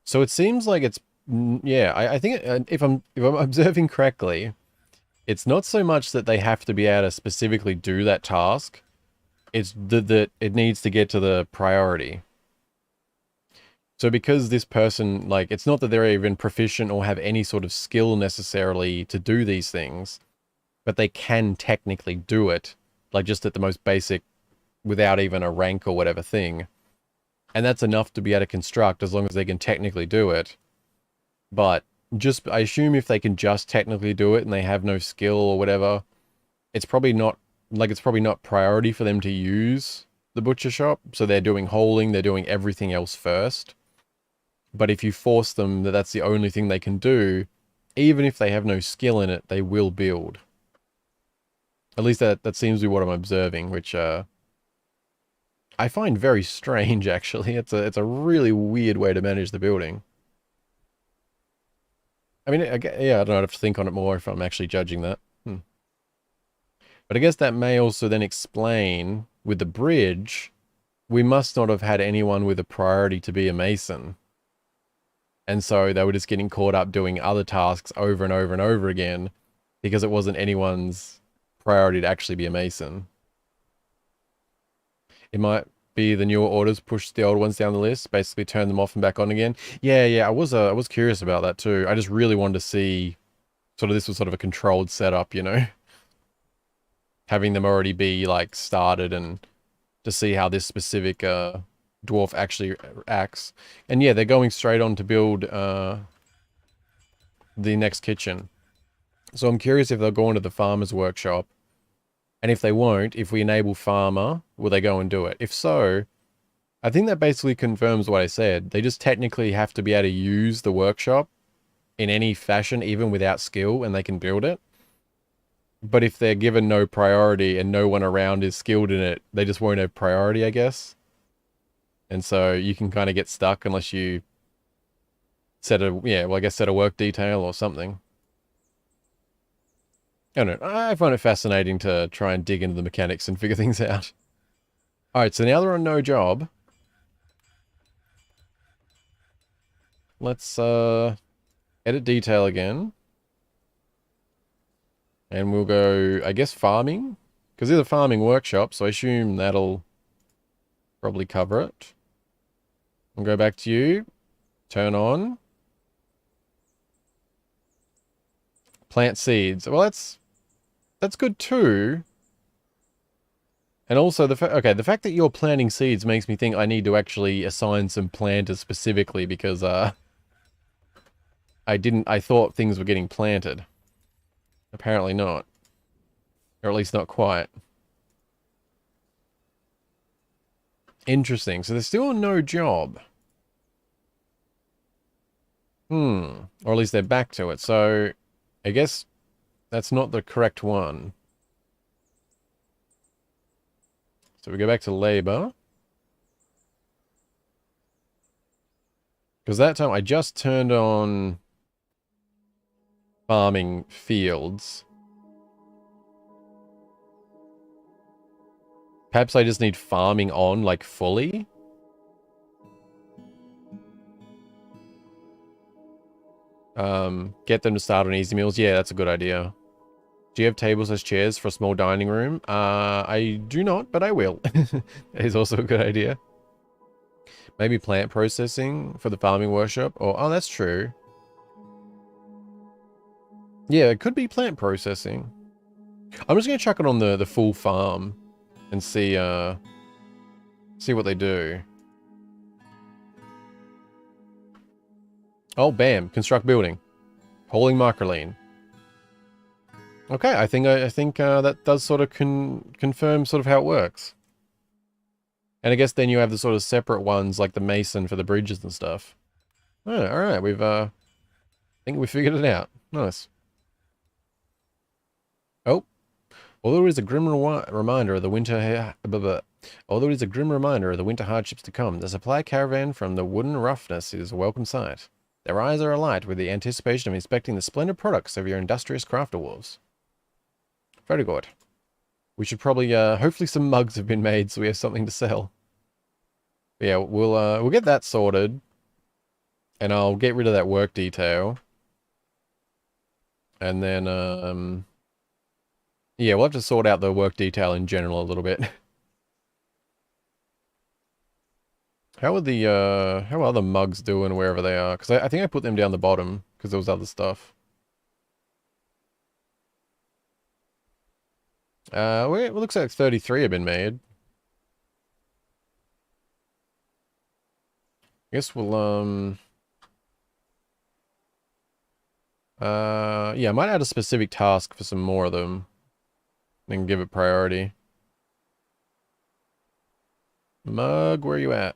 So it seems like it's yeah. I think if I'm observing correctly, it's not so much that they have to be able to specifically do that task. It's that it needs to get to the priority. So because this person, like, it's not that they're even proficient or have any sort of skill necessarily to do these things, but they can technically do it, like just at the most basic, without even a rank or whatever thing. And that's enough to be able to construct as long as they can technically do it. But just, I assume if they can just technically do it and they have no skill or whatever, it's probably not, like, it's probably not priority for them to use the butcher shop. So they're doing holing, they're doing everything else first. But if you force them that that's the only thing they can do, even if they have no skill in it, they will build. At least that seems to be what I'm observing, which I find very strange, actually. It's a really weird way to manage the building. I mean, yeah, I don't know, I'd have to think on it more if I'm actually judging that. But I guess that may also then explain, with the bridge, we must not have had anyone with a priority to be a mason. And so they were just getting caught up doing other tasks over and over and over again because it wasn't anyone's priority to actually be a mason. It might be the newer orders push the old ones down the list, basically turn them off and back on again. Yeah, I was curious about that too. I just really wanted to see sort of this was sort of a controlled setup, you know? Having them already be like started and to see how this specific dwarf actually acts. And yeah, they're going straight on to build the next kitchen. So I'm curious if they'll go into the farmer's workshop. And if they won't, if we enable farmer, will they go and do it? If so, I think that basically confirms what I said. They just technically have to be able to use the workshop in any fashion, even without skill, and they can build it. But if they're given no priority and no one around is skilled in it, they just won't have priority, I guess. And so you can kind of get stuck unless you set a, yeah, well, I guess set a work detail or something. I don't know. I find it fascinating to try and dig into the mechanics and figure things out. Alright, so now they're on no job. Let's edit detail again. And we'll go, I guess, farming. Because it's a farming workshop, so I assume that'll probably cover it. We'll go back to you. Turn on. Plant seeds. Well, that's good too. And also the fact that you're planting seeds makes me think I need to actually assign some planters specifically because I thought things were getting planted. Apparently not. Or at least not quite. Interesting. So there's still no job. Or at least they're back to it. So I guess that's not the correct one. So we go back to labor. Because that time I just turned on farming fields. Perhaps I just need farming on, like, fully? Get them to start on easy meals. Yeah, that's a good idea. Do you have tables as chairs for a small dining room? I do not, but I will. It is also a good idea. Maybe plant processing for the farming workshop. Or, oh, that's true. Yeah, it could be plant processing. I'm just going to chuck it on the full farm and see what they do. Oh, bam. Construct building. Hauling microline. Okay, I think that does sort of confirm sort of how it works. And I guess then you have the sort of separate ones like the mason for the bridges and stuff. Oh, all right, we've I think we figured it out. Nice. Oh, although it is a grim reminder of the winter although it is a grim reminder of the winter hardships to come, the supply caravan from the wooden roughness is a welcome sight. Their eyes are alight with the anticipation of inspecting the splendid products of your industrious crafter wolves. Very good. We should probably, hopefully some mugs have been made so we have something to sell. But yeah, we'll get that sorted. And I'll get rid of that work detail. And then, yeah, we'll have to sort out the work detail in general a little bit. How are the mugs doing wherever they are? Because I think I put them down the bottom because there was other stuff. Well, it looks like 33 have been made. I guess we'll, yeah, I might add a specific task for some more of them. And give it priority. Mug, where are you at?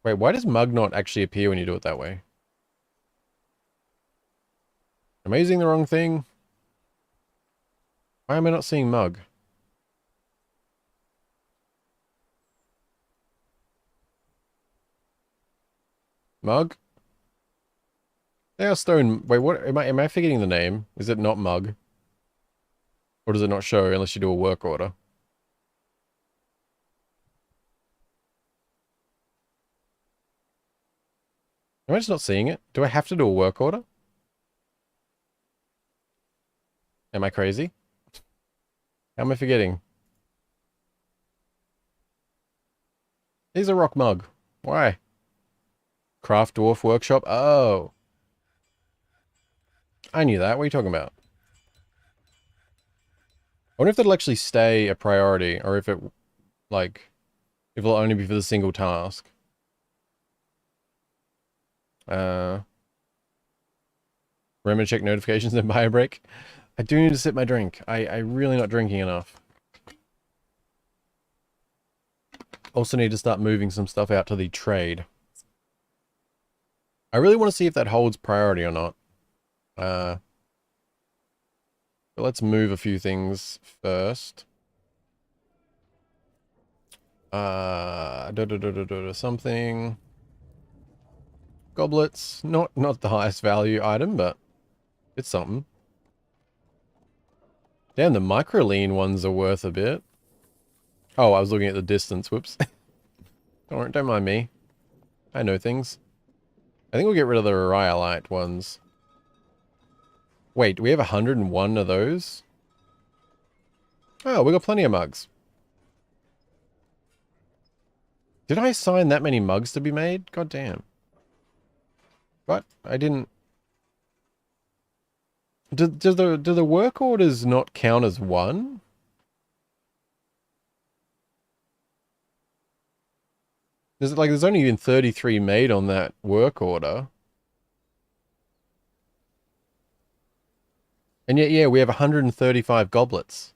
Wait, why does mug not actually appear when you do it that way? Am I using the wrong thing? Why am I not seeing mug? Mug? They are stone. Wait, what? Am I forgetting the name? Is it not mug? Or does it not show unless you do a work order? Am I just not seeing it? Do I have to do a work order? Am I crazy? How am I forgetting? He's a rock mug. Why? Craft Dwarf Workshop? Oh. I knew that. What are you talking about? I wonder if that'll actually stay a priority, or if it, like, if it'll only be for the single task. Remember to check notifications and buy a break. I do need to sip my drink. I'm really not drinking enough. Also need to start moving some stuff out to the trade. I really want to see if that holds priority or not. But let's move a few things first. Something. Goblets. Not the highest value item, but it's something. Damn, the microline ones are worth a bit. Oh, I was looking at the distance. Whoops. Don't mind me. I know things. I think we'll get rid of the rhyolite ones. Wait, we have 101 of those? Oh, we got plenty of mugs. Did I assign that many mugs to be made? God damn. What? I didn't... Do the work orders not count as one? There's only been 33 made on that work order. And yet, yeah, we have 135 goblets.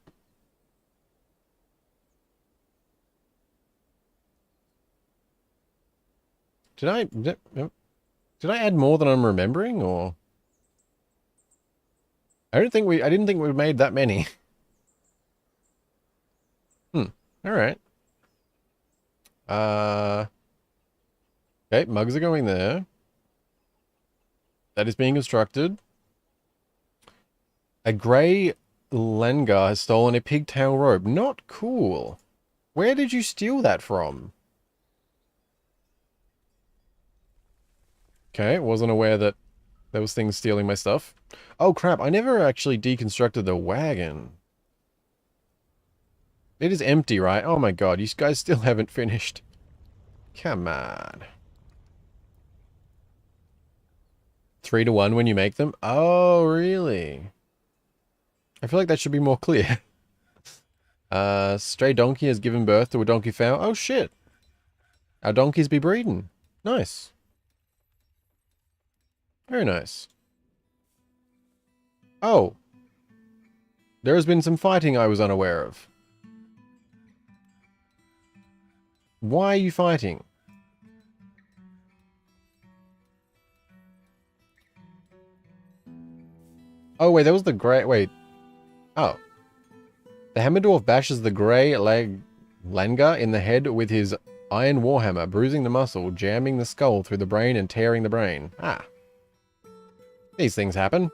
Did I add more than I'm remembering, or? I didn't think we made that many. Alright. Okay, mugs are going there. That is being constructed. A grey Lengar has stolen a pigtail robe. Not cool. Where did you steal that from? Okay, wasn't aware that There was things stealing my stuff. Oh crap, I never actually deconstructed the wagon. It is empty, right? Oh my god, you guys still haven't finished. Come on. 3-to-1 when you make them? Oh, really? I feel like that should be more clear. Stray donkey has given birth to a donkey fowl. Oh shit. Our donkeys be breeding. Nice. Very nice. Oh. There has been some fighting I was unaware of. Why are you fighting? Oh, wait, that was the grey... Wait. Oh. The Hammer Dwarf bashes the grey Langa in the head with his iron warhammer, bruising the muscle, jamming the skull through the brain and tearing the brain. Ah. These things happen.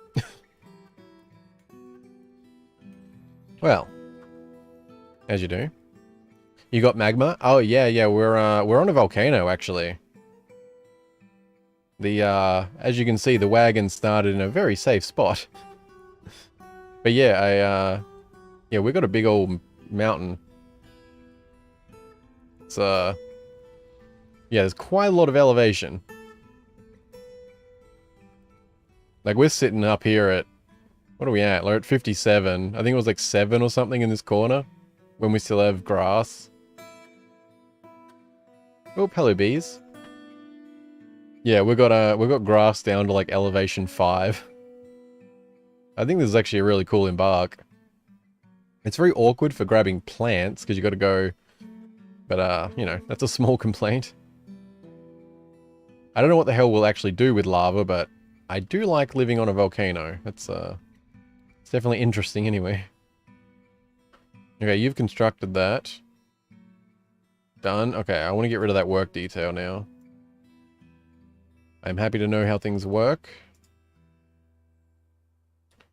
Well. As you do. You got magma? Oh, yeah, we're on a volcano, actually. As you can see, the wagon started in a very safe spot. But yeah, yeah, we got a big old mountain. It's, yeah, there's quite a lot of elevation. Like, we're sitting up here at, what are we at? We're at 57. I think it was like 7 or something in this corner. When we still have grass. Oh, hello bees. Yeah, we got grass down to like elevation 5. I think this is actually a really cool embark. It's very awkward for grabbing plants because you got to go, but you know, that's a small complaint. I don't know what the hell we'll actually do with lava, but I do like living on a volcano. It's definitely interesting anyway. Okay, you've constructed that. Done. Okay, I want to get rid of that work detail now. I'm happy to know how things work.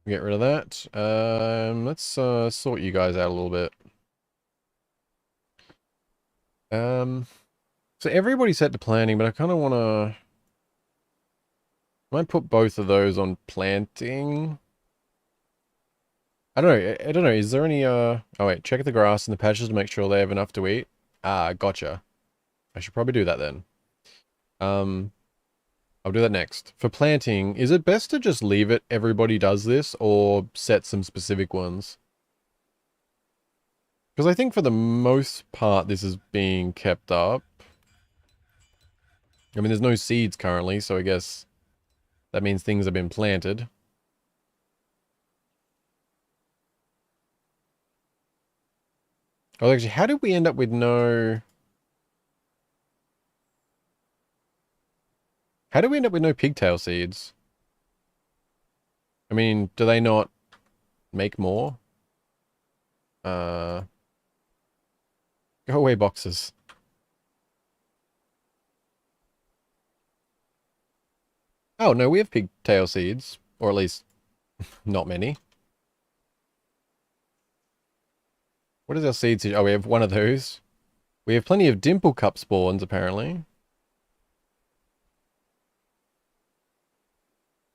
Get rid of that. Let's sort you guys out a little bit. So everybody's set to planting, but I kind of want to... I might put both of those on planting. I don't know. Is there any, Oh wait, check the grass and the patches to make sure they have enough to eat. Ah, gotcha. I should probably do that then. I'll do that next. For planting, is it best to just leave it, everybody does this, or set some specific ones? Because I think for the most part, this is being kept up. I mean, there's no seeds currently, so I guess that means things have been planted. Oh, actually, how did we end up with no... How do we end up with no pigtail seeds? I mean, do they not make more? Go away, boxes. Oh, no, we have pigtail seeds. Or at least, not many. What is our seed seed? Oh, we have one of those. We have plenty of dimple cup spawns, apparently.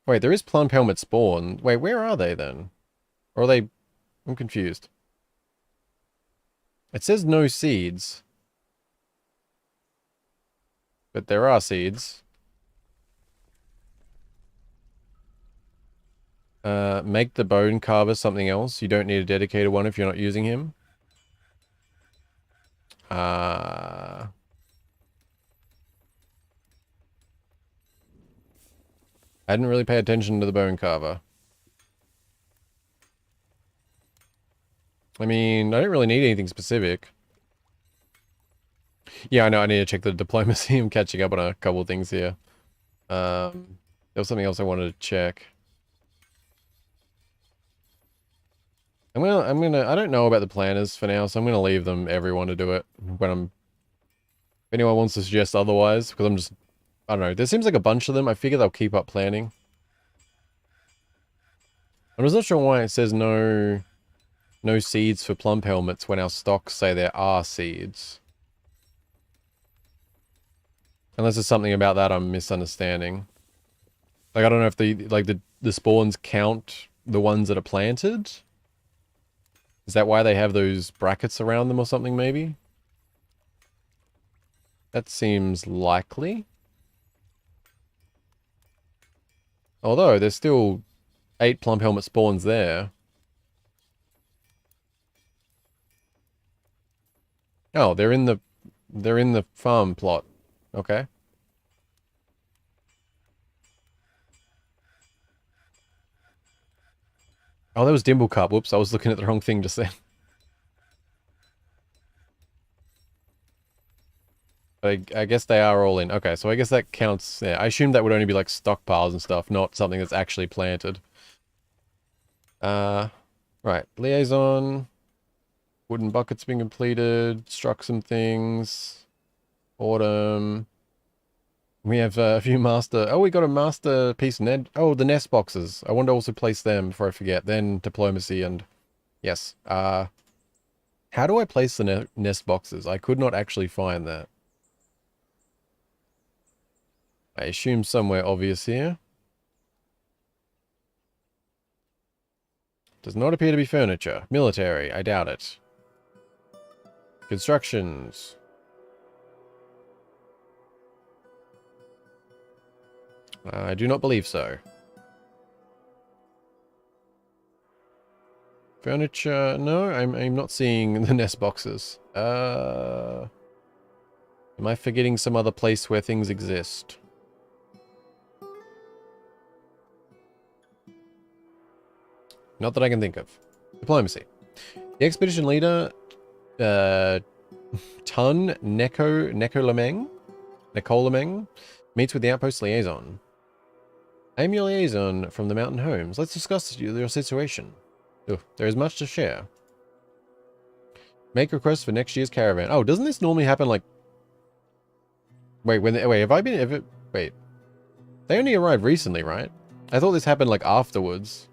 Wait, there is plump helmet spawn. Wait, where are they then? Or are they... I'm confused. It says no seeds. But there are seeds. Make the bone carver something else. You don't need a dedicated one if you're not using him. I didn't really pay attention to the bone carver. I mean, I don't really need anything specific. Yeah, I know, I need to check the diplomacy. I'm catching up on a couple of things here. There was something else I wanted to check. I don't know about the planners for now, so I'm gonna leave them, everyone, to do it if anyone wants to suggest otherwise, because I don't know, there seems like a bunch of them. I figure they'll keep up planning. I'm just not sure why it says no seeds for plump helmets when our stocks say there are seeds. Unless there's something about that I'm misunderstanding. Like, I don't know if the spawns count the ones that are planted. Is that why they have those brackets around them or something, maybe? That seems likely. Although, there's still 8 plump helmet spawns there. Oh, they're in the farm plot. Okay. Oh, that was Dimble Cup. Whoops, I was looking at the wrong thing just then. I guess they are all in. Okay, so I guess that counts. Yeah, I assumed that would only be like stockpiles and stuff, not something that's actually planted. Right. Liaison. Wooden buckets being completed. Struck some things. Autumn. We have a few master... Oh, we got a masterpiece Ned. Oh, the nest boxes. I want to also place them before I forget. Then diplomacy and... Yes. How do I place the nest boxes? I could not actually find that. I assume somewhere obvious here. Does not appear to be furniture. Military. I doubt it. Constructions. I do not believe so. Furniture. No, I'm not seeing the nest boxes. Am I forgetting some other place where things exist? Not that I can think of. Diplomacy. The expedition leader, Tun Nekolameng, meets with the outpost liaison. I am your liaison from the mountain homes. Let's discuss your situation. There is much to share. Make requests for next year's caravan. Oh, doesn't this normally happen like... Wait, have I been... Wait. They only arrived recently, right? I thought this happened like afterwards.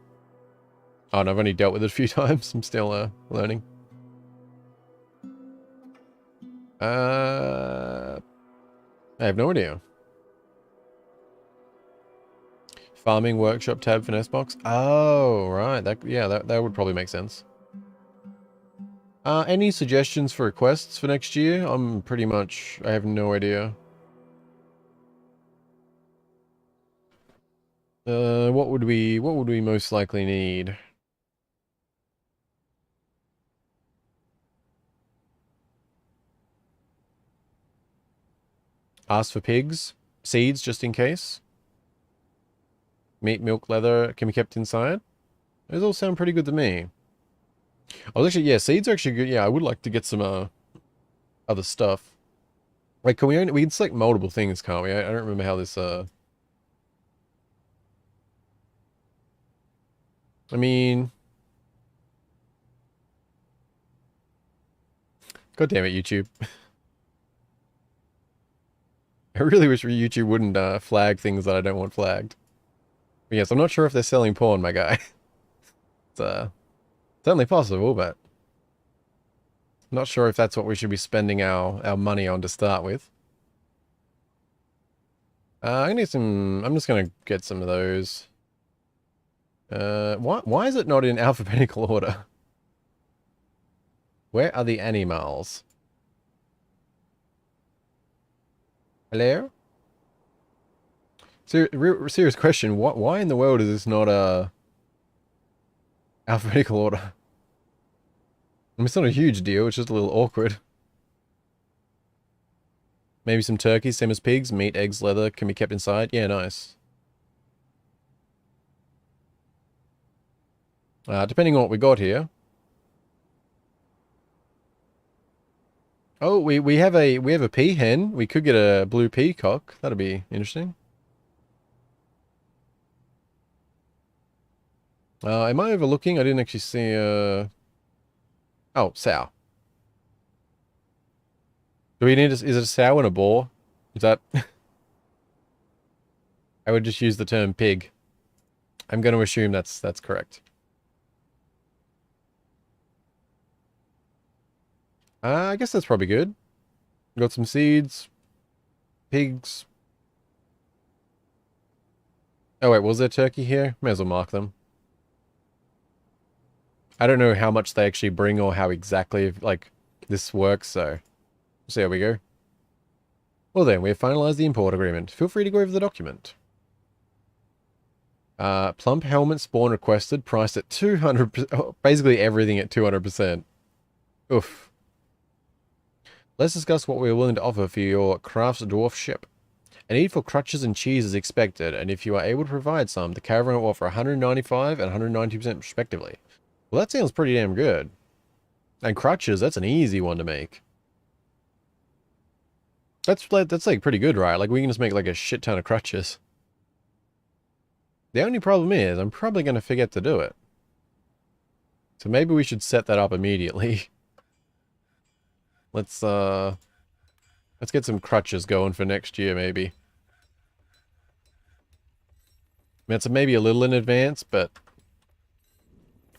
Oh, and I've only dealt with it a few times. I'm still learning. I have no idea. Farming workshop tab for Nestbox. Oh, right. That would probably make sense. Any suggestions for requests for next year? I have no idea. What would we most likely need? Ask for pigs. Seeds, just in case. Meat, milk, leather can be kept inside. Those all sound pretty good to me. Oh, actually, yeah, seeds are actually good. Yeah, I would like to get some, other stuff. Wait, we can select multiple things, can't we? I don't remember how this, I mean... God damn it, YouTube. I really wish YouTube wouldn't, flag things that I don't want flagged. But yes, I'm not sure if they're selling porn, my guy. It's, certainly possible, but... Not sure if that's what we should be spending our money on to start with. I need some... I'm just gonna get some of those. Why is it not in alphabetical order? Where are the animals? Hello? Serious question. Why in the world is this not alphabetical order? I mean, it's not a huge deal. It's just a little awkward. Maybe some turkeys, same as pigs. Meat, eggs, leather can be kept inside. Yeah, nice. Depending on what we got here. Oh, we have a peahen. We could get a blue peacock. That'd be interesting. Am I overlooking? I didn't actually see Oh, sow. Do we need is it a sow and a boar? Is that I would just use the term pig. I'm going to assume that's correct. I guess that's probably good. Got some seeds. Pigs. Oh wait, was there turkey here? May as well mark them. I don't know how much they actually bring or how exactly, like, this works, so... We'll see how we go. Well then, we have finalized the import agreement. Feel free to go over the document. Plump helmet spawn requested, priced at 200%, oh, basically everything at 200%. Oof. Let's discuss what we are willing to offer for your crafts dwarf ship. A need for crutches and cheese is expected, and if you are able to provide some, the caravan will offer 195 and 190% respectively. Well, that sounds pretty damn good. And crutches, that's an easy one to make. That's like pretty good, right? Like we can just make like a shit ton of crutches. The only problem is, I'm probably going to forget to do it. So maybe we should set that up immediately. Let's get some crutches going for next year, maybe. I mean, it's maybe a little in advance, but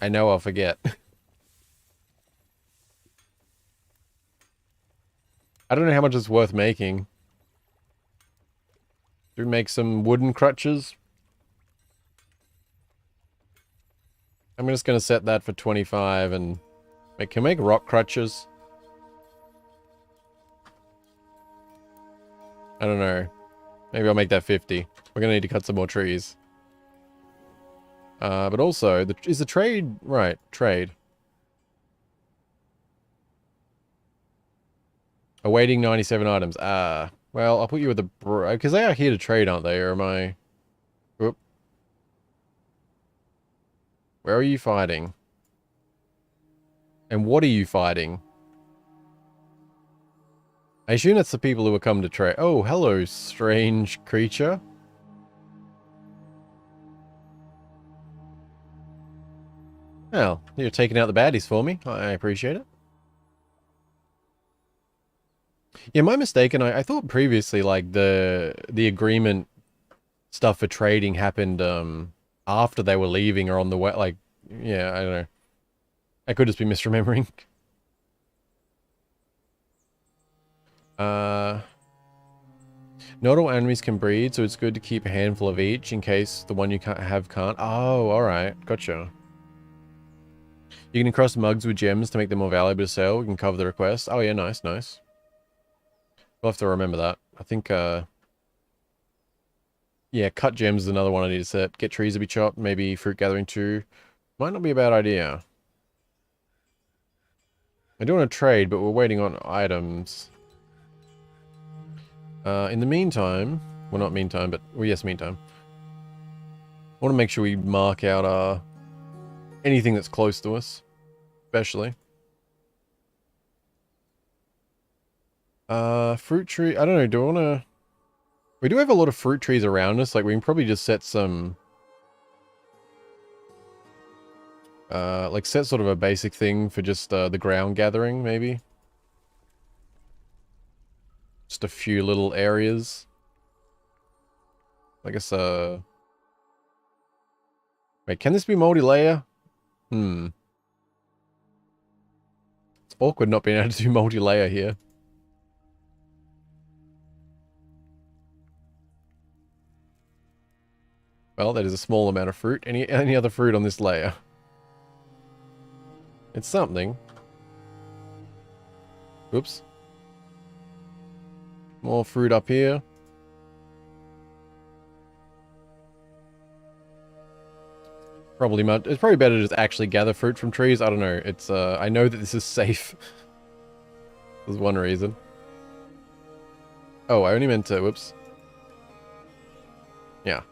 I know I'll forget. I don't know how much it's worth making. Do we make some wooden crutches? I'm just going to set that for 25 and... Can we make rock crutches? I don't know. Maybe I'll make that 50. We're going to need to cut some more trees. But also, is the trade... Right, trade. Awaiting 97 items. Well, I'll put you with the... Because they are here to trade, aren't they? Or am I... Whoop. Where are you fighting? And what are you fighting? I assume that's the people who will come to trade. Oh, hello, strange creature. Well, you're taking out the baddies for me. I appreciate it. Yeah, my mistake, and I thought previously, like, the agreement stuff for trading happened, after they were leaving or on the way, like, yeah, I don't know. I could just be misremembering. Not all enemies can breed, so it's good to keep a handful of each in case the one you can't. Oh, alright. Gotcha. You can encrust mugs with gems to make them more valuable to sell. We can cover the request. Oh yeah, nice, nice. We'll have to remember that. I think, yeah, cut gems is another one I need to set. Get trees to be chopped, maybe fruit gathering too. Might not be a bad idea. I do want to trade, but we're waiting on items. In the meantime, well not meantime, but, well yes, meantime. I want to make sure we mark out, anything that's close to us. Especially. Fruit tree, I don't know, do I want to... We do have a lot of fruit trees around us, like we can probably just set some... like set sort of a basic thing for just, the ground gathering, maybe. Just a few little areas. I guess, wait, can this be multi-layer? It's awkward not being able to do multi-layer here. Well, that is a small amount of fruit. Any other fruit on this layer? It's something. Oops. More fruit up here. Probably much. It's probably better to just actually gather fruit from trees. I don't know. It's, I know that this is safe. There's one reason. Oh, I only meant to, whoops. Yeah.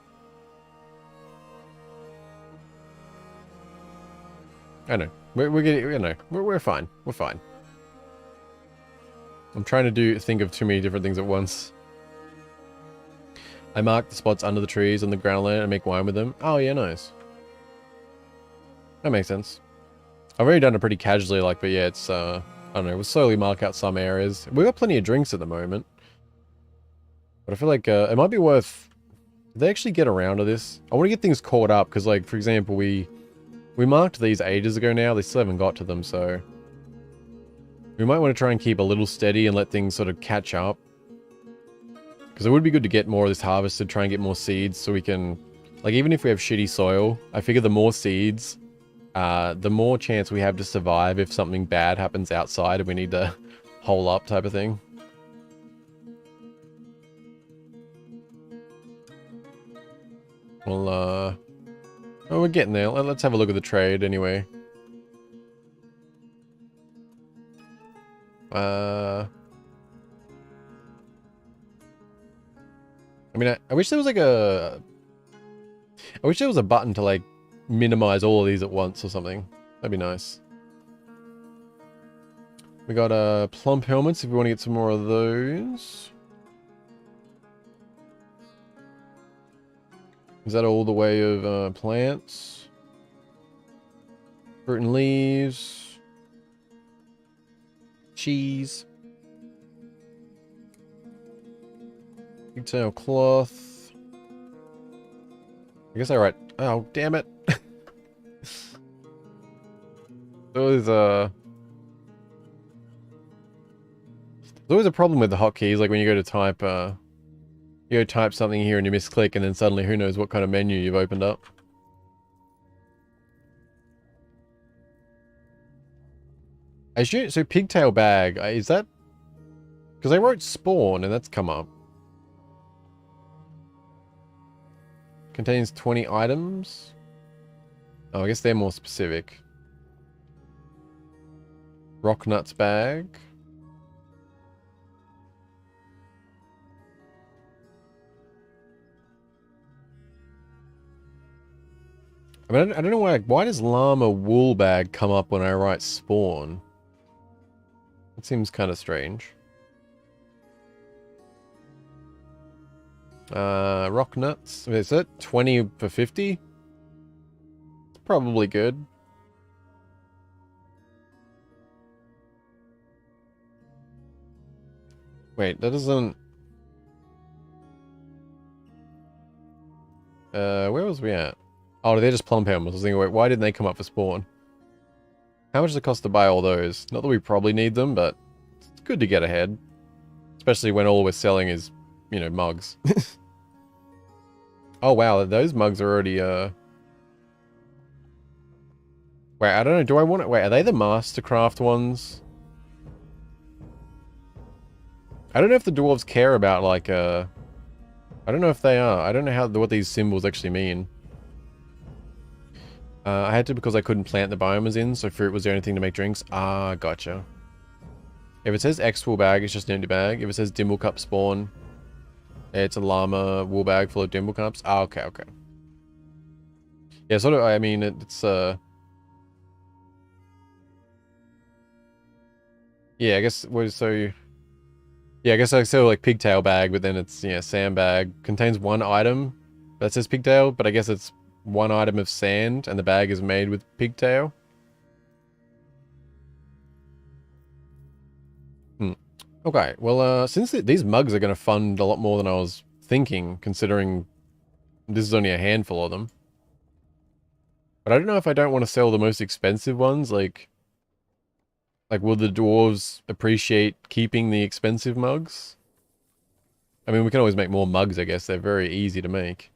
I know. We're getting, you know, we're fine. We're fine. I'm trying to think of too many different things at once. I mark the spots under the trees on the ground land and make wine with them. Oh, yeah, nice. That makes sense. I've already done it pretty casually, like, but yeah, it's, I don't know, we'll slowly mark out some areas. We've got plenty of drinks at the moment. But I feel like, it might be worth... Did they actually get around to this? I want to get things caught up, because, like, for example, we marked these ages ago now, they still haven't got to them, so... We might want to try and keep a little steady and let things sort of catch up. Because it would be good to get more of this harvested, try and get more seeds so we can, Like, even if we have shitty soil, I figure the more seeds, the more chance we have to survive if something bad happens outside and we need to hole up type of thing. Well, oh, we're getting there. Let's have a look at the trade anyway. I mean, I wish there was like I wish there was a button to like minimize all of these at once or something. That'd be nice. We got plump helmets if we want to get some more of those. Is that all the way of plants? Fruit and leaves. Cheese. Pigtail cloth. I guess I write... Oh, damn it. There's always a problem with the hotkeys, like when you go to type, you go type something here and you misclick and then suddenly who knows what kind of menu you've opened up. I assume, so pigtail bag, is that... Because I wrote spawn and that's come up. Contains 20 items. Oh, I guess they're more specific. Rock nuts bag. I mean, I don't know why does llama wool bag come up when I write spawn? It seems kind of strange. Rock nuts. Is it 20 for 50? It's probably good. Wait, that doesn't... where was we at? Oh, they're just plump helmets. I was thinking, wait, why didn't they come up for spawn? How much does it cost to buy all those? Not that we probably need them, but it's good to get ahead. Especially when all we're selling is, you know, mugs. Oh, wow, those mugs are already, Wait, I don't know, do I want it? Wait, are they the Mastercraft ones? I don't know if the dwarves care about, like, I don't know if they are. I don't know what these symbols actually mean. I had to because I couldn't plant the biomes in, so fruit was the only thing to make drinks. Ah, gotcha. If it says X wool bag, it's just an empty bag. If it says Dimble Cup spawn, it's a llama wool bag full of Dimble Cups. Ah, okay, okay. Yeah, sort of, I mean, it's, yeah, I guess, so... Yeah, I guess I sell like pigtail bag, but then it's, yeah, sandbag. Contains one item that says pigtail, but I guess it's one item of sand, and the bag is made with pigtail. Okay, well, since these mugs are going to fund a lot more than I was thinking, considering this is only a handful of them. But I don't know if I don't want to sell the most expensive ones, like will the dwarves appreciate keeping the expensive mugs? I mean, we can always make more mugs, I guess. They're very easy to make.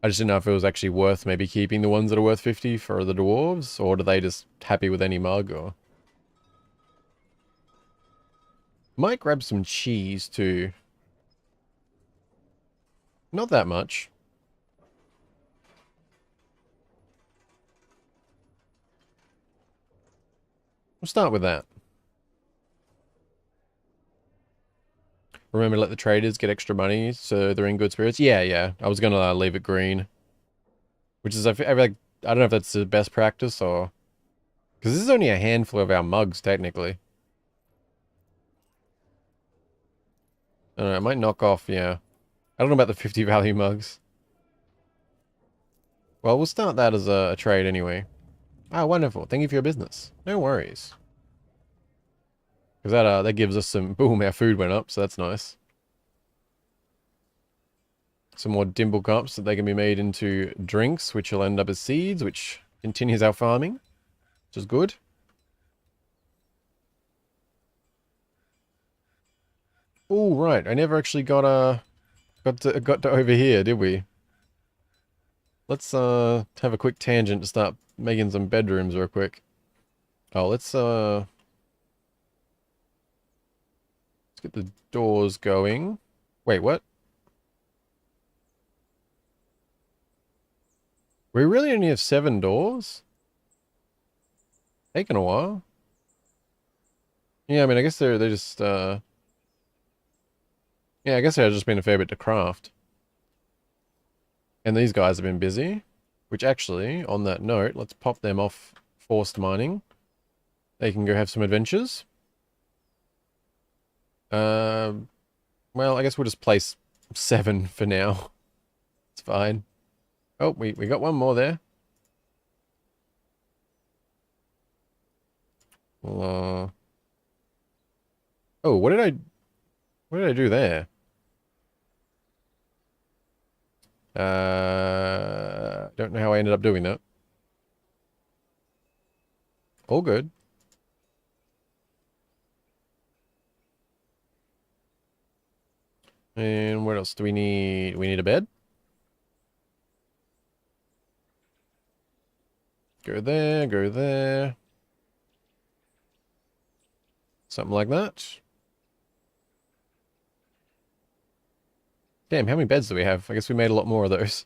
I just didn't know if it was actually worth maybe keeping the ones that are worth 50 for the dwarves, or are they just happy with any mug, or... Might grab some cheese, too. Not that much. We'll start with that. Remember to let the traders get extra money so they're in good spirits? Yeah, yeah. I was going to leave it green. Which is, I feel like, I don't know if that's the best practice or... Because this is only a handful of our mugs, technically. I don't know, it might knock off, yeah. I don't know about the 50 value mugs. Well, we'll start that as a trade anyway. Ah, wonderful. Thank you for your business. No worries. Because that gives us some... Boom, our food went up, so that's nice. Some more dimble cups that they can be made into drinks, which will end up as seeds, which continues our farming, which is good. Oh, right. I never actually got got to over here, did we? Let's have a quick tangent to start making some bedrooms real quick. Oh, let's get the doors going. Wait, what? We really only have 7 doors? Taking a while. Yeah, I mean, I guess they're just yeah, I guess they've just been a fair bit to craft. And these guys have been busy. Which actually, on that note, let's pop them off forced mining. They can go have some adventures. Well, I guess we'll just place 7 for now. It's fine. Oh, we got one more there. Well, oh, what did I do there? Don't know how I ended up doing that. All good. And what else do we need? We need a bed. Go there, go there. Something like that. Damn, how many beds do we have? I guess we made a lot more of those.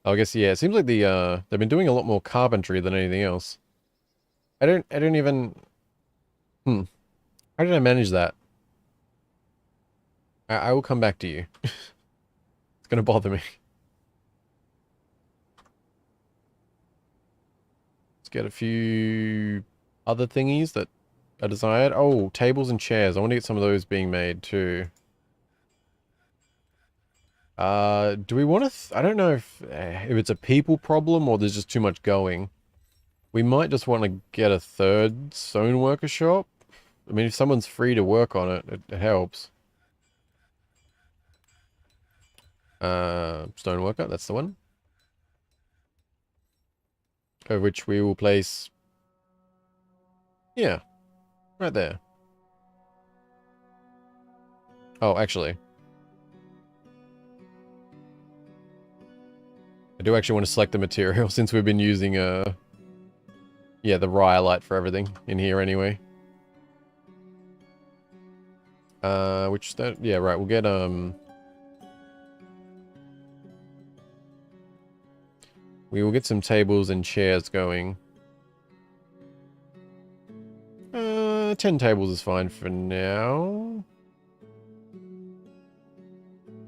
I guess, yeah, it seems like they've been doing a lot more carpentry than anything else. I don't even... How did I manage that? I will come back to you. It's gonna bother me. Let's get a few other thingies that are desired. Oh, tables and chairs. I want to get some of those being made too. Do we want to... I don't know if it's a people problem or there's just too much going. We might just want to get a 3rd stoneworker shop. I mean, if someone's free to work on it, it helps. Stoneworker, that's the one. Of which we will place... Yeah, right there. Oh, actually. I do actually want to select the material since we've been using, yeah, the rhyolite for everything in here anyway. Yeah, right, we'll get, we will get some tables and chairs going. 10 tables is fine for now.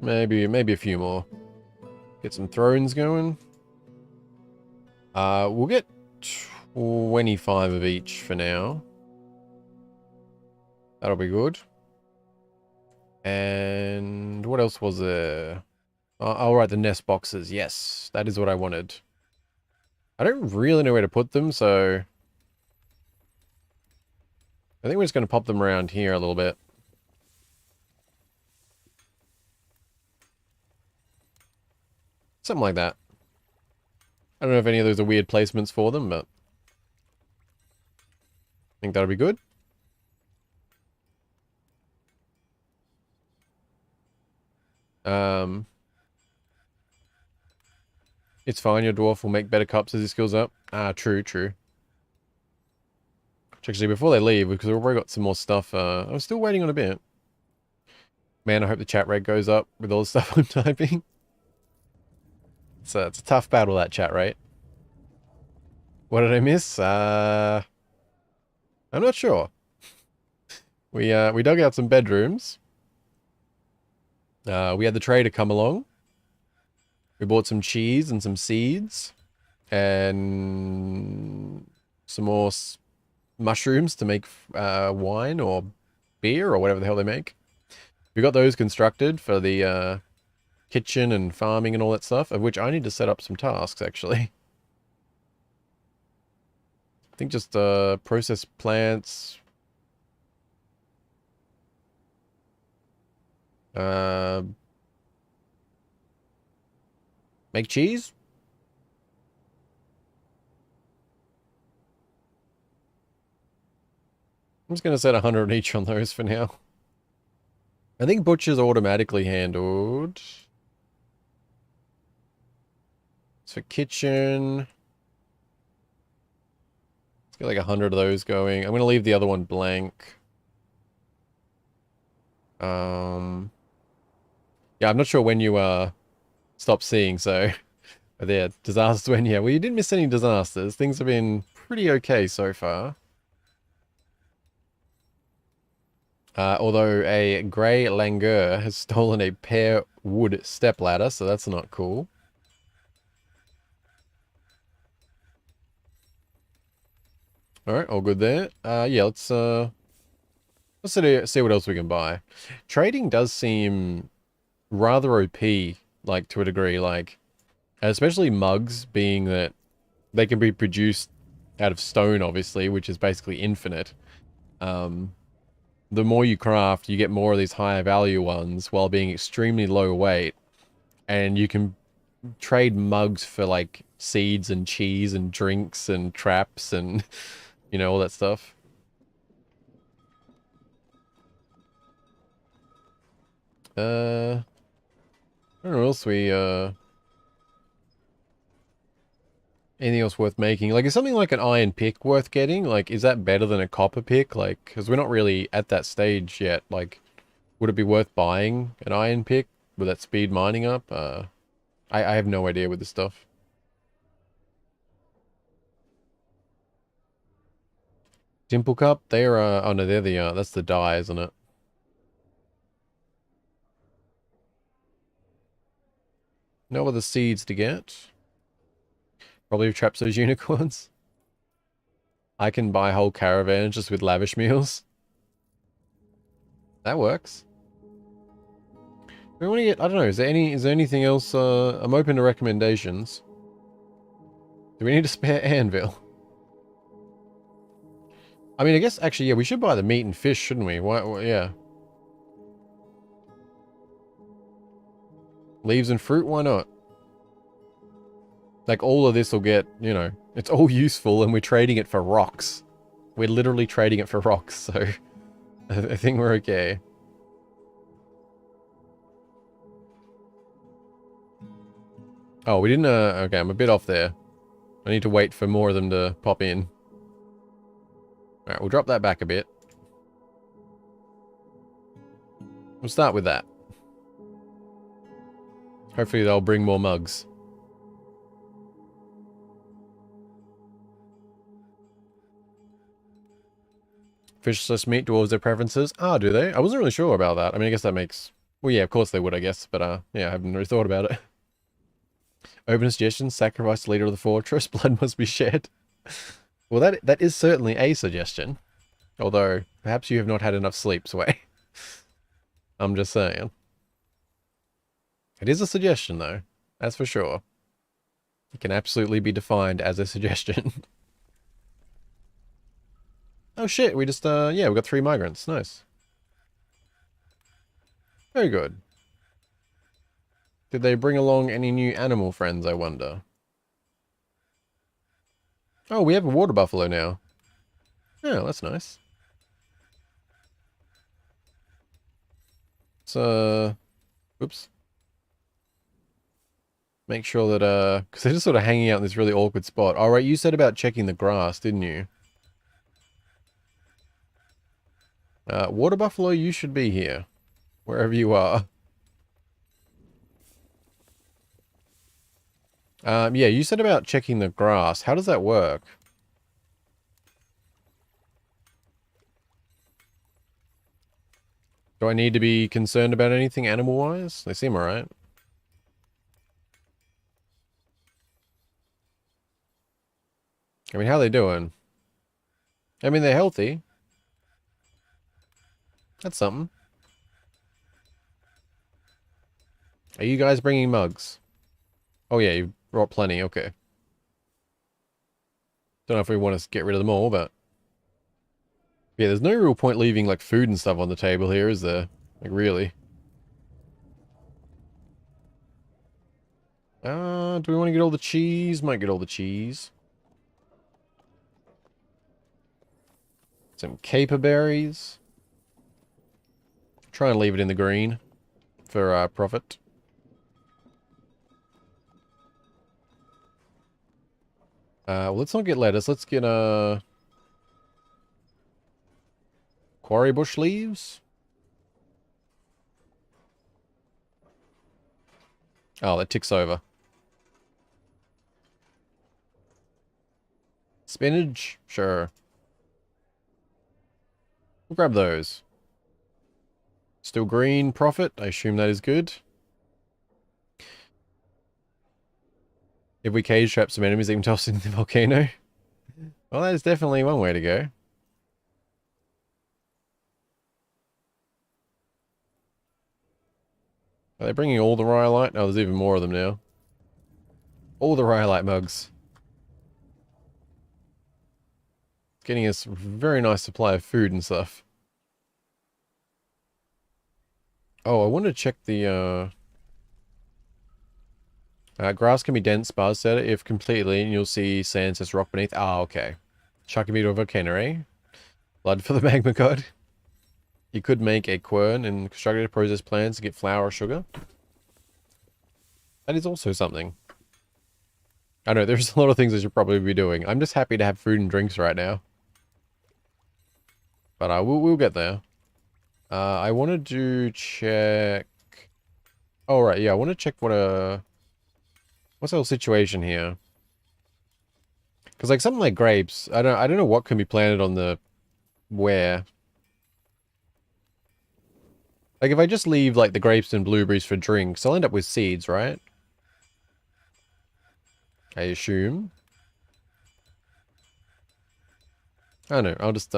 Maybe a few more. Get some thrones going. We'll get 25 of each for now. That'll be good. And what else was there? Oh, right, the nest boxes. Yes, that is what I wanted. I don't really know where to put them, so... I think we're just going to pop them around here a little bit. Something like that. I don't know if any of those are weird placements for them, but... I think that'll be good. It's fine, your dwarf will make better cups as he skills up. Ah, true. Actually, before they leave, because we've already got some more stuff, I'm still waiting on a bit. Man, I hope the chat rate goes up with all the stuff I'm typing. It's a tough battle, that chat rate. What did I miss? I'm not sure. We dug out some bedrooms. We had the trader come along. We bought some cheese and some seeds. And some more mushrooms to make wine or beer or whatever the hell they make. We got those constructed for the kitchen and farming and all that stuff, of which I need to set up some tasks, actually. I think just process plants. Make cheese? I'm just going to set 100 each on those for now. I think butcher's automatically handled. It's for kitchen. Let's get like 100 of those going. I'm going to leave the other one blank. Yeah, I'm not sure when you stop seeing, so but yeah, disasters when yeah. Well, you didn't miss any disasters. Things have been pretty okay so far. Although a grey langur has stolen a pear wood stepladder, so that's not cool. Alright, all good there. Yeah, let's see what else we can buy. Trading does seem rather OP, like, to a degree, like, especially mugs, being that they can be produced out of stone, obviously, which is basically infinite. The more you craft, you get more of these higher value ones while being extremely low weight. And you can trade mugs for like seeds and cheese and drinks and traps and, you know, all that stuff. I don't know what else we, anything else worth making? Like, is something like an iron pick worth getting? Like, is that better than a copper pick? Like, because we're not really at that stage yet. Like, would it be worth buying an iron pick with that speed mining up? I have no idea with this stuff. Dimple Cup, they're, oh no, they're the, that's the dye, isn't it? No other seeds to get. Probably traps those unicorns. I can buy whole caravans just with lavish meals. That works. We want to get, I don't know, is there anything else, I'm open to recommendations. Do we need a spare anvil? I mean, I guess, actually, yeah, we should buy the meat and fish, shouldn't we? Why yeah. Leaves and fruit, why not? Like, all of this will get, you know, it's all useful and we're trading it for rocks. We're literally trading it for rocks, so I think we're okay. Oh, we didn't, okay, I'm a bit off there. I need to wait for more of them to pop in. Alright, we'll drop that back a bit. We'll start with that. Hopefully they'll bring more mugs. Fishless meat, dwarves their preferences. Ah, do they? I wasn't really sure about that. I mean, I guess that makes... Well, yeah, of course they would, I guess. But, yeah, I haven't really thought about it. Open suggestion, sacrifice the leader of the fortress. Blood must be shed. Well, that is certainly a suggestion. Although, perhaps you have not had enough sleep, Sway. I'm just saying. It is a suggestion, though. That's for sure. It can absolutely be defined as a suggestion. Oh shit, we just, yeah, we got 3 migrants. Nice. Very good. Did they bring along any new animal friends, I wonder? Oh, we have a water buffalo now. Oh, that's nice. Let's, oops. Make sure that, because they're just sort of hanging out in this really awkward spot. Alright, you said about checking the grass, didn't you? Water buffalo, you should be here. Wherever you are. Yeah, you said about checking the grass. How does that work? Do I need to be concerned about anything animal-wise? They seem alright. I mean, how are they doing? I mean, they're healthy. That's something. Are you guys bringing mugs? Oh yeah, you brought plenty, okay. Don't know if we want to get rid of them all, but... Yeah, there's no real point leaving, like, food and stuff on the table here, is there? Like, really? Do we want to get all the cheese? Might get all the cheese. Some caper berries. Try and leave it in the green for profit. Well, let's not get lettuce. Let's get quarry bush leaves. Oh, that ticks over. Spinach? Sure. We'll grab those. Still green profit. I assume that is good. If we cage trap some enemies, they can toss into the volcano. Well, that is definitely one way to go. Are they bringing all the rhyolite? Oh, there's even more of them now. All the rhyolite mugs. Getting us a very nice supply of food and stuff. Oh, I want to check the, grass can be dense, bars set it if completely, and you'll see sand says rock beneath. Ah, okay. Chucking me to a volcano, eh? Blood for the magma god. You could make a quern and construct a process plants to get flour or sugar. That is also something. I know, there's a lot of things I should probably be doing. I'm just happy to have food and drinks right now. But we'll get there. I wanted to check... Oh, right, yeah, I want to check what what's the whole situation here? Because like something like grapes, I don't know what can be planted on the where. Like if I just leave like the grapes and blueberries for drinks, I'll end up with seeds, right? I assume. I don't know. I'll just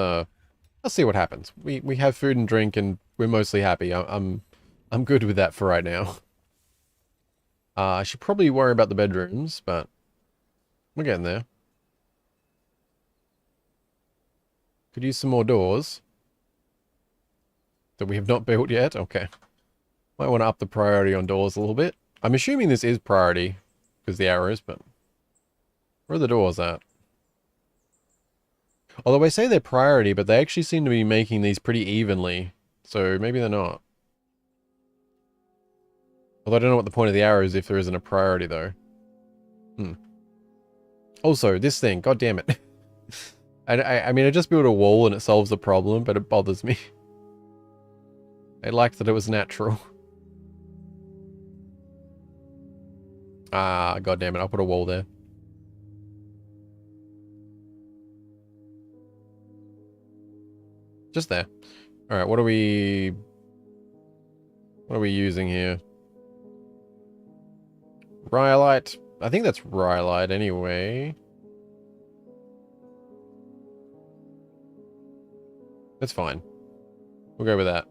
I'll see what happens. We have food and drink and we're mostly happy. I'm good with that for right now. I should probably worry about the bedrooms, but we're getting there. Could use some more doors that we have not built yet. Okay. Might want to up the priority on doors a little bit. I'm assuming this is priority because the arrows, but where are the doors at? Although I say they're priority, but they actually seem to be making these pretty evenly. So maybe they're not. Although I don't know what the point of the arrow is if there isn't a priority, though. Also, this thing, god damn it. I mean, I just built a wall and it solves the problem, but it bothers me. I liked that it was natural. Ah, god damn it, I'll put a wall there. Just there. Alright, what are we using here? Rhyolite. I think that's rhyolite anyway. That's fine. We'll go with that.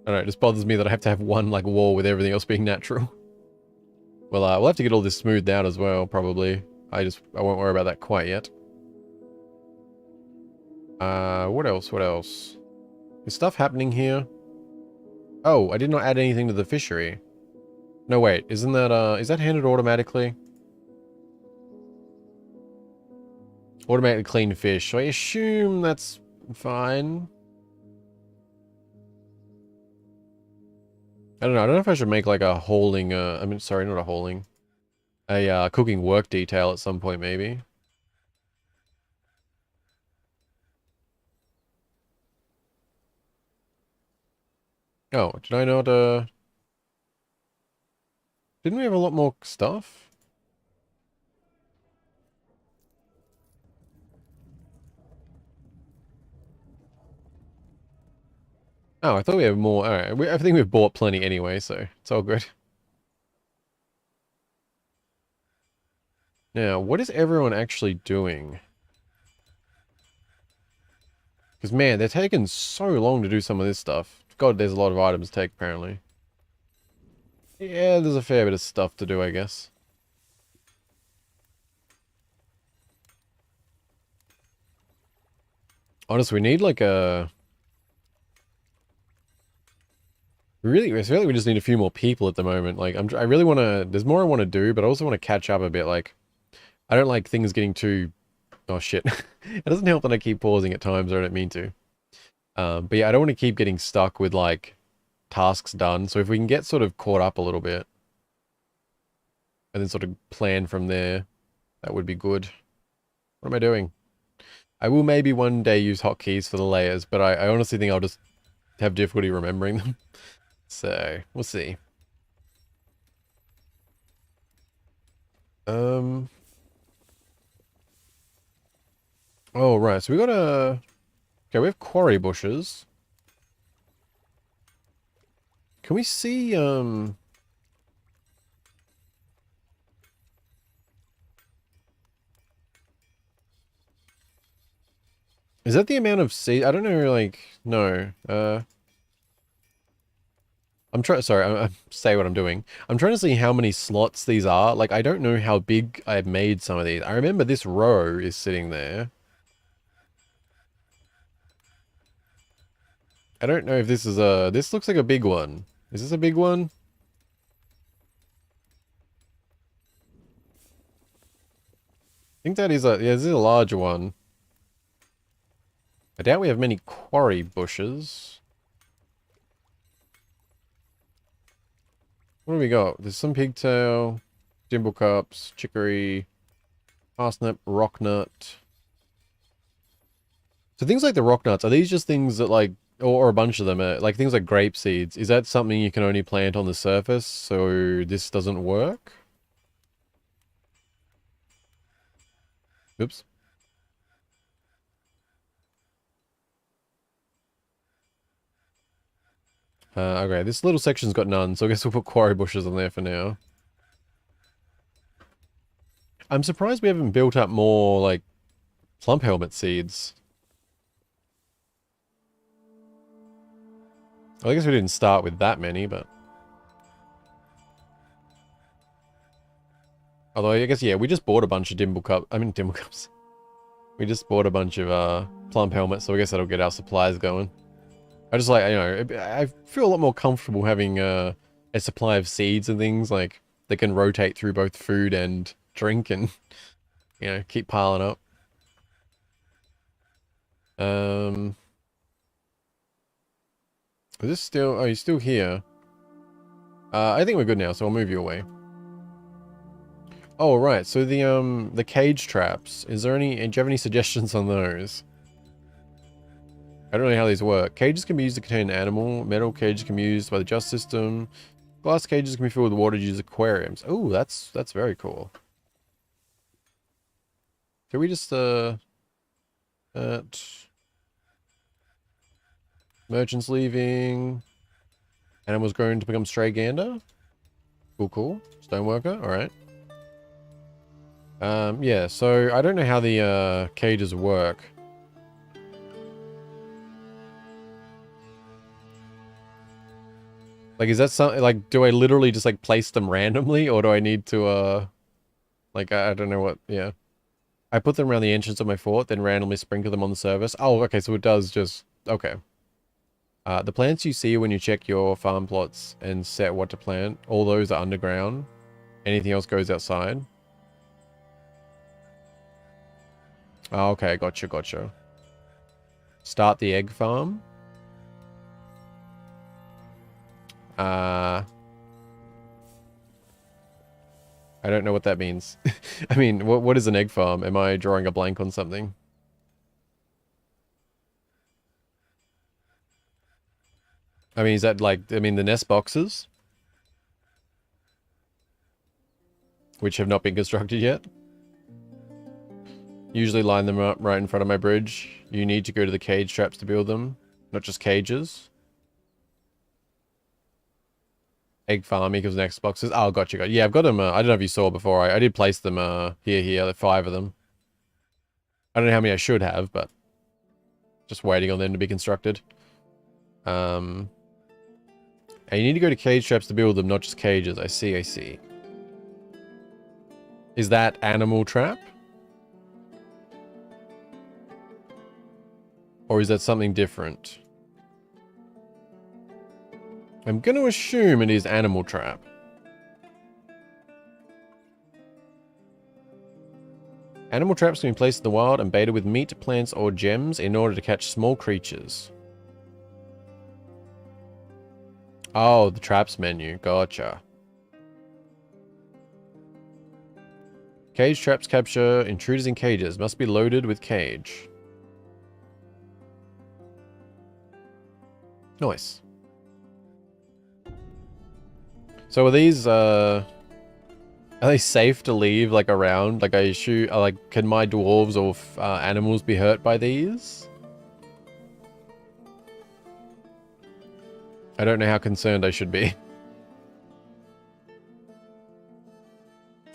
I don't know, it just bothers me that I have to have one, like, wall with everything else being natural. Well, we'll have to get all this smoothed out as well, probably. I won't worry about that quite yet. What else? What else? Is stuff happening here? Oh, I did not add anything to the fishery. No, wait, isn't that, is that handled automatically? Automatically clean fish, so I assume that's fine. I don't know if I should make like a holding, I mean, sorry, not a holding. A, cooking work detail at some point, maybe. Oh, did I not, didn't we have a lot more stuff? Oh, I thought we had more. Alright, I think we've bought plenty anyway, so it's all good. Now, what is everyone actually doing? Because, man, they're taking so long to do some of this stuff. God, there's a lot of items to take, apparently. Yeah, there's a fair bit of stuff to do, I guess. Honestly, we need, like, a... I feel like we just need a few more people at the moment. Like, I really want to... There's more I want to do, but I also want to catch up a bit. Like, I don't like things getting too Oh shit. It doesn't help that I keep pausing at times, or I don't mean to. But yeah, I don't want to keep getting stuck with like tasks done. So if we can get sort of caught up a little bit and then sort of plan from there, that would be good. What am I doing? I will maybe one day use hotkeys for the layers, but I honestly think I'll just have difficulty remembering them. So, we'll see. Oh, right. So we got a... Okay, we have quarry bushes. Can we see, is that the amount of seed? I don't know, like... No. I'm trying... Sorry, I say what I'm doing. I'm trying to see how many slots these are. Like, I don't know how big I've made some of these. I remember this row is sitting there. I don't know if this is a... This looks like a big one. Is this a big one? I think that is a... Yeah, this is a larger one. I doubt we have many quarry bushes. What do we got? There's some pigtail, dimble cups, chicory, parsnip, rock nut. So things like the rock nuts, are these just things that like, or a bunch of them, like things like grape seeds, is that something you can only plant on the surface, so this doesn't work? Oops. Okay, this little section's got none, so I guess we'll put quarry bushes on there for now. I'm surprised we haven't built up more, like, plump helmet seeds. Well, I guess we didn't start with that many, but... Although, I guess, yeah, we just bought a bunch of dimble cups. We just bought a bunch of, plump helmets, so I guess that'll get our supplies going. I just like, you know, I feel a lot more comfortable having, a supply of seeds and things, like, that can rotate through both food and drink and, you know, keep piling up. Is this still... Oh, you're still here. I think we're good now, so I'll move you away. Oh, right. So the cage traps. Is there any... Do you have any suggestions on those? I don't know how these work. Cages can be used to contain an animal. Metal cages can be used by the justice system. Glass cages can be filled with water to use aquariums. Oh, that's very cool. Can we just, merchants leaving. Animals grown to become stray gander. Cool, cool. Stoneworker, alright. Yeah, so I don't know how the, cages work. Like, is that something, like, do I literally just, like, place them randomly, or do I need to, like, I don't know what, yeah. I put them around the entrance of my fort, then randomly sprinkle them on the surface. Oh, okay, so it does just, okay. The plants you see when you check your farm plots and set what to plant, all those are underground. Anything else goes outside. Oh, okay, gotcha, gotcha. Start the egg farm. I don't know what that means. I mean, what is an egg farm? Am I drawing a blank on something? I mean, is that like, I mean, the nest boxes? Which have not been constructed yet? Usually line them up right in front of my bridge. You need to go to the cage traps to build them, not just cages. Egg farm equals next boxes. Oh, gotcha. Yeah, I've got them. I don't know if you saw before. I did place them here. Like 5 of them. I don't know how many I should have, but just waiting on them to be constructed. And you need to go to cage traps to build them, not just cages. I see, I see. Is that animal trap? Or is that something different? I'm going to assume it is animal trap. Animal traps can be placed in the wild and baited with meat, plants, or gems in order to catch small creatures. Oh, the traps menu. Gotcha. Cage traps capture intruders in cages. Must be loaded with cage. Nice. So are these, are they safe to leave, like, around? Like, I assume, like, can my dwarves or animals be hurt by these? I don't know how concerned I should be.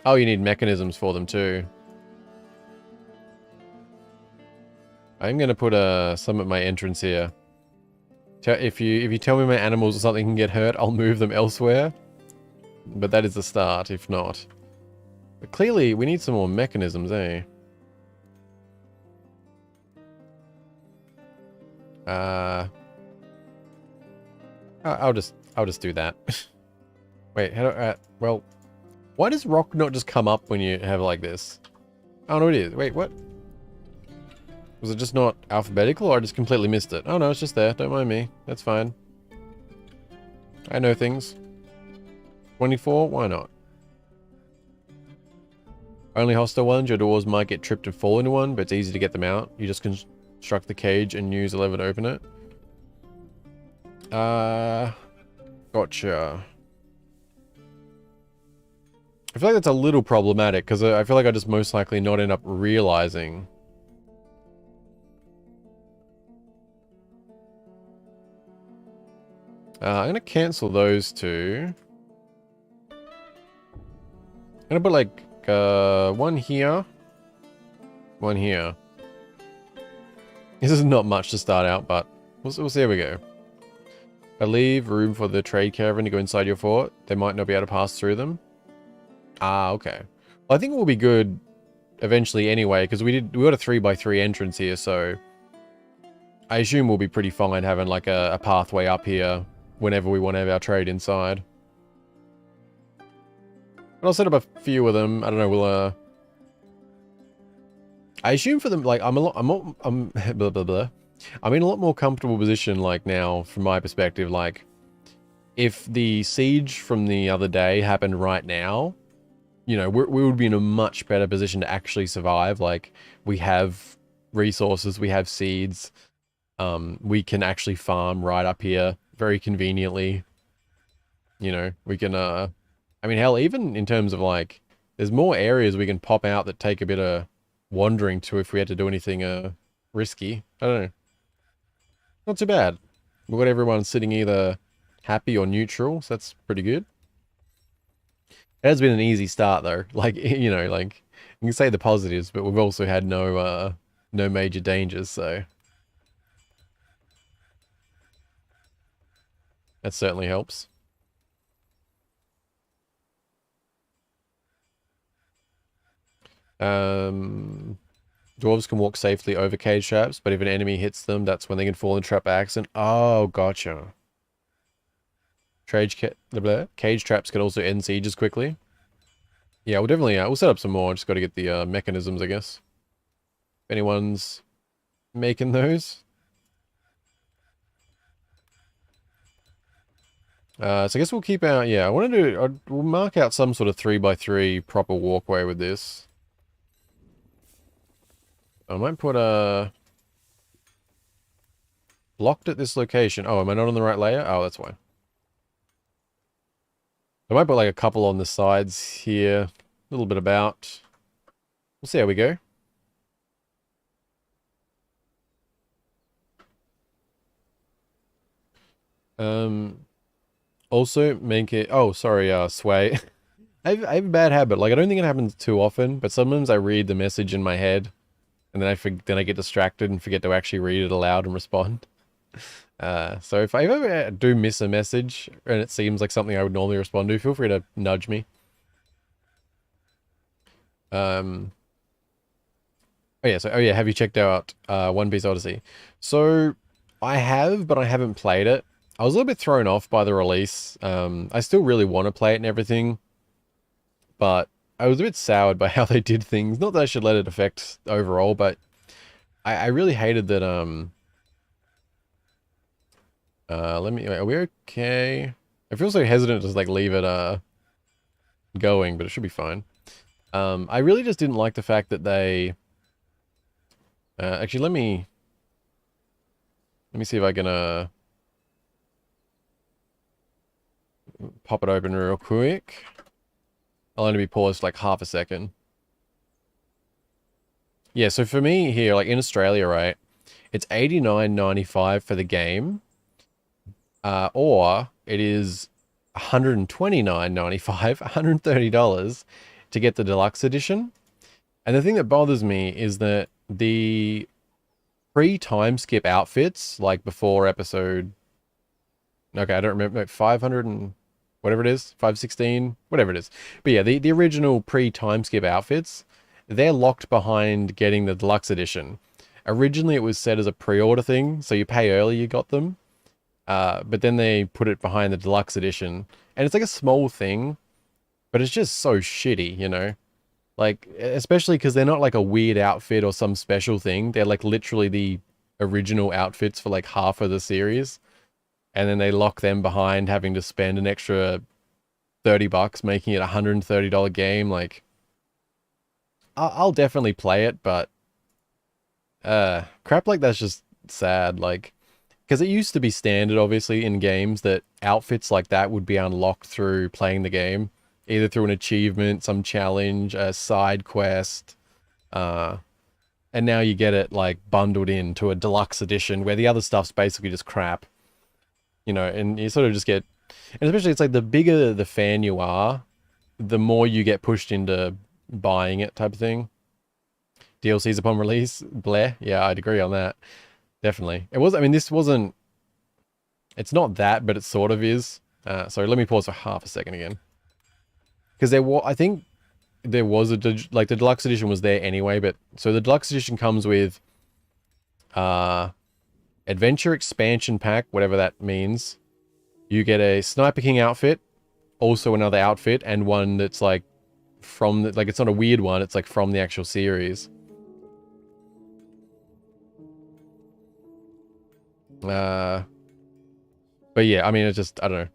Oh, you need mechanisms for them too. I'm gonna put some at my entrance here. If you tell me my animals or something can get hurt, I'll move them elsewhere. But that is the start, if not. But clearly, we need some more mechanisms, eh? I'll just do that. Wait, how do well, why does rock not just come up when you have like this? Oh no, it is. Wait, what? Was it just not alphabetical, or I just completely missed it? Oh no, it's just there. Don't mind me. That's fine. I know things. 24? Why not? Only hostile ones. Your doors might get tripped and fall into one, but it's easy to get them out. You just construct the cage and use a lever to open it. Gotcha. I feel like that's a little problematic, because I feel like I just most likely not end up realizing. I'm going to cancel those two. I'm going to put like one here. One here. This is not much to start out, but we'll see how we go. I leave room for the trade caravan to go inside your fort. They might not be able to pass through them. Ah, okay. Well, I think we'll be good eventually anyway, because we got a 3x3 entrance here, so I assume we'll be pretty fine having like a pathway up here whenever we want to have our trade inside. But I'll set up a few of them. I don't know, we'll I assume for them, like, I'm blah, blah, blah. I'm in a lot more comfortable position, like, now, from my perspective. Like, if the siege from the other day happened right now, you know, we would be in a much better position to actually survive. Like, we have resources, we have seeds, we can actually farm right up here very conveniently. You know, we can, I mean, hell, even in terms of, like, there's more areas we can pop out that take a bit of wandering to if we had to do anything, risky. I don't know. Not too bad. We've got everyone sitting either happy or neutral, so that's pretty good. It has been an easy start, though. Like, you know, like, you can say the positives, but we've also had no major dangers, so that certainly helps. Dwarves can walk safely over cage traps, but if an enemy hits them, that's when they can fall in trap by accident. Oh, gotcha. Cage traps can also end sieges quickly. Yeah, we'll definitely, we'll set up some more. Just got to get the mechanisms, I guess. If anyone's making those. So I guess we'll keep out, yeah, I want to do, we'll mark out some sort of 3x3 proper walkway with this. I might put a blocked at this location. Oh, am I not on the right layer? Oh, that's why. I might put like a couple on the sides here. A little bit about. We'll see how we go. Also make it, oh, sorry, Sway. I have a bad habit. Like, I don't think it happens too often, but sometimes I read the message in my head and then I get distracted and forget to actually read it aloud and respond. So if I ever do miss a message and it seems like something I would normally respond to, feel free to nudge me. Oh yeah, have you checked out One Piece Odyssey? So I have, but I haven't played it. I was a little bit thrown off by the release. I still really want to play it and everything, but I was a bit soured by how they did things. Not that I should let it affect overall, but I really hated that, are we okay? I feel so hesitant to just, like, leave it, going, but it should be fine. I really just didn't like the fact that they, actually, let me see if I can, pop it open real quick. I'll only be paused like half a second. Yeah, so for me here, like in Australia, right, it's $89.95 for the game, or it is $129.95, $130 to get the deluxe edition. And the thing that bothers me is that the pre-time skip outfits, like before episode, okay, I don't remember, no, 500 and whatever it is, 516, whatever it is. But yeah, the original pre-time skip outfits, they're locked behind getting the deluxe edition. Originally, it was set as a pre-order thing, so you pay early, you got them. But then they put it behind the deluxe edition. And it's like a small thing, but it's just so shitty, you know? Like, especially because they're not like a weird outfit or some special thing. They're like literally the original outfits for like half of the series. And then they lock them behind having to spend an extra $30, making it a $130 game. Like, I'll definitely play it, but crap like that's just sad. Like, because it used to be standard, obviously, in games that outfits like that would be unlocked through playing the game, either through an achievement, some challenge, a side quest, and now you get it like bundled into a deluxe edition where the other stuff's basically just crap, you know, and you sort of just get, and especially it's like the bigger the fan you are, the more you get pushed into buying it type of thing. DLCs upon release, bleh. Yeah, I'd agree on that. Definitely. It was, I mean, this wasn't, it's not that, but it sort of is. Sorry, let me pause for half a second again. Because there was, I think there was like the deluxe edition was there anyway, but so the deluxe edition comes with adventure expansion pack, whatever that means. You get a Sniper King outfit, also another outfit, and one that's like from the, like it's not a weird one, it's like from the actual series. But yeah, I mean, it's just, I don't know.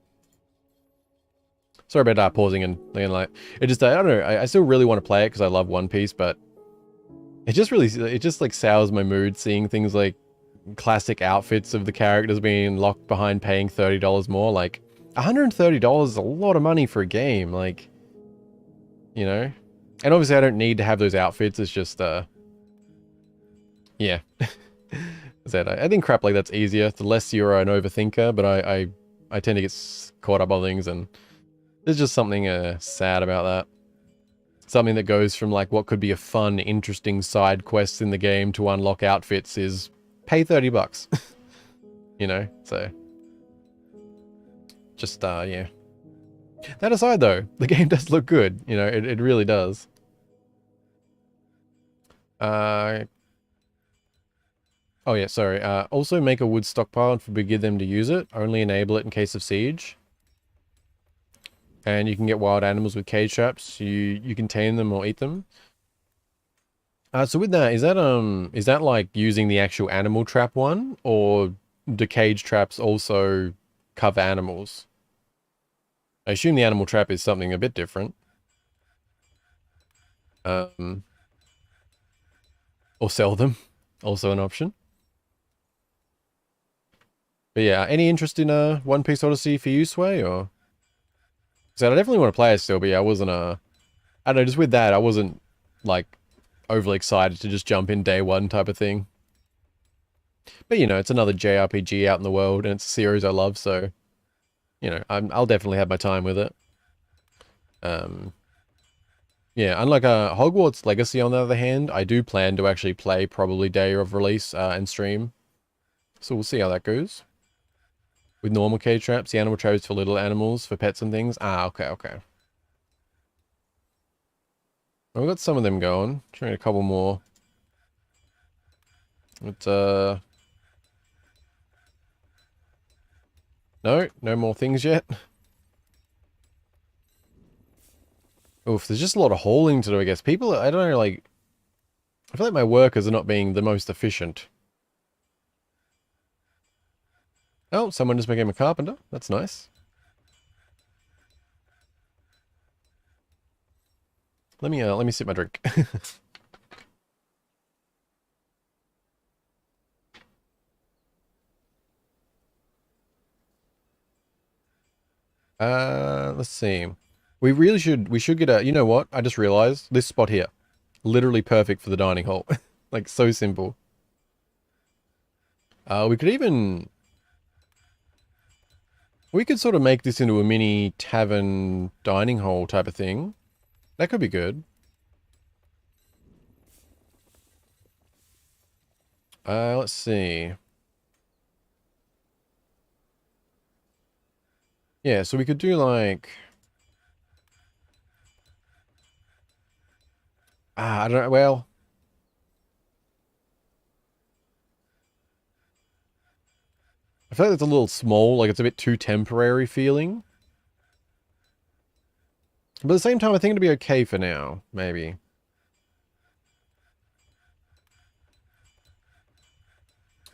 Sorry about pausing and thinking like, it just, I don't know, I still really want to play it because I love One Piece, but it just really, it just like sours my mood seeing things like classic outfits of the characters being locked behind paying $30 more. Like, $130 is a lot of money for a game, like, you know? And obviously I don't need to have those outfits, it's just, yeah. I think crap like that's easier, the less you're an overthinker, but I tend to get caught up on things, and there's just something sad about that. Something that goes from like what could be a fun, interesting side quest in the game to unlock outfits is pay $30. You know, so just yeah. That aside though, the game does look good, you know, it really does. Oh yeah, sorry. Also make a wood stockpile and forbid them to use it. Only enable it in case of siege. And you can get wild animals with cage traps. You can tame them or eat them. So with that, is that like using the actual animal trap one, or do cage traps also cover animals? I assume the animal trap is something a bit different. Or sell them, also an option. But yeah, any interest in One Piece Odyssey for you, Sway, or? So I definitely want to play it still, but yeah, I wasn't I don't know, just with that, I wasn't like overly excited to just jump in day one type of thing. But you know, it's another JRPG out in the world, and it's a series I love, so you know, I'll definitely have my time with it. Yeah, unlike Hogwarts Legacy, on the other hand, I do plan to actually play probably day of release and stream. So we'll see how that goes. With normal cage traps, the animal traps for little animals, for pets and things. Ah, okay, okay. Well, we've got some of them going. Trying a couple more. But, no more things yet. Oof, there's just a lot of hauling to do, I guess. People, I don't know, like, I feel like my workers are not being the most efficient. Oh, someone just became a carpenter. That's nice. Let me sip my drink. Let's see. We should get a, you know what? I just realized this spot here, literally perfect for the dining hall. Like, so simple. We could even, we could sort of make this into a mini tavern dining hall type of thing. That could be good. Let's see. Yeah, so we could do like, I don't know, well, I feel like it's a little small, like it's a bit too temporary feeling. But at the same time, I think it'll be okay for now, maybe.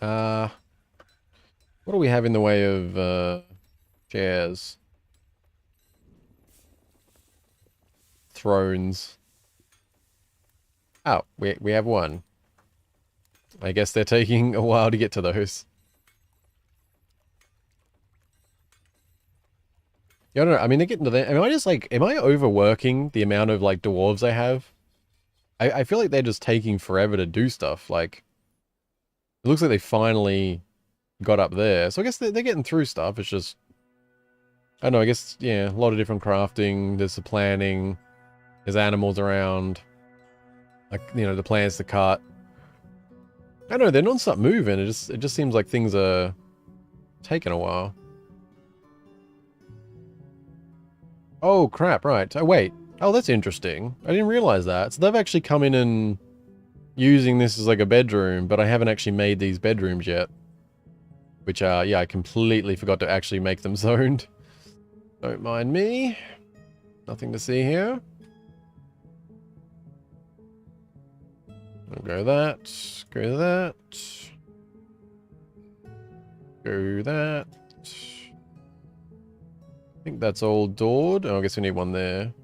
What do we have in the way of, chairs? Thrones. Oh, we have one. I guess they're taking a while to get to those. Yeah, I don't know. I mean, they're getting to that. Am I just like, am I overworking the amount of like dwarves I have? I feel like they're just taking forever to do stuff. Like, it looks like they finally got up there. So I guess they're getting through stuff. It's just, I don't know, I guess, yeah, a lot of different crafting. There's the planning. There's animals around. Like, you know, the plans to cut. I don't know, they're non-stop moving. It just seems like things are taking a while. Oh, crap, right. Oh, wait. Oh, that's interesting. I didn't realize that. So they've actually come in and using this as like a bedroom, but I haven't actually made these bedrooms yet. Which, yeah, I completely forgot to actually make them zoned. Don't mind me. Nothing to see here. Go that. Go that. Go that. I think that's all doored. Oh, I guess we need one there.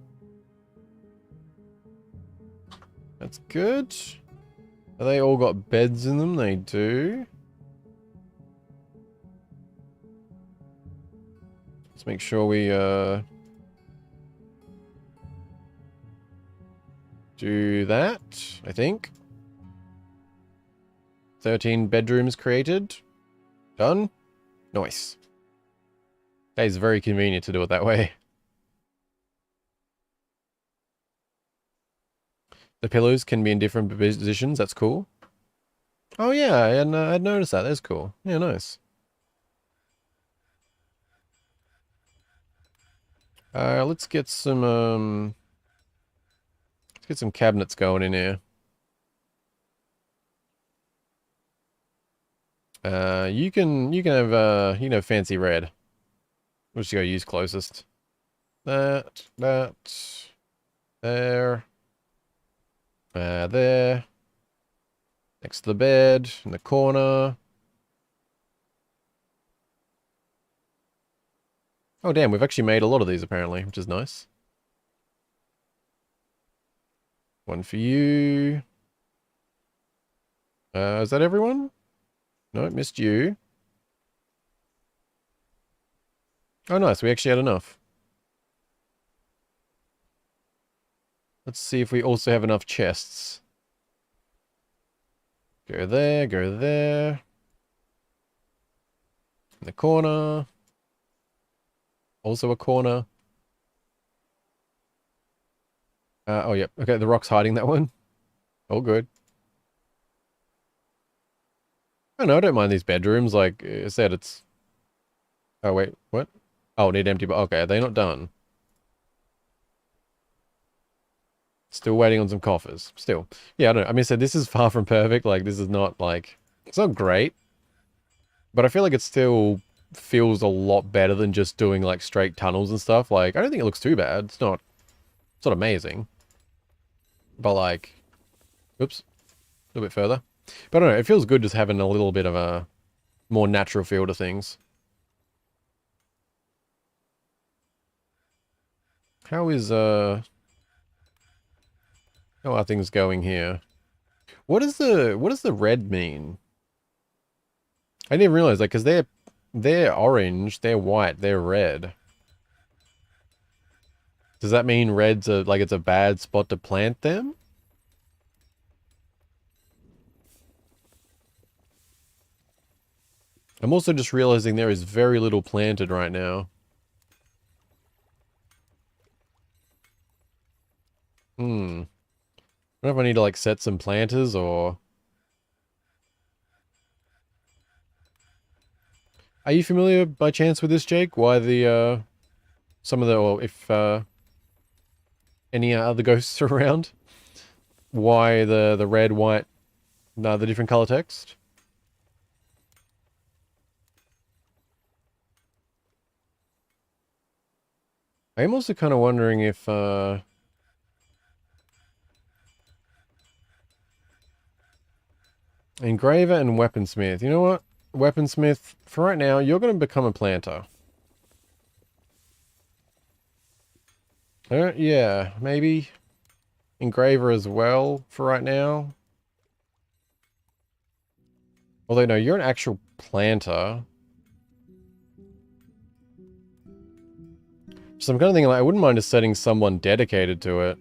That's good. Have they all got beds in them? They do. Let's make sure we, do that, I think. 13 bedrooms created. Done. Nice. That is very convenient to do it that way. The pillows can be in different positions. That's cool. Oh yeah, and I'd noticed that. That's cool. Yeah, nice. Let's get some cabinets going in here. You can have fancy red. We'll just go use closest. That, there. There. Next to the bed, in the corner. Oh damn, we've actually made a lot of these apparently, which is nice. One for you. Is that everyone? No, missed you. Oh nice, we actually had enough. Let's see if we also have enough chests. Go there, go there. In the corner. Also a corner. Oh, yep. Okay, the rock's hiding that one. All good. Oh, no, I don't mind these bedrooms. Like I said, it's... Oh, wait, what? Oh, need empty... Okay, are they not done? Still waiting on some coffers. Still. Yeah, I don't know. I mean, I said, this is far from perfect. Like, this is not, like... It's not great. But I feel like it still feels a lot better than just doing, like, straight tunnels and stuff. Like, I don't think it looks too bad. It's not It's not amazing. But like, oops, a little bit further. But I don't know, it feels good just having a little bit of a more natural feel to things. How are things going here? What does the red mean? I didn't realize that because they're orange, they're white, they're red. Does that mean red's like it's a bad spot to plant them? I'm also just realizing there is very little planted right now. I don't know if I need to like set some planters or... Are you familiar by chance with this, Jake? Why the, some of the, or if, any other ghosts are around? Why the red, white, no, the different color text? I am also kind of wondering if, engraver and weaponsmith. You know what? Weaponsmith, for right now, you're going to become a planter. Yeah, maybe engraver as well for right now. Although, no, you're an actual planter. So I'm kind of thinking, like, I wouldn't mind just setting someone dedicated to it.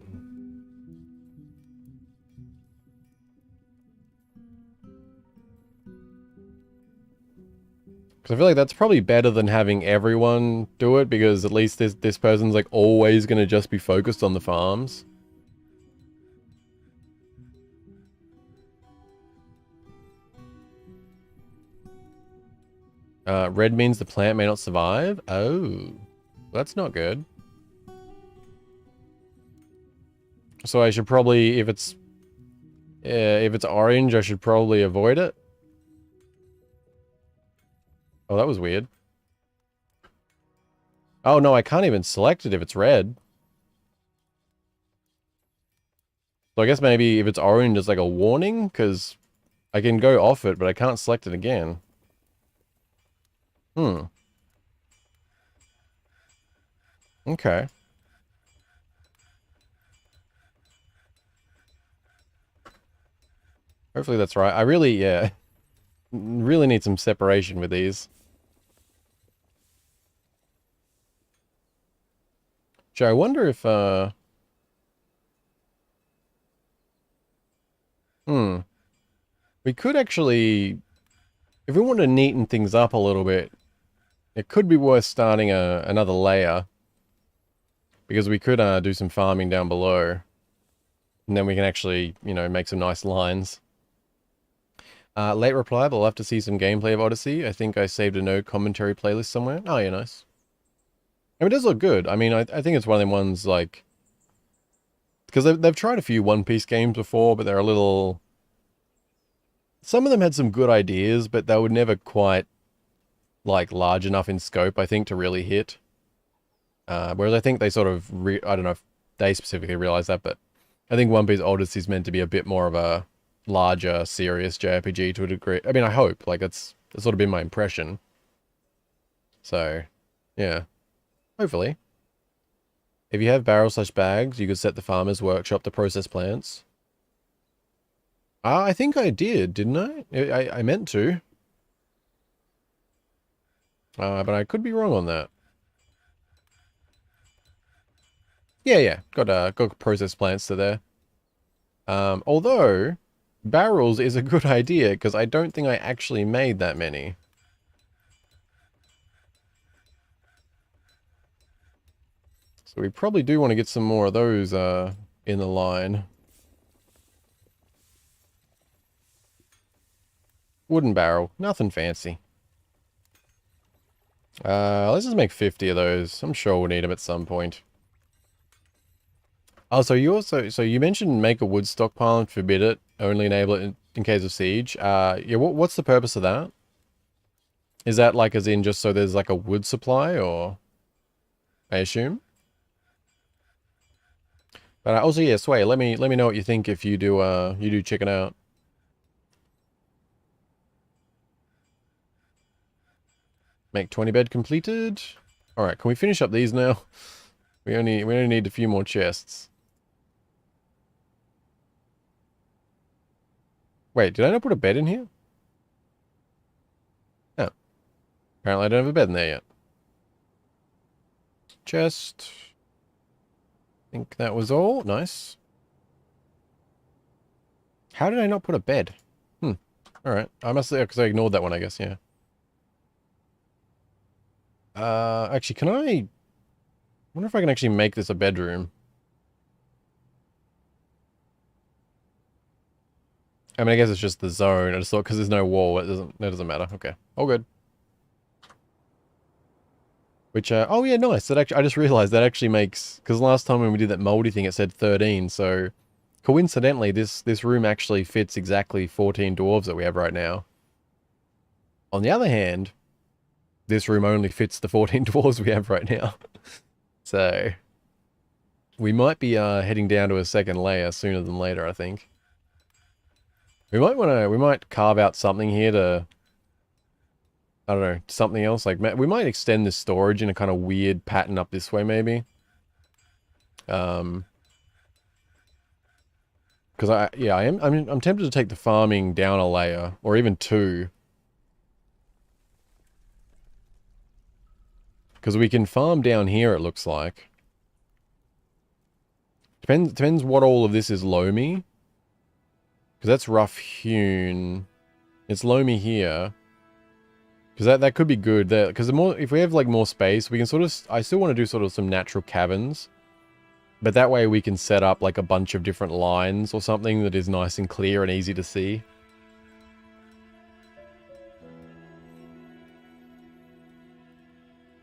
Because I feel like that's probably better than having everyone do it, because at least this person's, like, always going to just be focused on the farms. Red means the plant may not survive? Oh, that's not good. So I should probably, if it's orange, I should probably avoid it. Oh, that was weird. Oh, no, I can't even select it if it's red. So I guess maybe if it's orange, it's like a warning, because I can go off it, but I can't select it again. Okay. Hopefully that's right. I really, yeah, really need some separation with these. Joe, I wonder if, we could actually, if we want to neaten things up a little bit, it could be worth starting another layer. Because we could do some farming down below. And then we can actually, you know, make some nice lines. Late reply, but I'll have to see some gameplay of Odyssey. I think I saved a no commentary playlist somewhere. Oh, yeah, nice. I mean, it does look good. I mean, I think it's one of them ones, like... Because they've tried a few One Piece games before, but they're a little... Some of them had some good ideas, but they were never quite, like, large enough in scope, I think, to really hit. Whereas I think they sort of... I don't know if they specifically realize that, but... I think One Piece Odyssey is meant to be a bit more of a larger, serious JRPG to a degree. I mean, I hope. Like, that's sort of been my impression. So, yeah. Hopefully. If you have barrels/bags, you could set the farmer's workshop to process plants. I think I did, didn't I? I meant to. But I could be wrong on that. Yeah. Got process plants to there. Although, barrels is a good idea, because I don't think I actually made that many. So we probably do want to get some more of those in the line. Wooden barrel, nothing fancy. Let's just make 50 of those. I'm sure we'll need them at some point. Oh, so you mentioned make a wood stockpile and forbid it, only enable it in case of siege. Yeah, what's the purpose of that? Is that like as in just so there's like a wood supply, or I assume? But also, yeah, Sway, let me know what you think if you do chicken out. Make 20 bed completed. All right, can we finish up these now? We only need a few more chests. Wait, did I not put a bed in here? Oh. Apparently I don't have a bed in there yet. Chest. I think that was all. Nice. How did I not put a bed? Alright. I must have, because I ignored that one, I guess, yeah. Actually, can I wonder if I can actually make this a bedroom. I mean, I guess it's just the zone. I just thought because there's no wall, it doesn't matter. Okay. All good. Which, oh yeah, nice. That actually, I just realized that actually makes, because last time when we did that moldy thing, it said 13, so coincidentally, this room actually fits exactly 14 dwarves that we have right now. On the other hand, this room only fits the 14 dwarves we have right now. So, we might be heading down to a second layer sooner than later, I think. We might carve out something here to, I don't know, something else. Like, we might extend this storage in a kind of weird pattern up this way, maybe. Because I'm tempted to take the farming down a layer, or even two. Because we can farm down here, it looks like. Depends what all of this is loamy. Because that's rough hewn. It's loamy here. Because that could be good. Because if we have like more space, we can sort of... I still want to do sort of some natural caverns. But that way we can set up like a bunch of different lines or something that is nice and clear and easy to see.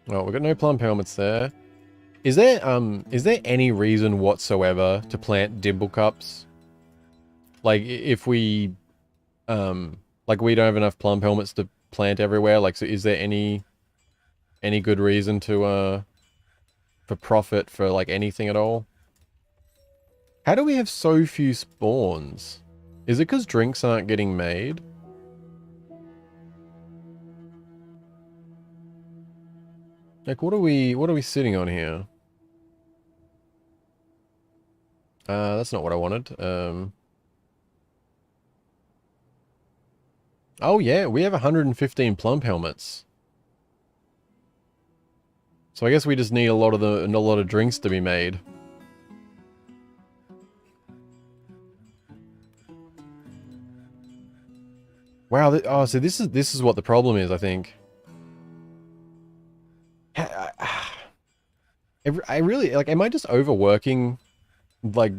Oh, we've got no plum helmets there. Is there any reason whatsoever to plant dimple cups? Like, if we... like, we don't have enough plum helmets to plant everywhere? Like, so is there any good reason to, for profit for, like, anything at all? How do we have so few spawns? Is it because drinks aren't getting made? Like, what are we sitting on here? That's not what I wanted. Oh yeah, we have 115 plump helmets. So I guess we just need a lot of drinks to be made. Wow, oh, so this is what the problem is, I think. I really, like, am I just overworking, like,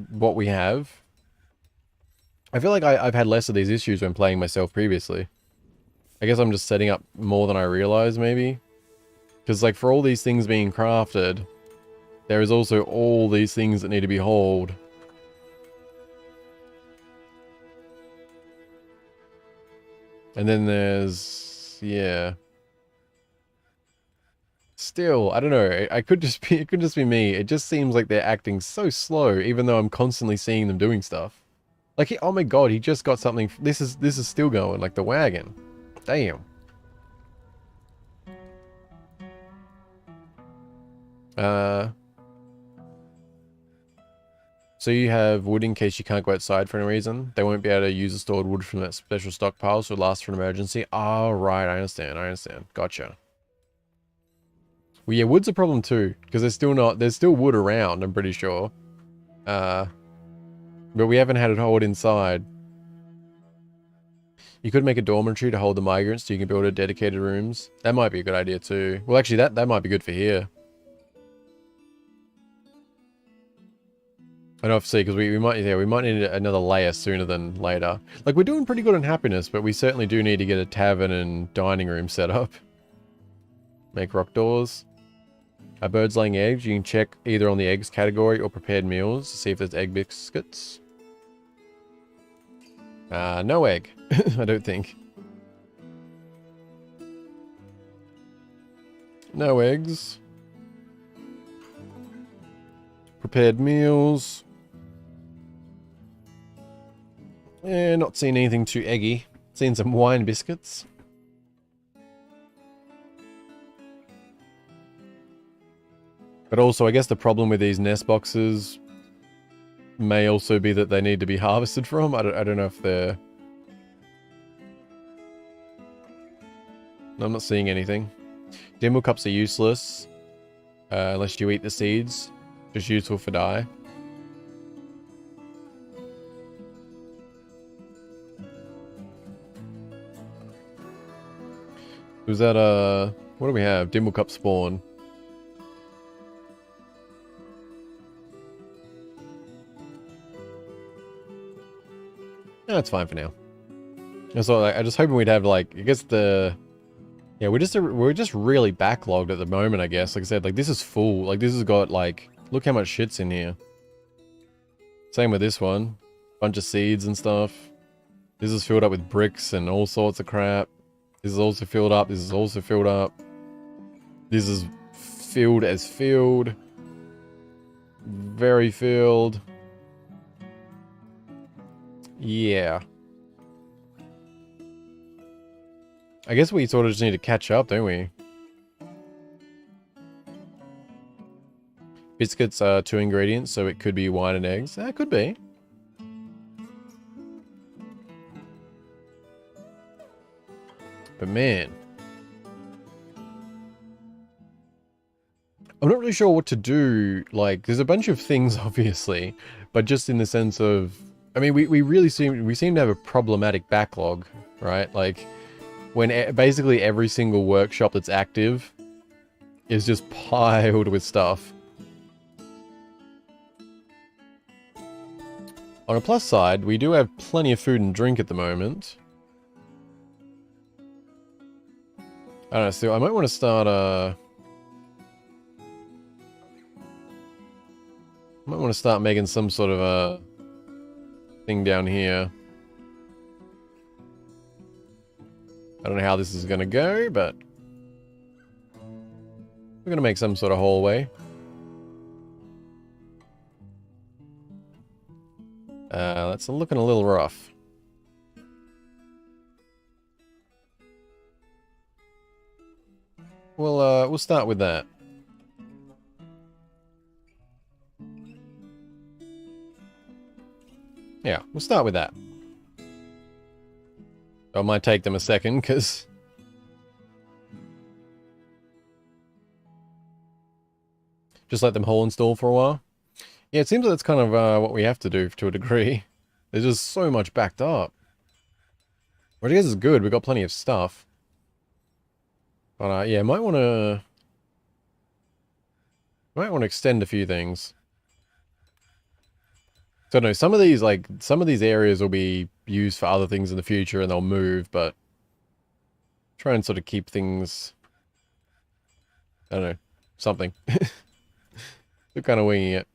what we have? I feel like I've had less of these issues when playing myself previously. I guess I'm just setting up more than I realize, maybe? Because, like, for all these things being crafted, there is also all these things that need to be hauled. And then there's... yeah. Still, I don't know. It could just be me. It just seems like they're acting so slow, even though I'm constantly seeing them doing stuff. Like, oh my god, he just got something. This is still going, like the wagon. Damn. So you have wood in case you can't go outside for any reason. They won't be able to use the stored wood from that special stockpile, so it lasts for an emergency. Oh, right, I understand. Gotcha. Well, yeah, wood's a problem too, because there's still wood around, I'm pretty sure. But we haven't had it hold inside. You could make a dormitory to hold the migrants so you can build a dedicated rooms. That might be a good idea too. Well, actually, that might be good for here. I don't have to see, because we might need another layer sooner than later. Like, we're doing pretty good on happiness, but we certainly do need to get a tavern and dining room set up. Make rock doors. Birds laying eggs. You can check either on the eggs category or prepared meals to see if there's egg biscuits. No egg. I don't think. No eggs. prepared meals. Not seeing anything too eggy. Seeing some wine biscuits. But also, I guess the problem with these nest boxes may also be that they need to be harvested from. I don't know if they're... No, I'm not seeing anything. Dimble cups are useless. Unless you eat the seeds. Just useful for dye. Was that what do we have? Dimble cup spawn. No, that's fine for now. So like, I just hoping we'd have like, I guess the... Yeah, we're just really backlogged at the moment, I guess. Like I said, like this is full. Like this has got like, look how much shit's in here. Same with this one. Bunch of seeds and stuff. This is filled up with bricks and all sorts of crap. This is also filled up. This is also filled up. This is filled as filled. Very filled. Yeah. I guess we sort of just need to catch up, don't we? Biscuits are 2 ingredients, so it could be wine and eggs. That could be. But man. I'm not really sure what to do. Like, there's a bunch of things, obviously. But just in the sense of... I mean, we seem to have a problematic backlog, right? Like... When basically every single workshop that's active is just piled with stuff. On a plus side, we do have plenty of food and drink at the moment. I don't know, so I might want to start making some sort of a thing down here. I don't know how this is going to go, but we're going to make some sort of hallway. That's looking a little rough. We'll start with that. Yeah, we'll start with that. I might take them a second, because... Just let them hole install for a while. Yeah, it seems like that's kind of what we have to do to a degree. There's just so much backed up. Which I guess is good, we've got plenty of stuff. But yeah, might want to extend a few things. So no, some of these areas will be used for other things in the future and they'll move, but try and sort of keep things, I don't know, something. We're kind of winging it.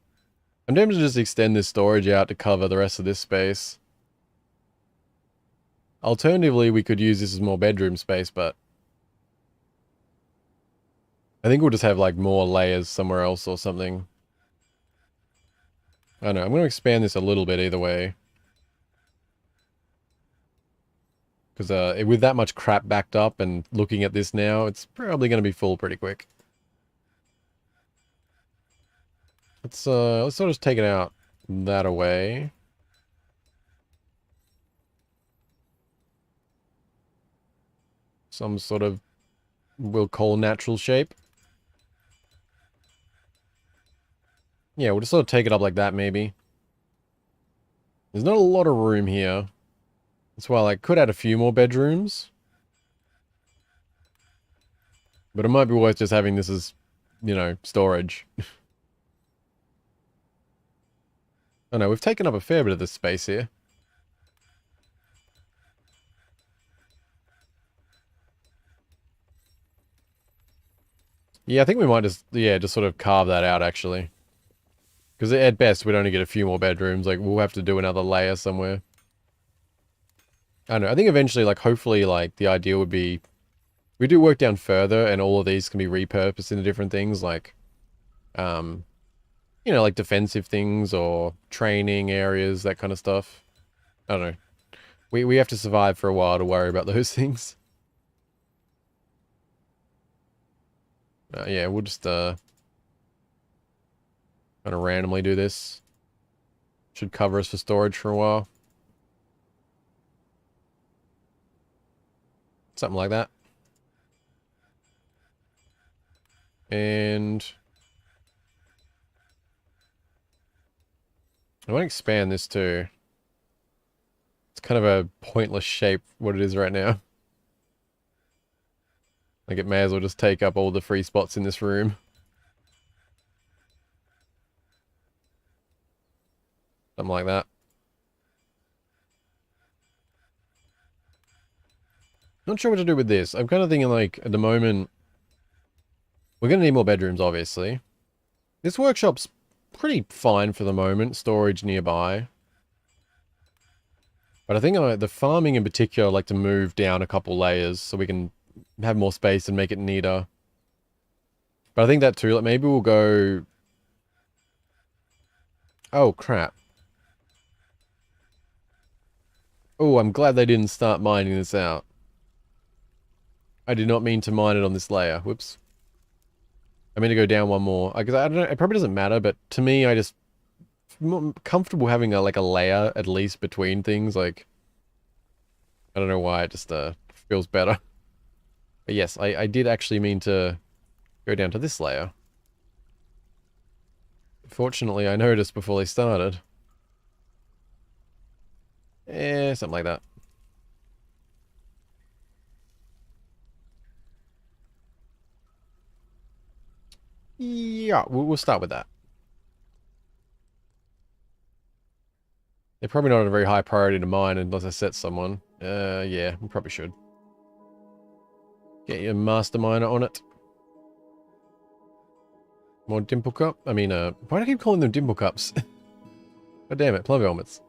I'm tempted to just extend this storage out to cover the rest of this space. Alternatively, we could use this as more bedroom space, but I think we'll just have like more layers somewhere else or something. I don't know, I'm going to expand this a little bit either way. Because with that much crap backed up and looking at this now, it's probably going to be full pretty quick. Let's sort of just take it out that away. Some sort of, we'll call natural shape. Yeah, we'll just sort of take it up like that, maybe. There's not a lot of room here. That's why I could add a few more bedrooms. But it might be worth just having this as, you know, storage. Oh no, we've taken up a fair bit of this space here. Yeah, I think we might just sort of carve that out, actually. Because at best, we'd only get a few more bedrooms. Like, we'll have to do another layer somewhere. I don't know. I think eventually, like, hopefully, like, the idea would be... We do work down further, and all of these can be repurposed into different things, like... you know, like defensive things or training areas, that kind of stuff. I don't know. We have to survive for a while to worry about those things. Yeah, we'll just kind of randomly do this. Should cover us for storage for a while. Something like that. And I want to expand this too. It's kind of a pointless shape, what it is right now. Like it may as well just take up all the free spots in this room. Something like that. Not sure what to do with this. I'm kind of thinking like, at the moment, we're going to need more bedrooms, obviously. This workshop's pretty fine for the moment. Storage nearby. But I think the farming in particular, I'd like to move down a couple layers so we can have more space and make it neater. But I think that too, like maybe we'll go... Oh, crap. Oh, I'm glad they didn't start mining this out. I did not mean to mine it on this layer. Whoops. I mean to go down one more. Because I don't know, it probably doesn't matter, but to me, I just... I'm more comfortable having like a layer at least between things, like... I don't know why, it just feels better. But yes, I did actually mean to go down to this layer. Fortunately, I noticed before they started. Something like that. Yeah, we'll start with that. They're probably not a very high priority to mine unless I set someone. Yeah, we probably should. Get your master miner on it. More dimple cup? I mean, why do I keep calling them dimple cups? God damn it, plumber helmets.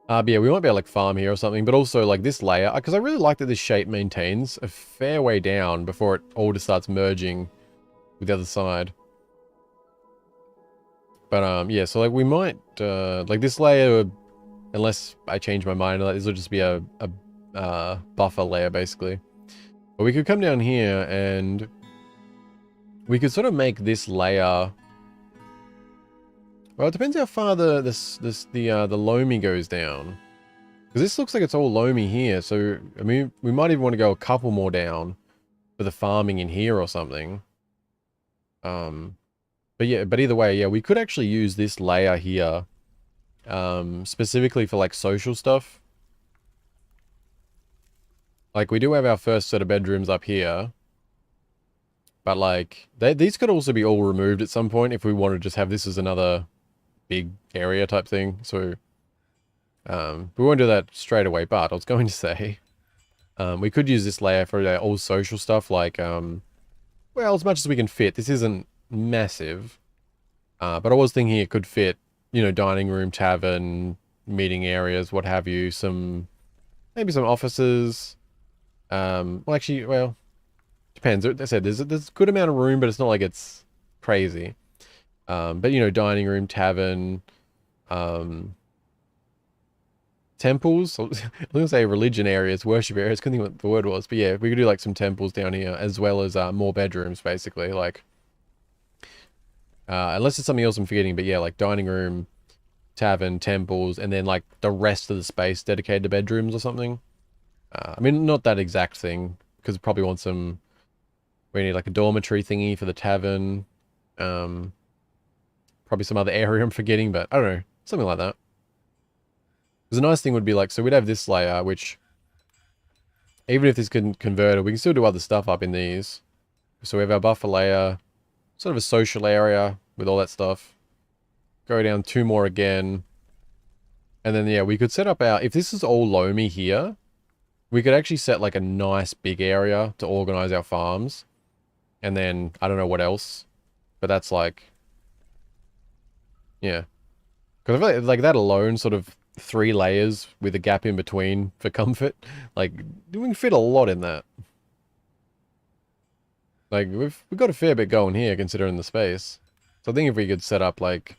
But yeah, we might be able to like farm here or something, but also like this layer, because I really like that this shape maintains a fair way down before it all just starts merging with the other side. But yeah, so like we might, like this layer, unless I change my mind, this will just be a buffer layer basically. But we could come down here and we could sort of make this layer. Well, it depends how far the loamy goes down. Because this looks like it's all loamy here, so I mean we might even want to go a couple more down for the farming in here or something. But yeah, but either way, yeah, we could actually use this layer here, specifically for like social stuff. Like we do have our first set of bedrooms up here, but like these could also be all removed at some point if we want to just have this as another big area type thing. So we won't do that straight away, but I was going to say we could use this layer for all social stuff, like well, as much as we can fit. This isn't massive, but I was thinking it could fit, you know, dining room, tavern, meeting areas, what have you, maybe some offices. Well, actually, well, depends. As I said, there's a good amount of room, but it's not like it's crazy. But you know, dining room, tavern, temples. I was going to say religion areas, worship areas. Couldn't think what the word was, but yeah, we could do like some temples down here as well as more bedrooms, basically. Like, unless it's something else I'm forgetting, but yeah, like dining room, tavern, temples, and then like the rest of the space dedicated to bedrooms or something. I mean, not that exact thing, because we probably want some... We need like a dormitory thingy for the tavern. Probably some other area I'm forgetting, but I don't know. Something like that. Because the nice thing would be like, so we'd have this layer, which... Even if this can convert, we can still do other stuff up in these. So we have our buffer layer, sort of a social area with all that stuff. Go down 2 more again. And then, yeah, we could set up our... If this is all loamy here... We could actually set like a nice big area to organize our farms. And then, I don't know what else. But that's like... Yeah. Because I feel like that alone, sort of 3 layers with a gap in between for comfort. Like, we can fit a lot in that. Like, we've got a fair bit going here considering the space. So I think if we could set up like,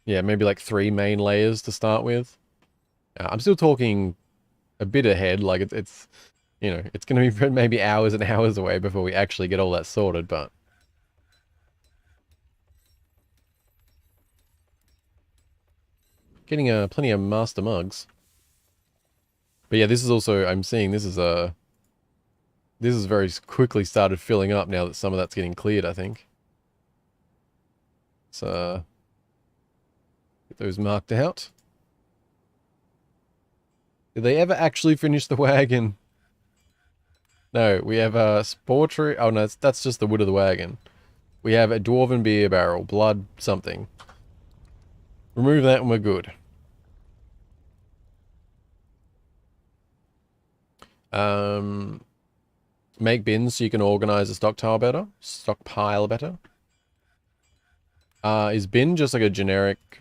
yeah, maybe like 3 main layers to start with. I'm still talking a bit ahead, like it's you know, it's going to be maybe hours and hours away before we actually get all that sorted, but... Getting plenty of master mugs. But yeah, this is also, I'm seeing this is this is very quickly started filling up now that some of that's getting cleared, I think. So, get those marked out. Did they ever actually finish the wagon? No, we have a spore tree. Oh no, that's just the wood of the wagon. We have a dwarven beer barrel, blood something. Remove that and we're good. Make bins so you can organize a stockpile better. Is bin just like a generic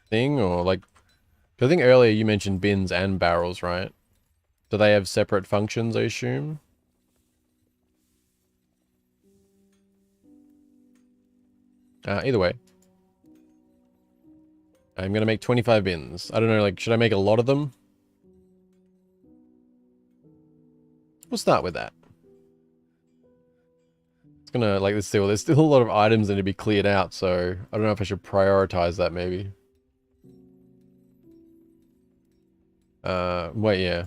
thing, or like... I think earlier you mentioned bins and barrels, right? Do they have separate functions, I assume? Either way. I'm gonna make 25 bins. I don't know, like, should I make a lot of them? We'll start with that. It's gonna, like, there's still a lot of items that need to be cleared out, so I don't know if I should prioritize that, maybe. Wait, yeah.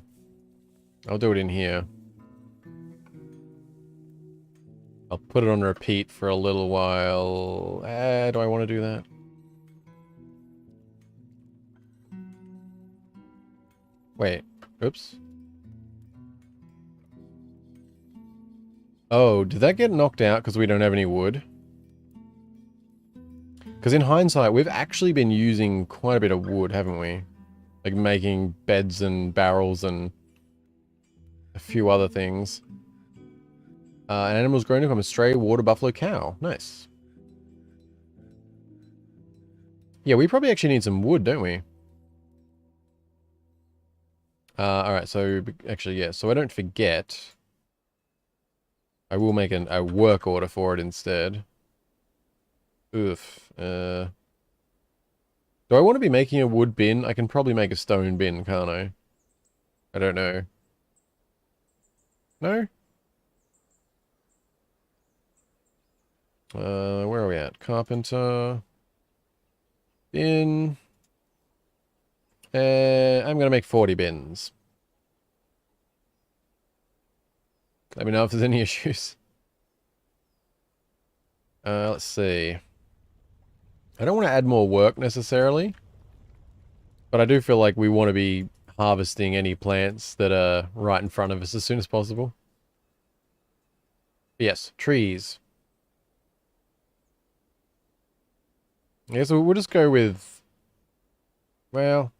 I'll do it in here. I'll put it on repeat for a little while. Do I want to do that? Wait. Oops. Oh, did that get knocked out because we don't have any wood? Because in hindsight, we've actually been using quite a bit of wood, haven't we? Like making beds and barrels and a few other things. An animal's grown to become a stray water buffalo cow. Nice. Yeah, we probably actually need some wood, don't we? Alright, so actually, yeah, so I don't forget, I will make a work order for it instead. Oof. Do I want to be making a wood bin? I can probably make a stone bin, can't I? I don't know. No? Where are we at? Carpenter. Bin. I'm gonna make 40 bins. Let me know if there's any issues. Let's see. I don't want to add more work necessarily, but I do feel like we want to be harvesting any plants that are right in front of us as soon as possible. Yes, trees. Yeah, so we'll just go with, well,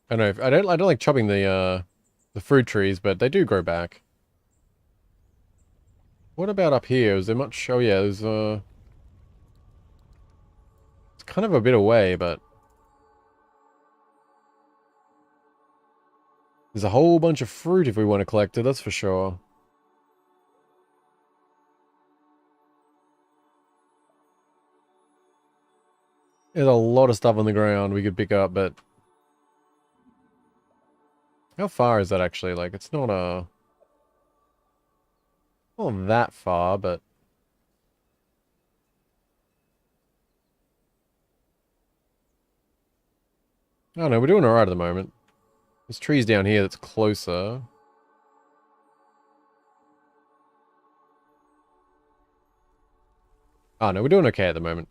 I don't know. I don't like chopping the fruit trees, but they do grow back. What about up here? Is there much? Oh yeah, there's it's kind of a bit away, but there's a whole bunch of fruit if we want to collect it, that's for sure. There's a lot of stuff on the ground we could pick up, but how far is that actually? Like, it's not not that far, but I don't know, we're doing alright at the moment. There's trees down here that's closer. Oh no, we're doing okay at the moment.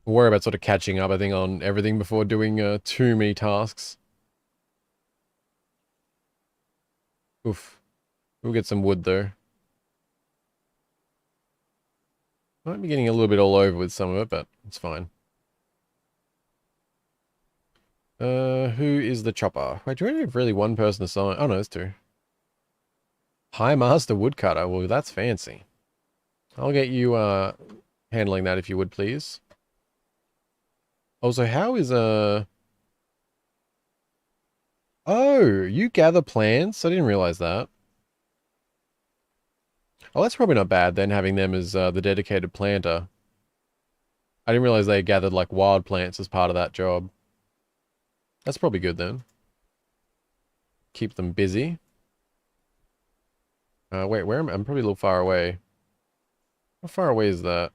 We'll worry about sort of catching up, I think, on everything before doing too many tasks. Oof. We'll get some wood, though. Might be getting a little bit all over with some of it, but it's fine. Who is the chopper? Wait, do we only have really one person assigned? Oh, no, there's two. High Master Woodcutter. Well, that's fancy. I'll get you, handling that if you would, please. Also, how is, Oh, you gather plants? I didn't realize that. Oh, that's probably not bad then, having them as the dedicated planter. I didn't realize they gathered like wild plants as part of that job. That's probably good then. Keep them busy. Wait, where am I? I'm probably a little far away. How far away is that?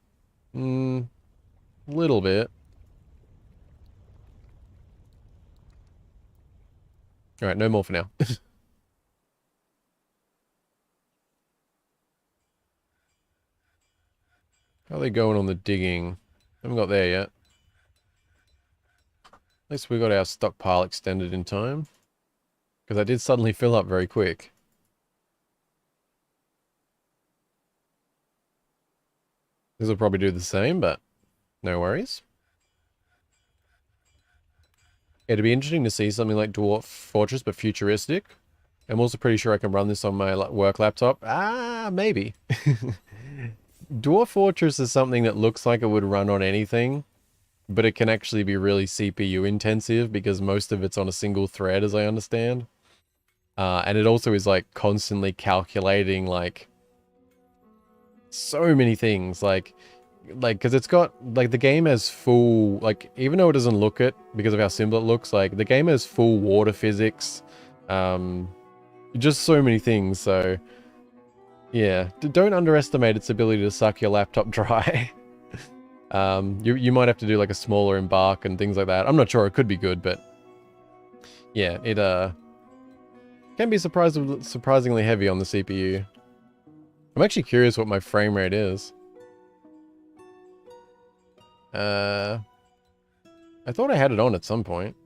Little bit. Alright, no more for now. How are they going on the digging? Haven't got there yet. At least we got our stockpile extended in time. Because I did suddenly fill up very quick. This will probably do the same, but no worries. It'd be interesting to see something like Dwarf Fortress, but futuristic. I'm also pretty sure I can run this on my work laptop. Ah, maybe. Dwarf Fortress is something that looks like it would run on anything, but it can actually be really CPU intensive because most of it's on a single thread, as I understand. And it also is like constantly calculating like so many things, like because it's got like the game has full, like, even though it doesn't look it because of how simple it looks, like the game has full water physics, just so many things. So yeah, don't underestimate its ability to suck your laptop dry. You might have to do like a smaller Embark and things like that. I'm not sure, it could be good, but yeah, it can be surprisingly heavy on the CPU. I'm actually curious what my frame rate is. I thought I had it on at some point.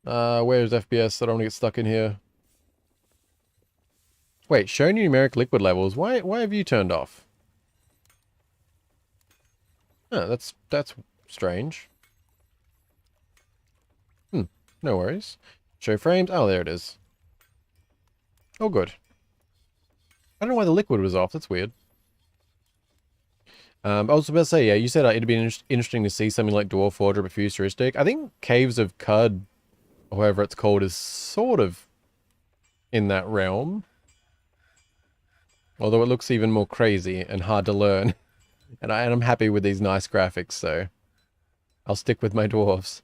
Where's FPS? I don't want to get stuck in here. Wait, show numeric liquid levels. Why have you turned off? Oh, that's strange. No worries. Show frames. Oh, there it is. Oh, good. I don't know why the liquid was off. That's weird. I was about to say, yeah, you said it'd be interesting to see something like Dwarf Fortress but futuristic. I think Caves of Cud, or however it's called, is sort of in that realm. Although it looks even more crazy and hard to learn. And I'm happy with these nice graphics, so I'll stick with my dwarves.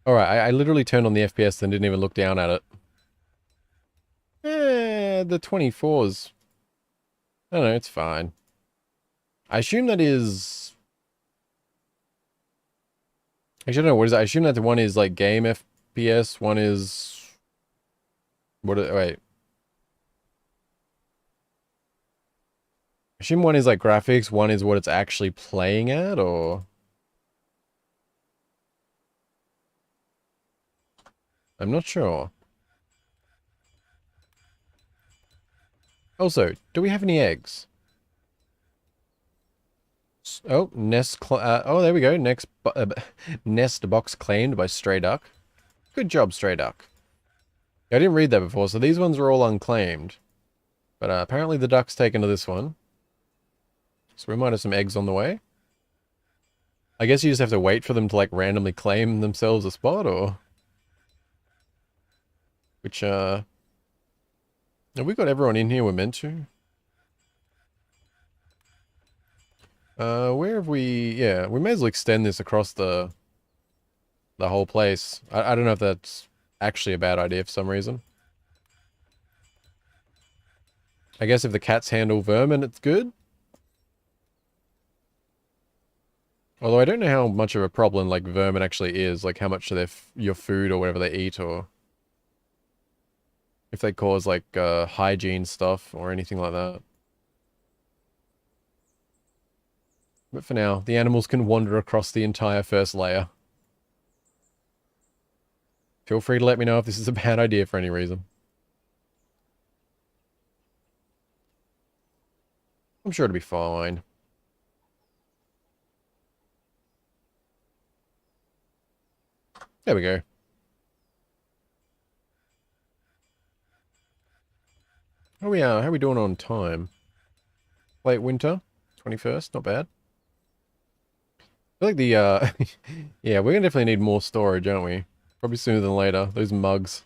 Alright, I literally turned on the FPS and didn't even look down at it. The 24s. I don't know, it's fine. I assume that is... Actually, I don't know, what is it? I assume that the one is like game FPS, one is... wait. I assume one is like graphics, one is what it's actually playing at, or... I'm not sure. Also, do we have any eggs? Oh, oh, there we go. Nest box claimed by Stray Duck. Good job, Stray Duck. I didn't read that before, so these ones are all unclaimed. But apparently the duck's taken to this one. So we might have some eggs on the way. I guess you just have to wait for them to like randomly claim themselves a spot, or... Which, have we got everyone in here we're meant to? Where have we... Yeah, we may as well extend this across the whole place. I don't know if that's actually a bad idea for some reason. I guess if the cats handle vermin, it's good. Although I don't know how much of a problem, like, vermin actually is. Like, how much of your food or whatever they eat, or... if they cause, like, hygiene stuff or anything like that. But for now, the animals can wander across the entire first layer. Feel free to let me know if this is a bad idea for any reason. I'm sure it'll be fine. There we go. How are we doing on time? Late winter, 21st, not bad. I feel like the, yeah, we're gonna definitely need more storage, aren't we? Probably sooner than later. Those mugs.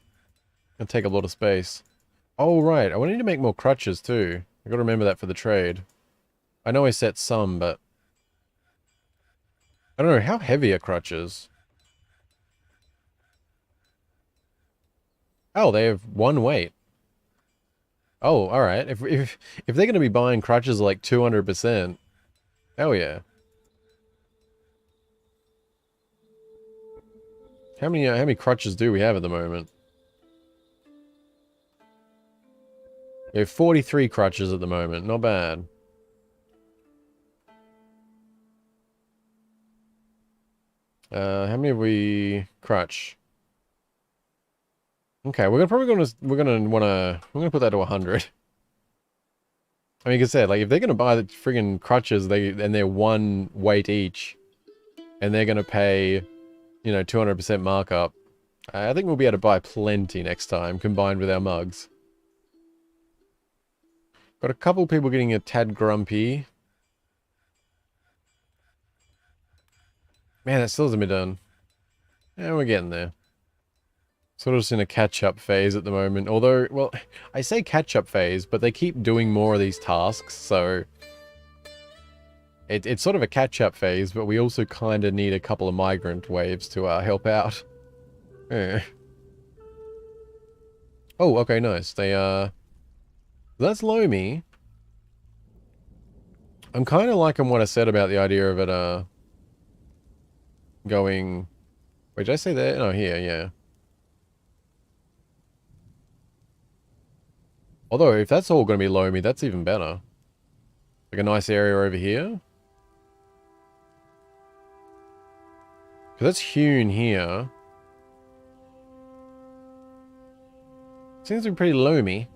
Gonna take a lot of space. Oh, right. I need to make more crutches, too. I gotta remember that for the trade. I know I set some, but... I don't know, how heavy are crutches? Oh, they have 1 weight. Oh, alright. If they're gonna be buying crutches like 200%, hell yeah. How many crutches do we have at the moment? We have 43 crutches at the moment. Not bad. How many have we crutch? Okay, we're gonna put that to 100. I mean, like I said, like if they're gonna buy the friggin' crutches, and they're 1 weight each, and they're gonna pay, you know, 200% markup. I think we'll be able to buy plenty next time, combined with our mugs. Got a couple people getting a tad grumpy. Man, that still hasn't been done. Yeah, we're getting there. Sort of just in a catch-up phase at the moment. Although, well, I say catch-up phase, but they keep doing more of these tasks, so... It's sort of a catch-up phase, but we also kind of need a couple of migrant waves to help out. Yeah. Oh, okay, nice. That's Lomi. I'm kind of liking what I said about the idea of it, going... Wait, did I say there? Oh, here, yeah. Although, if that's all going to be Lomi, that's even better. Like a nice area over here. Because that's hewn here. Seems to be pretty Lomi.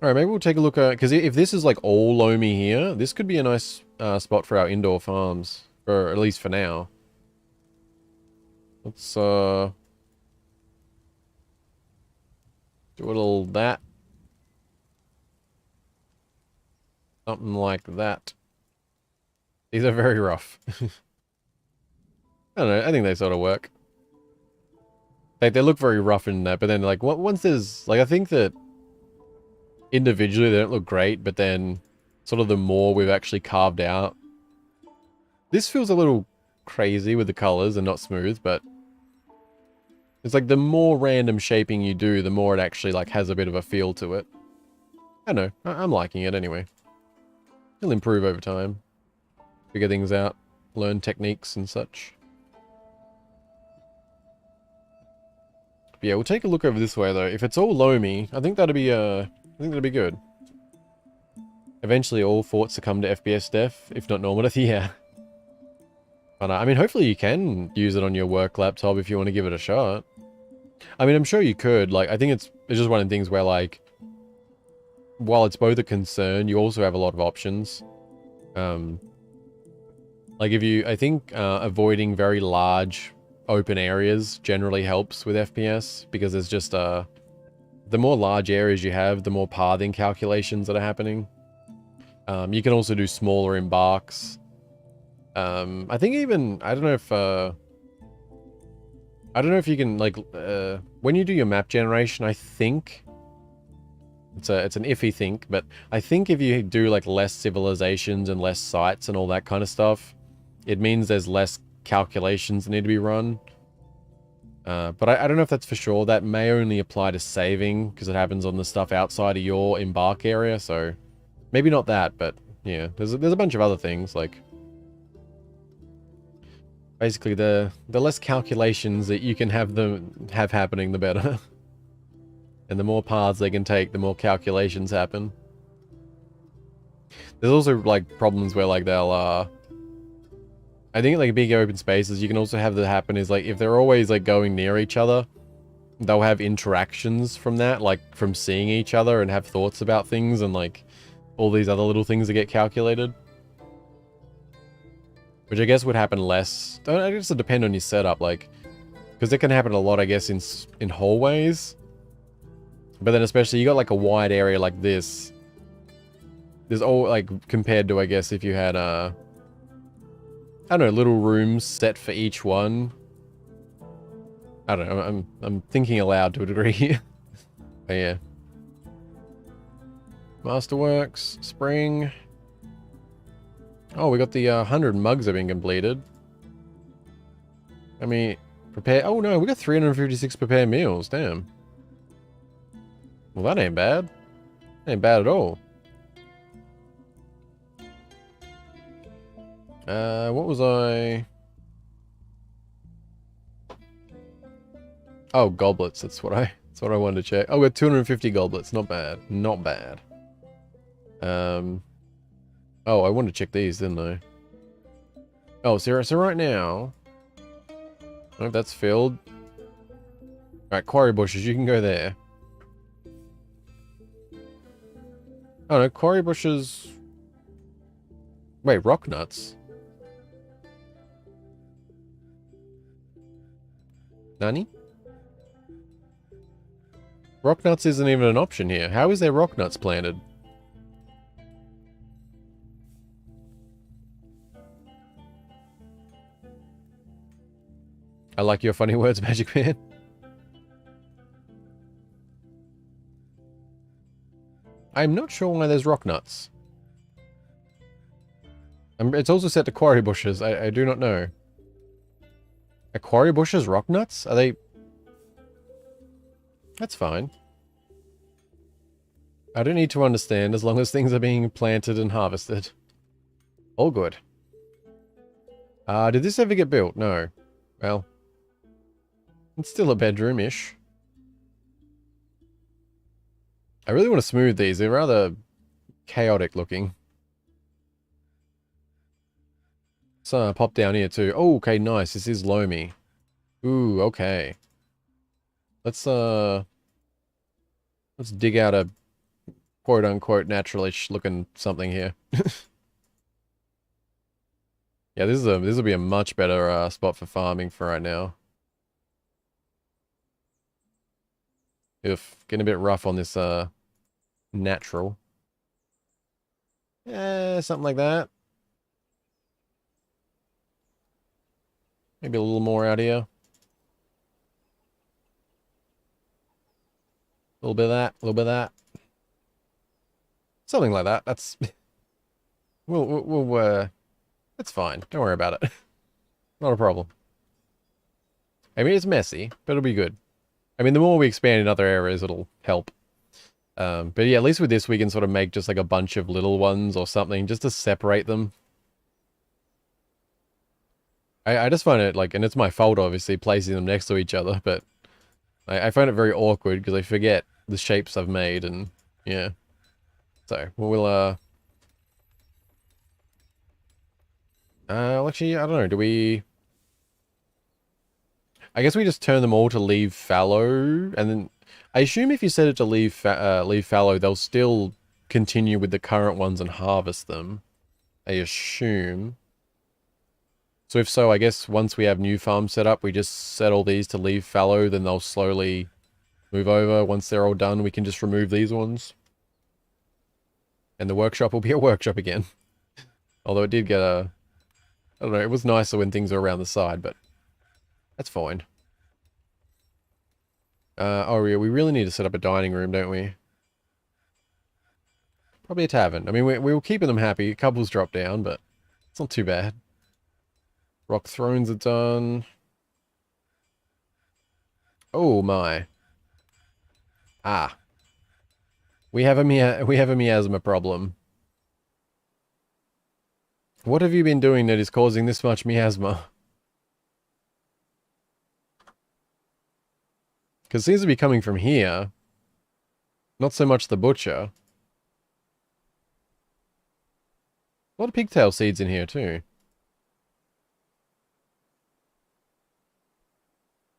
Alright, maybe we'll take a look at... Because if this is like all Lomi here, this could be a nice spot for our indoor farms. Or at least for now. Let's, do a little that. Something like that. These are very rough. I don't know, I think they sort of work. Like, they look very rough in that, but then, like, once there's... Like, I think that individually they don't look great, but then sort of the more we've actually carved out. This feels a little crazy with the colors and not smooth, but... It's like the more random shaping you do, the more it actually like has a bit of a feel to it. I don't know. I'm liking it anyway. It'll improve over time. Figure things out. Learn techniques and such. But yeah, we'll take a look over this way though. If it's all Lomi, I think that'd be good. Eventually all forts succumb to FPS def, if not normal death, yeah. But I mean, hopefully you can use it on your work laptop if you want to give it a shot. I mean, I'm sure you could. Like, I think it's just one of the things where, like, while it's both a concern, you also have a lot of options. Like, I think avoiding very large open areas generally helps with FPS, because there's just, the more large areas you have, the more pathing calculations that are happening. You can also do smaller embarks. I think even, I don't know if you can, like, when you do your map generation, I think, it's an iffy think, but I think if you do, like, less civilizations and less sites and all that kind of stuff, it means there's less calculations that need to be run. But I don't know if that's for sure. That may only apply to saving, because it happens on the stuff outside of your embark area, so maybe not that, but yeah, there's a bunch of other things, like... Basically, the less calculations that you can have happening, the better. And the more paths they can take, the more calculations happen. There's also, like, problems where, like, they'll, I think, like, big open spaces, you can also have that happen is, like, if they're always, like, going near each other, they'll have interactions from that, like, from seeing each other and have thoughts about things and, like, all these other little things that get calculated. Which I guess would happen less. I guess it depend on your setup, like, because it can happen a lot, I guess, in hallways. But then especially you got like a wide area like this. There's all like compared to, I guess, if you had I don't know, little rooms set for each one. I don't know, I'm thinking aloud to a degree here. But yeah. Masterworks, spring. Oh, we got the 100 mugs have been completed. I mean, prepare. Oh no, we got 356 prepared meals. Damn. Well, that ain't bad. Ain't bad at all. What was I? Oh, goblets. That's what I wanted to check. Oh, we got 250 goblets. Not bad. Not bad. Oh, I wanted to check these, didn't I? Oh, so right now... Oh, that's filled. Alright, quarry bushes, you can go there. Oh no, quarry bushes... Wait, rock nuts? Nani? Rock nuts isn't even an option here. How is there rock nuts planted? I like your funny words, Magic Man. I'm not sure why there's rock nuts. It's also set to quarry bushes. I do not know. Are quarry bushes rock nuts? Are they... That's fine. I don't need to understand as long as things are being planted and harvested. All good. Did this ever get built? No. Well... It's still a bedroom-ish. I really want to smooth these. They're rather chaotic looking. So pop down here too. Oh, okay, nice. This is loamy. Ooh, okay. Let's dig out a quote-unquote naturalish looking something here. Yeah, this will be a much better spot for farming for right now. Getting a bit rough on this natural. Yeah, something like that. Maybe a little more out here. A little bit of that, a little bit of that. Something like that. That's... It's fine. Don't worry about it. Not a problem. I mean, it's messy, but it'll be good. I mean, the more we expand in other areas, it'll help. But yeah, at least with this, we can sort of make just like a bunch of little ones or something, just to separate them. I just find it like, and it's my fault, obviously, placing them next to each other, but I find it very awkward because I forget the shapes I've made, and yeah. So, we'll, actually, I don't know, do we... I guess we just turn them all to leave fallow, and then... I assume if you set it to leave fallow, they'll still continue with the current ones and harvest them. I assume. So if so, I guess once we have new farms set up, we just set all these to leave fallow, then they'll slowly move over. Once they're all done, we can just remove these ones. And the workshop will be a workshop again. Although it did get a... I don't know, it was nicer when things were around the side, but... That's fine. Oh yeah, we really need to set up a dining room, don't we? Probably a tavern. I mean, we were keeping them happy. Couples drop down, but it's not too bad. Rock thrones are done. Oh my. Ah. We have a miasma problem. What have you been doing that is causing this much miasma? Because it seems to be coming from here. Not so much the butcher. A lot of pigtail seeds in here too.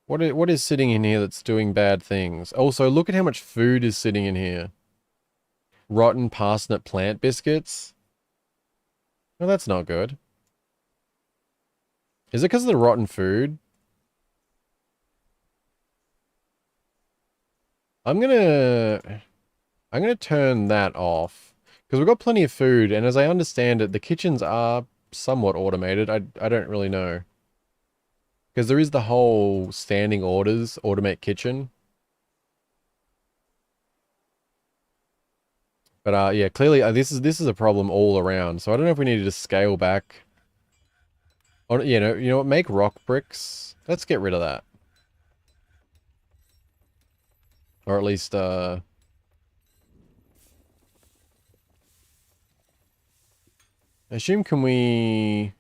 What is sitting in here that's doing bad things? Also, look at how much food is sitting in here. Rotten parsnip plant biscuits. Well, that's not good. Is it because of the rotten food? I'm gonna turn that off. Because we've got plenty of food, and as I understand it, the kitchens are somewhat automated. I don't really know. Because there is the whole standing orders, automate kitchen. But yeah, clearly this is a problem all around. So I don't know if we need to just scale back. Or, you know what? Make rock bricks. Let's get rid of that. Or at least I assume can we...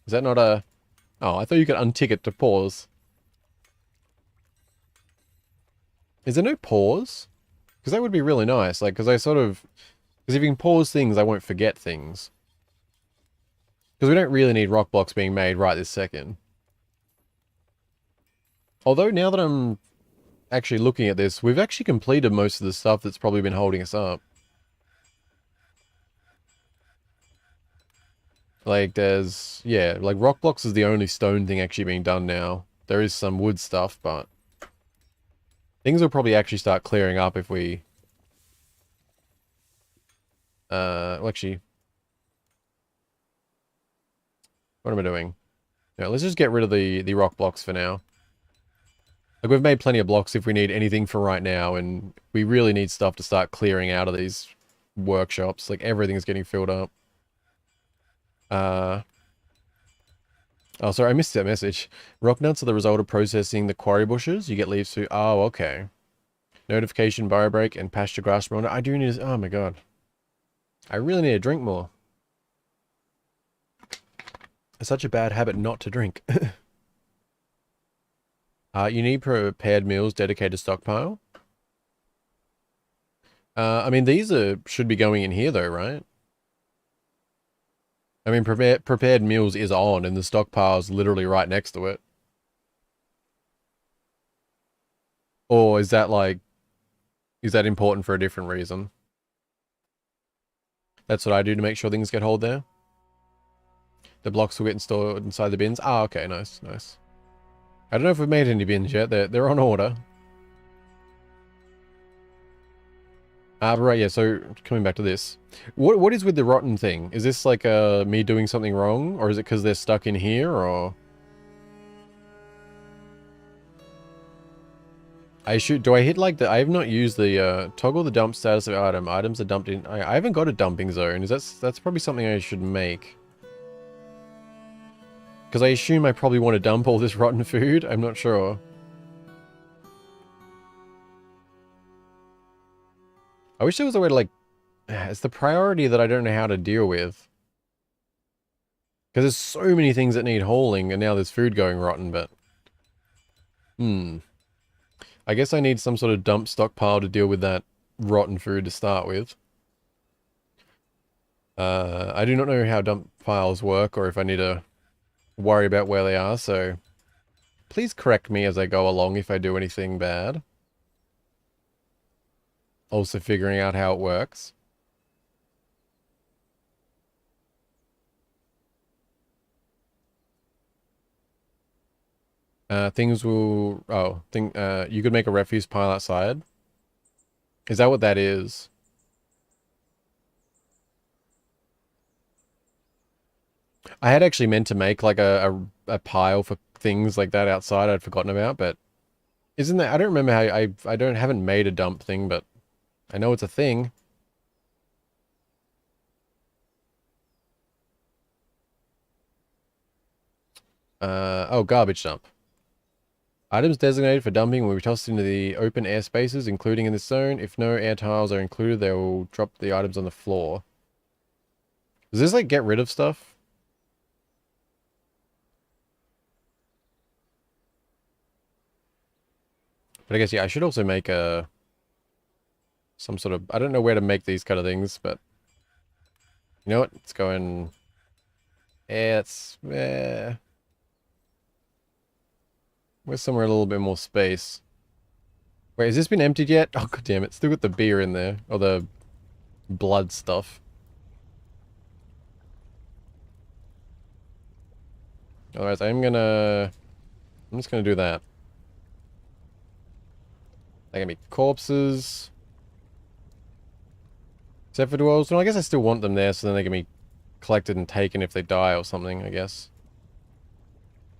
Is that not a... Oh, I thought you could untick it to pause. Is there no pause? Because that would be really nice. Like, because I sort of... Because if you can pause things, I won't forget things. Because we don't really need rock blocks being made right this second. Although, now that I'm actually looking at this, we've actually completed most of the stuff that's probably been holding us up. Like, there's... Yeah, like, rock blocks is the only stone thing actually being done now. There is some wood stuff, but... Things will probably actually start clearing up if we... well, actually... What am I doing? No, let's just get rid of the rock blocks for now. Like, we've made plenty of blocks if we need anything for right now, and we really need stuff to start clearing out of these workshops. Like, everything's getting filled up. Oh, sorry, I missed that message. Rock nuts are the result of processing the quarry bushes. You get leaves to... Oh, okay. Notification, bio break, and pasture grass mowing. I do need to... Oh, my God. I really need to drink more. It's such a bad habit not to drink. You need prepared meals, dedicated stockpile. I mean, these should be going in here, though, right? I mean, prepared meals is on, and the stockpile's literally right next to it. Or is that, like... Is that important for a different reason? That's what I do to make sure things get hold there. The blocks will get stored inside the bins. Ah, okay, nice, nice. I don't know if we've made any bins yet. They're on order. But right, yeah, so coming back to this. What is with the rotten thing? Is this like me doing something wrong? Or is it because they're stuck in here, or... Do I hit like the... I have not used the, toggle the dump status of item. Items are dumped in... I haven't got a dumping zone. That's probably something I should make. Because I assume I probably want to dump all this rotten food. I'm not sure. I wish there was a way to, like... It's the priority that I don't know how to deal with. Because there's so many things that need hauling, and now there's food going rotten, but... I guess I need some sort of dump stockpile to deal with that rotten food to start with. I do not know how dump piles work, or if I need to worry about where they are, so... Please correct me as I go along if I do anything bad. Also figuring out how it works. Things will... Oh, you could make a refuse pile outside. Is that what that is? I had actually meant to make like a pile for things like that outside I'd forgotten about, but... Isn't that... I don't remember how... haven't made a dump thing, but... I know it's a thing. Oh, garbage dump. Items designated for dumping will be tossed into the open air spaces, including in this zone. If no air tiles are included, they will drop the items on the floor. Does this, like, get rid of stuff? But I guess, yeah, I should also make some sort of... I don't know where to make these kind of things, but... You know what? Let's go in... Yeah, it's... Yeah... Where's somewhere a little bit more space? Wait, has this been emptied yet? Oh, god damn it. Still got the beer in there. Or the... blood stuff. Alright, I'm just gonna do that. They're gonna be corpses. Except for dwells. No, I guess I still want them there, so then they can be collected and taken if they die or something, I guess.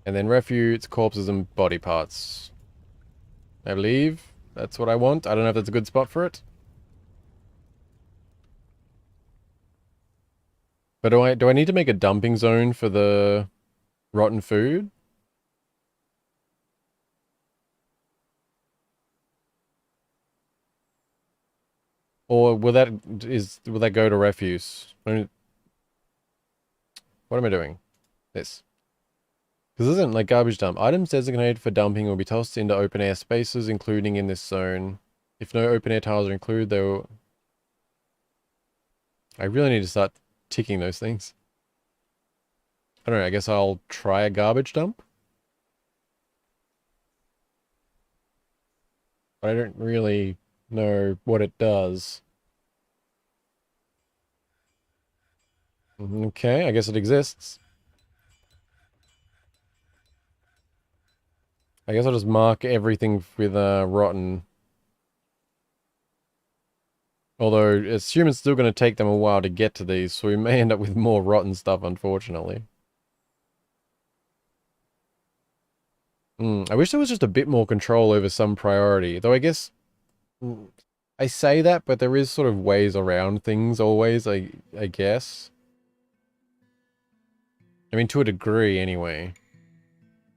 And then refuse, corpses, and body parts. I believe that's what I want. I don't know if that's a good spot for it. But do I need to make a dumping zone for the rotten food? Or will that go to refuse? What am I doing? This. Because this isn't like garbage dump. Items designated for dumping will be tossed into open air spaces, including in this zone. If no open air tiles are included, they will... I really need to start ticking those things. I don't know, I guess I'll try a garbage dump. But I don't really know what it does. Okay, I guess it exists. I guess I'll just mark everything with rotten. Although, assume it's still going to take them a while to get to these, so we may end up with more rotten stuff, unfortunately. I wish there was just a bit more control over some priority. Though I guess... I say that, but there is sort of ways around things always, I guess. I mean, to a degree, anyway.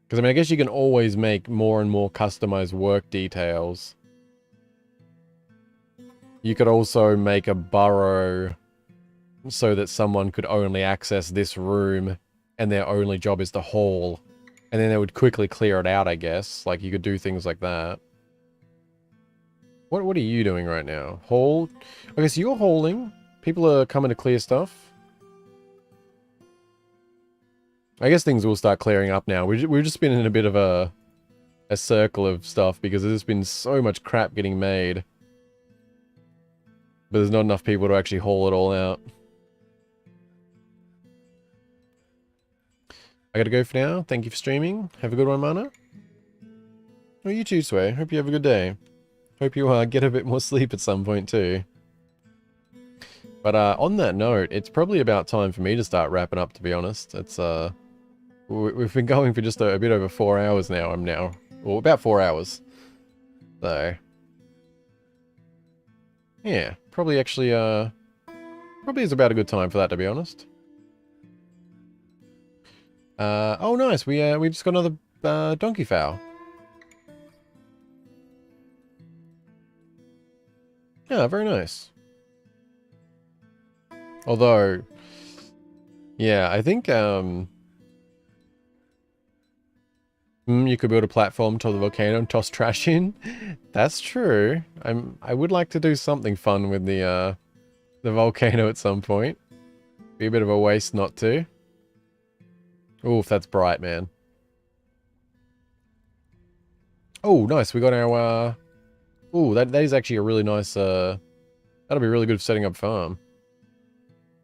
Because, I mean, I guess you can always make more and more customized work details. You could also make a burrow so that someone could only access this room and their only job is to haul. And then they would quickly clear it out, I guess. Like, you could do things like that. What are you doing right now? Haul? Okay, so you're hauling. People are coming to clear stuff. I guess things will start clearing up now. We've just been in a bit of a circle of stuff because there's been so much crap getting made. But there's not enough people to actually haul it all out. I gotta go for now. Thank you for streaming. Have a good one, Mana. Oh, you too, Sway. Hope you have a good day. Hope you get a bit more sleep at some point too. But on that note, it's probably about time for me to start wrapping up, to be honest. It's we've been going for just a bit over 4 hours now. Well, about 4 hours. So yeah, probably actually probably is about a good time for that, to be honest. Oh nice, we just got another donkey fowl. Yeah, very nice. Although, yeah, I think you could build a platform to the volcano and toss trash in. That's true. I would like to do something fun with the volcano at some point. Be a bit of a waste not to. Oof, that's bright, man. Oh, nice. We got our ooh, that is actually a really nice that'll be really good for setting up farm.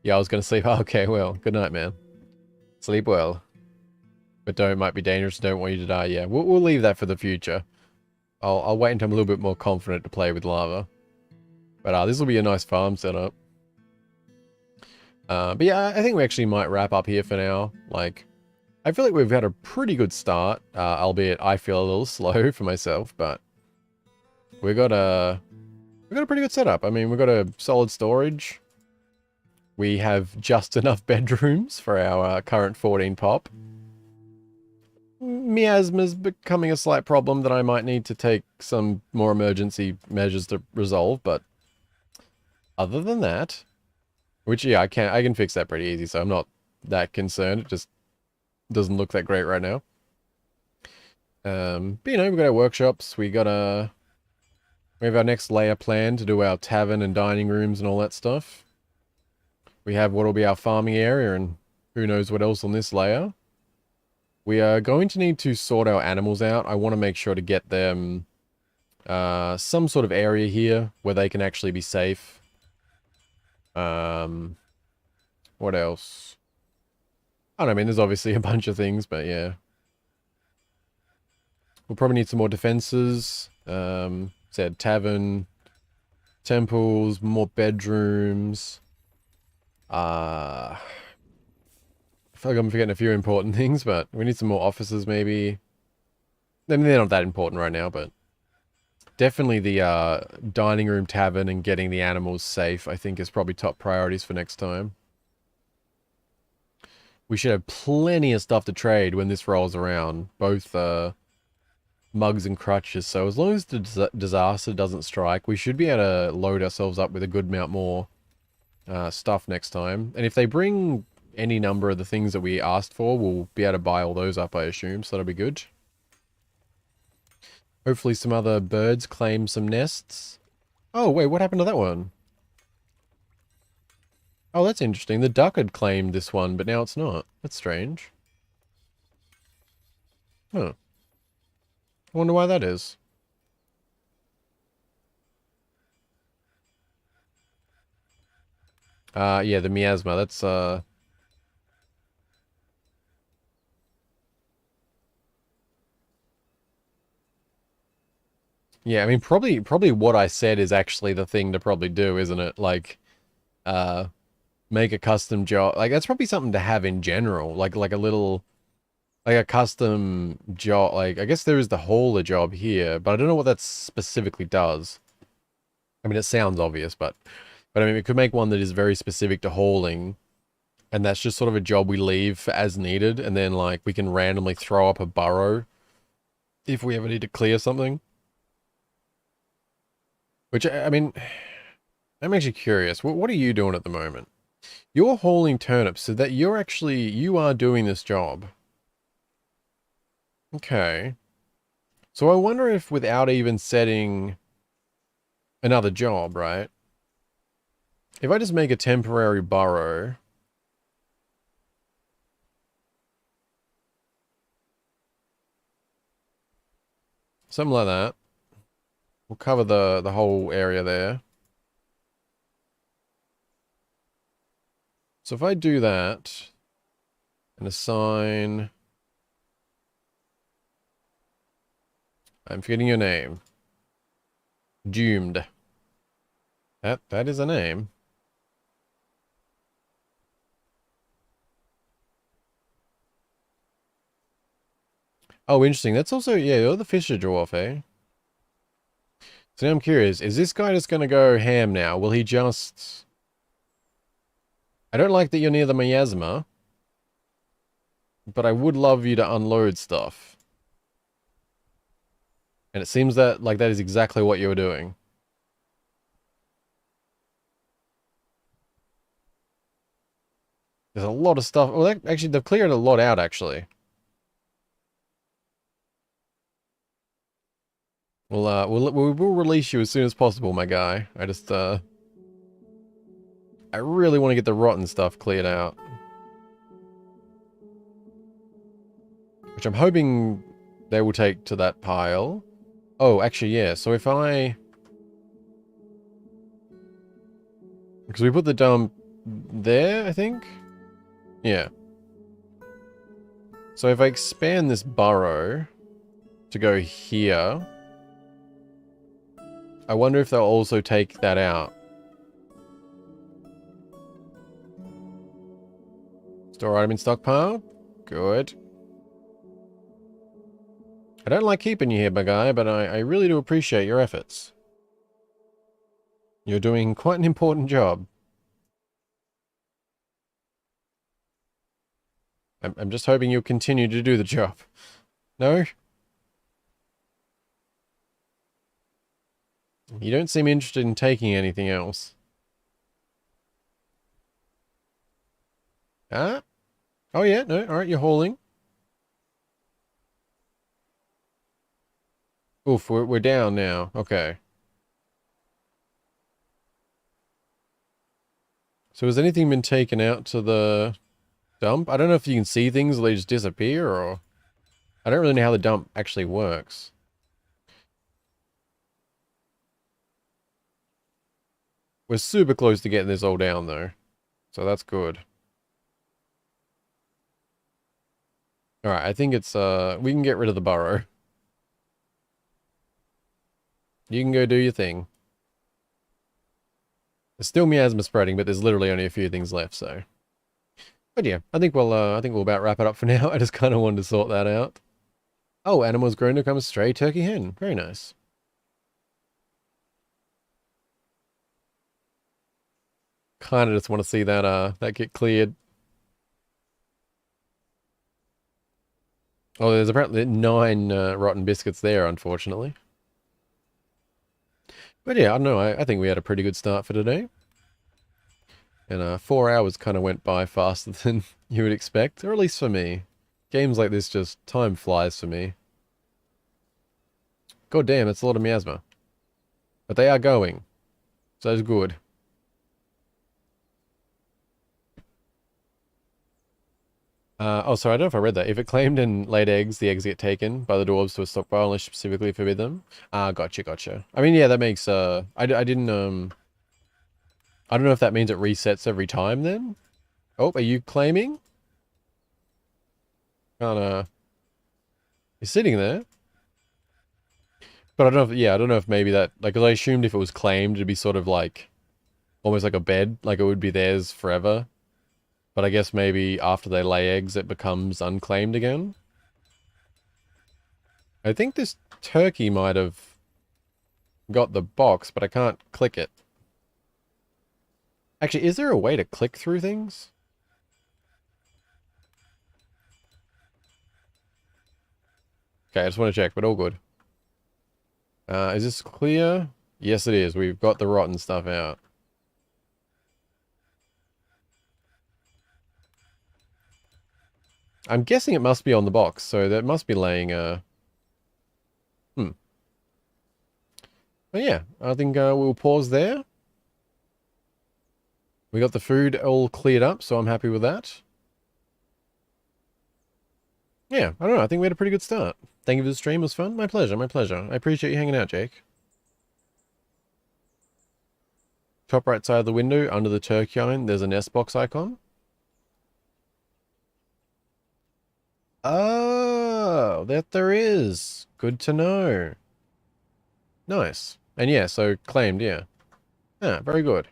Yeah, I was gonna sleep. Okay, well, good night, man. Sleep well. But might be dangerous, don't want you to die. Yeah, we'll leave that for the future. I'll wait until I'm a little bit more confident to play with lava. But this will be a nice farm setup. But yeah, I think we actually might wrap up here for now. Like, I feel like we've had a pretty good start, albeit I feel a little slow for myself, but we got a pretty good setup. I mean, we've got a solid storage. We have just enough bedrooms for our current 14 pop. Miasma's becoming a slight problem that I might need to take some more emergency measures to resolve, but other than that, which yeah, I can fix that pretty easy, so I'm not that concerned. It just doesn't look that great right now. But you know, we've got our workshops, we have our next layer planned to do our tavern and dining rooms and all that stuff. We have what will be our farming area and who knows what else on this layer. We are going to need to sort our animals out. I want to make sure to get them some sort of area here where they can actually be safe. What else? I don't know, I mean, there's obviously a bunch of things, but yeah. We'll probably need some more defenses. Said tavern, temples, more bedrooms. feel like I'm forgetting a few important things, but we need some more officers maybe. I mean, they're not that important right now, but definitely the dining room tavern and getting the animals safe, I think, is probably top priorities for next time. We should have plenty of stuff to trade when this rolls around, both mugs and crutches. So as long as the disaster doesn't strike, we should be able to load ourselves up with a good amount more stuff next time. And if they bring any number of the things that we asked for, we'll be able to buy all those up, I assume. So that'll be good. Hopefully some other birds claim some nests. Oh, wait, what happened to that one? Oh, that's interesting. The duck had claimed this one, but now it's not. That's strange. Huh. I wonder why that is. Yeah, the miasma. That's, yeah, I mean, probably what I said is actually the thing to probably do, isn't it? Like, uh, make a custom job. Like, that's probably something to have in general. Like a little, like a custom job. Like, I guess there is the hauler job here, but I don't know what that specifically does. I mean, it sounds obvious, but I mean, we could make one that is very specific to hauling, and that's just sort of a job we leave for as needed, and then, like, we can randomly throw up a burrow if we ever need to clear something. Which, I mean, I'm actually curious. What are you doing at the moment? You're hauling turnips, so that you are doing this job. Okay. So I wonder if without even setting another job, right? If I just make a temporary burrow. Something like that. We'll cover the whole area there. So if I do that and assign, I'm forgetting your name. Doomed. That is a name. Oh, interesting. That's also, yeah, you're the Fisher Dwarf, eh? So now I'm curious, is this guy just gonna go ham now? Will he just... I don't like that you're near the miasma, but I would love you to unload stuff. And it seems that, like, that is exactly what you were doing. There's a lot of stuff. Well, actually, they've cleared a lot out, actually. We'll release you as soon as possible, my guy. I really want to get the rotten stuff cleared out. Which I'm hoping they will take to that pile. Oh, actually, yeah. So if I... Because we put the dump there, I think? Yeah. So if I expand this burrow to go here, I wonder if they'll also take that out. Store item in stockpile. Good. I don't like keeping you here, my guy, but I really do appreciate your efforts. You're doing quite an important job. I'm just hoping you'll continue to do the job. No? You don't seem interested in taking anything else. Ah? Oh yeah, no, alright, you're hauling. Oof, we're down now. Okay. So has anything been taken out to the dump? I don't know if you can see things or they just disappear, or... I don't really know how the dump actually works. We're super close to getting this all down, though. So that's good. Alright, I think it's, we can get rid of the burrow. You can go do your thing. There's still miasma spreading, but there's literally only a few things left, so... But yeah, I think we'll about wrap it up for now. I just kind of wanted to sort that out. Oh, animals grown to become a stray turkey hen. Very nice. Kind of just want to see that get cleared. Oh, there's apparently 9 rotten biscuits there, unfortunately. But yeah, I don't know. I think we had a pretty good start for today. And 4 hours kind of went by faster than you would expect, or at least for me. Games like this, just time flies for me. God damn, it's a lot of miasma. But they are going. So it's good. Oh, sorry, I don't know if I read that. If it claimed and laid eggs, the eggs get taken by the dwarves to a stockpile unless you specifically forbid them. Ah, gotcha, gotcha. I mean, yeah, that makes, I didn't, I don't know if that means it resets every time then? Oh, are you claiming? Kinda, you're sitting there. But I don't know if, yeah, I don't know if maybe that, like, 'cause I assumed if it was claimed, it'd be sort of like, almost like a bed, like it would be theirs forever. But I guess maybe after they lay eggs, it becomes unclaimed again. I think this turkey might have got the box, but I can't click it. Actually, is there a way to click through things? Okay, I just want to check, but all good. Is this clear? Yes, it is. We've got the rotten stuff out. I'm guessing it must be on the box, so that must be laying, But yeah, I think we'll pause there. We got the food all cleared up, so I'm happy with that. Yeah, I don't know. I think we had a pretty good start. Thank you for the stream. It was fun. My pleasure, my pleasure. I appreciate you hanging out, Jake. Top right side of the window, under the turkey iron, there's a nest box icon. Oh, that there is. Good to know. Nice. And yeah, so claimed, yeah. Yeah, very good.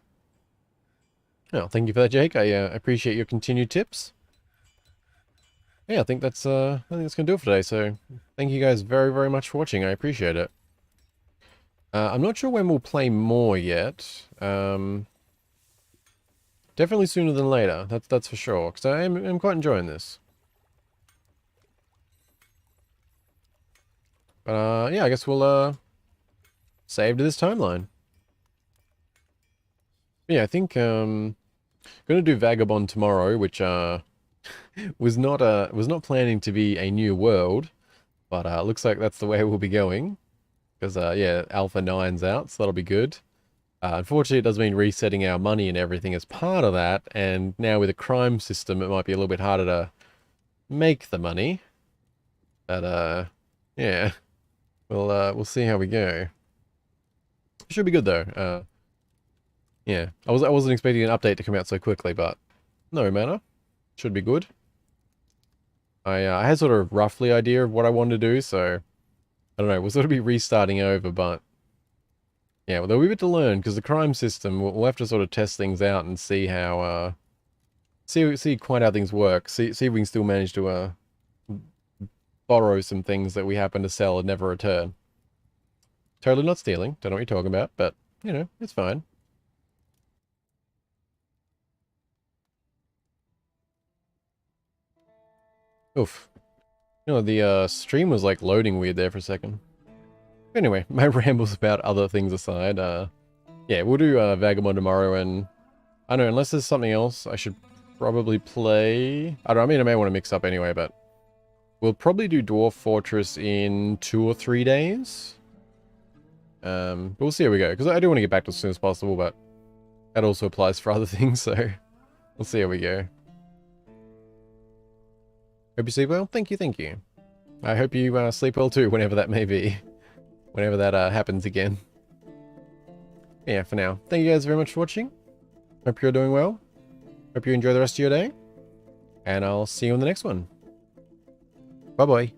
Oh, thank you for that, Jake. I appreciate your continued tips. Yeah, I think that's gonna do it for today. So thank you guys very, very much for watching. I appreciate it. I'm not sure when we'll play more yet. Definitely sooner than later. That's for sure. Because I'm quite enjoying this. But yeah, I guess we'll save to this timeline. But yeah, I think gonna do Vagabond tomorrow, which was not planning to be a new world, but looks like that's the way we'll be going. Because yeah, Alpha 9's out, so that'll be good. Unfortunately, it does mean resetting our money and everything as part of that, and now with a crime system, it might be a little bit harder to make the money. But yeah, we'll see how we go. It should be good though. Yeah, I wasn't expecting an update to come out so quickly, but no matter, should be good. I had sort of roughly idea of what I wanted to do, so I don't know. We'll sort of be restarting over, but yeah, well, there'll be a bit to learn because the crime system. We'll have to sort of test things out and see how see quite how things work. See if we can still manage to borrow some things that we happen to sell and never return. Totally not stealing. Don't know what you're talking about, but you know, it's fine. Oof. You know, the stream was like loading weird there for a second. Anyway, my rambles about other things aside, yeah, we'll do Vagabond tomorrow, and I don't know, unless there's something else I should probably play. I don't know, I mean, I may want to mix up anyway, but we'll probably do Dwarf Fortress in 2 or 3 days. But we'll see how we go, because I do want to get back to it as soon as possible, but that also applies for other things, so we'll see how we go. Hope you sleep well. Thank you, thank you. I hope you sleep well too, whenever that may be. Whenever that happens again. Yeah, for now. Thank you guys very much for watching. Hope you're doing well. Hope you enjoy the rest of your day. And I'll see you in the next one. Bye-bye.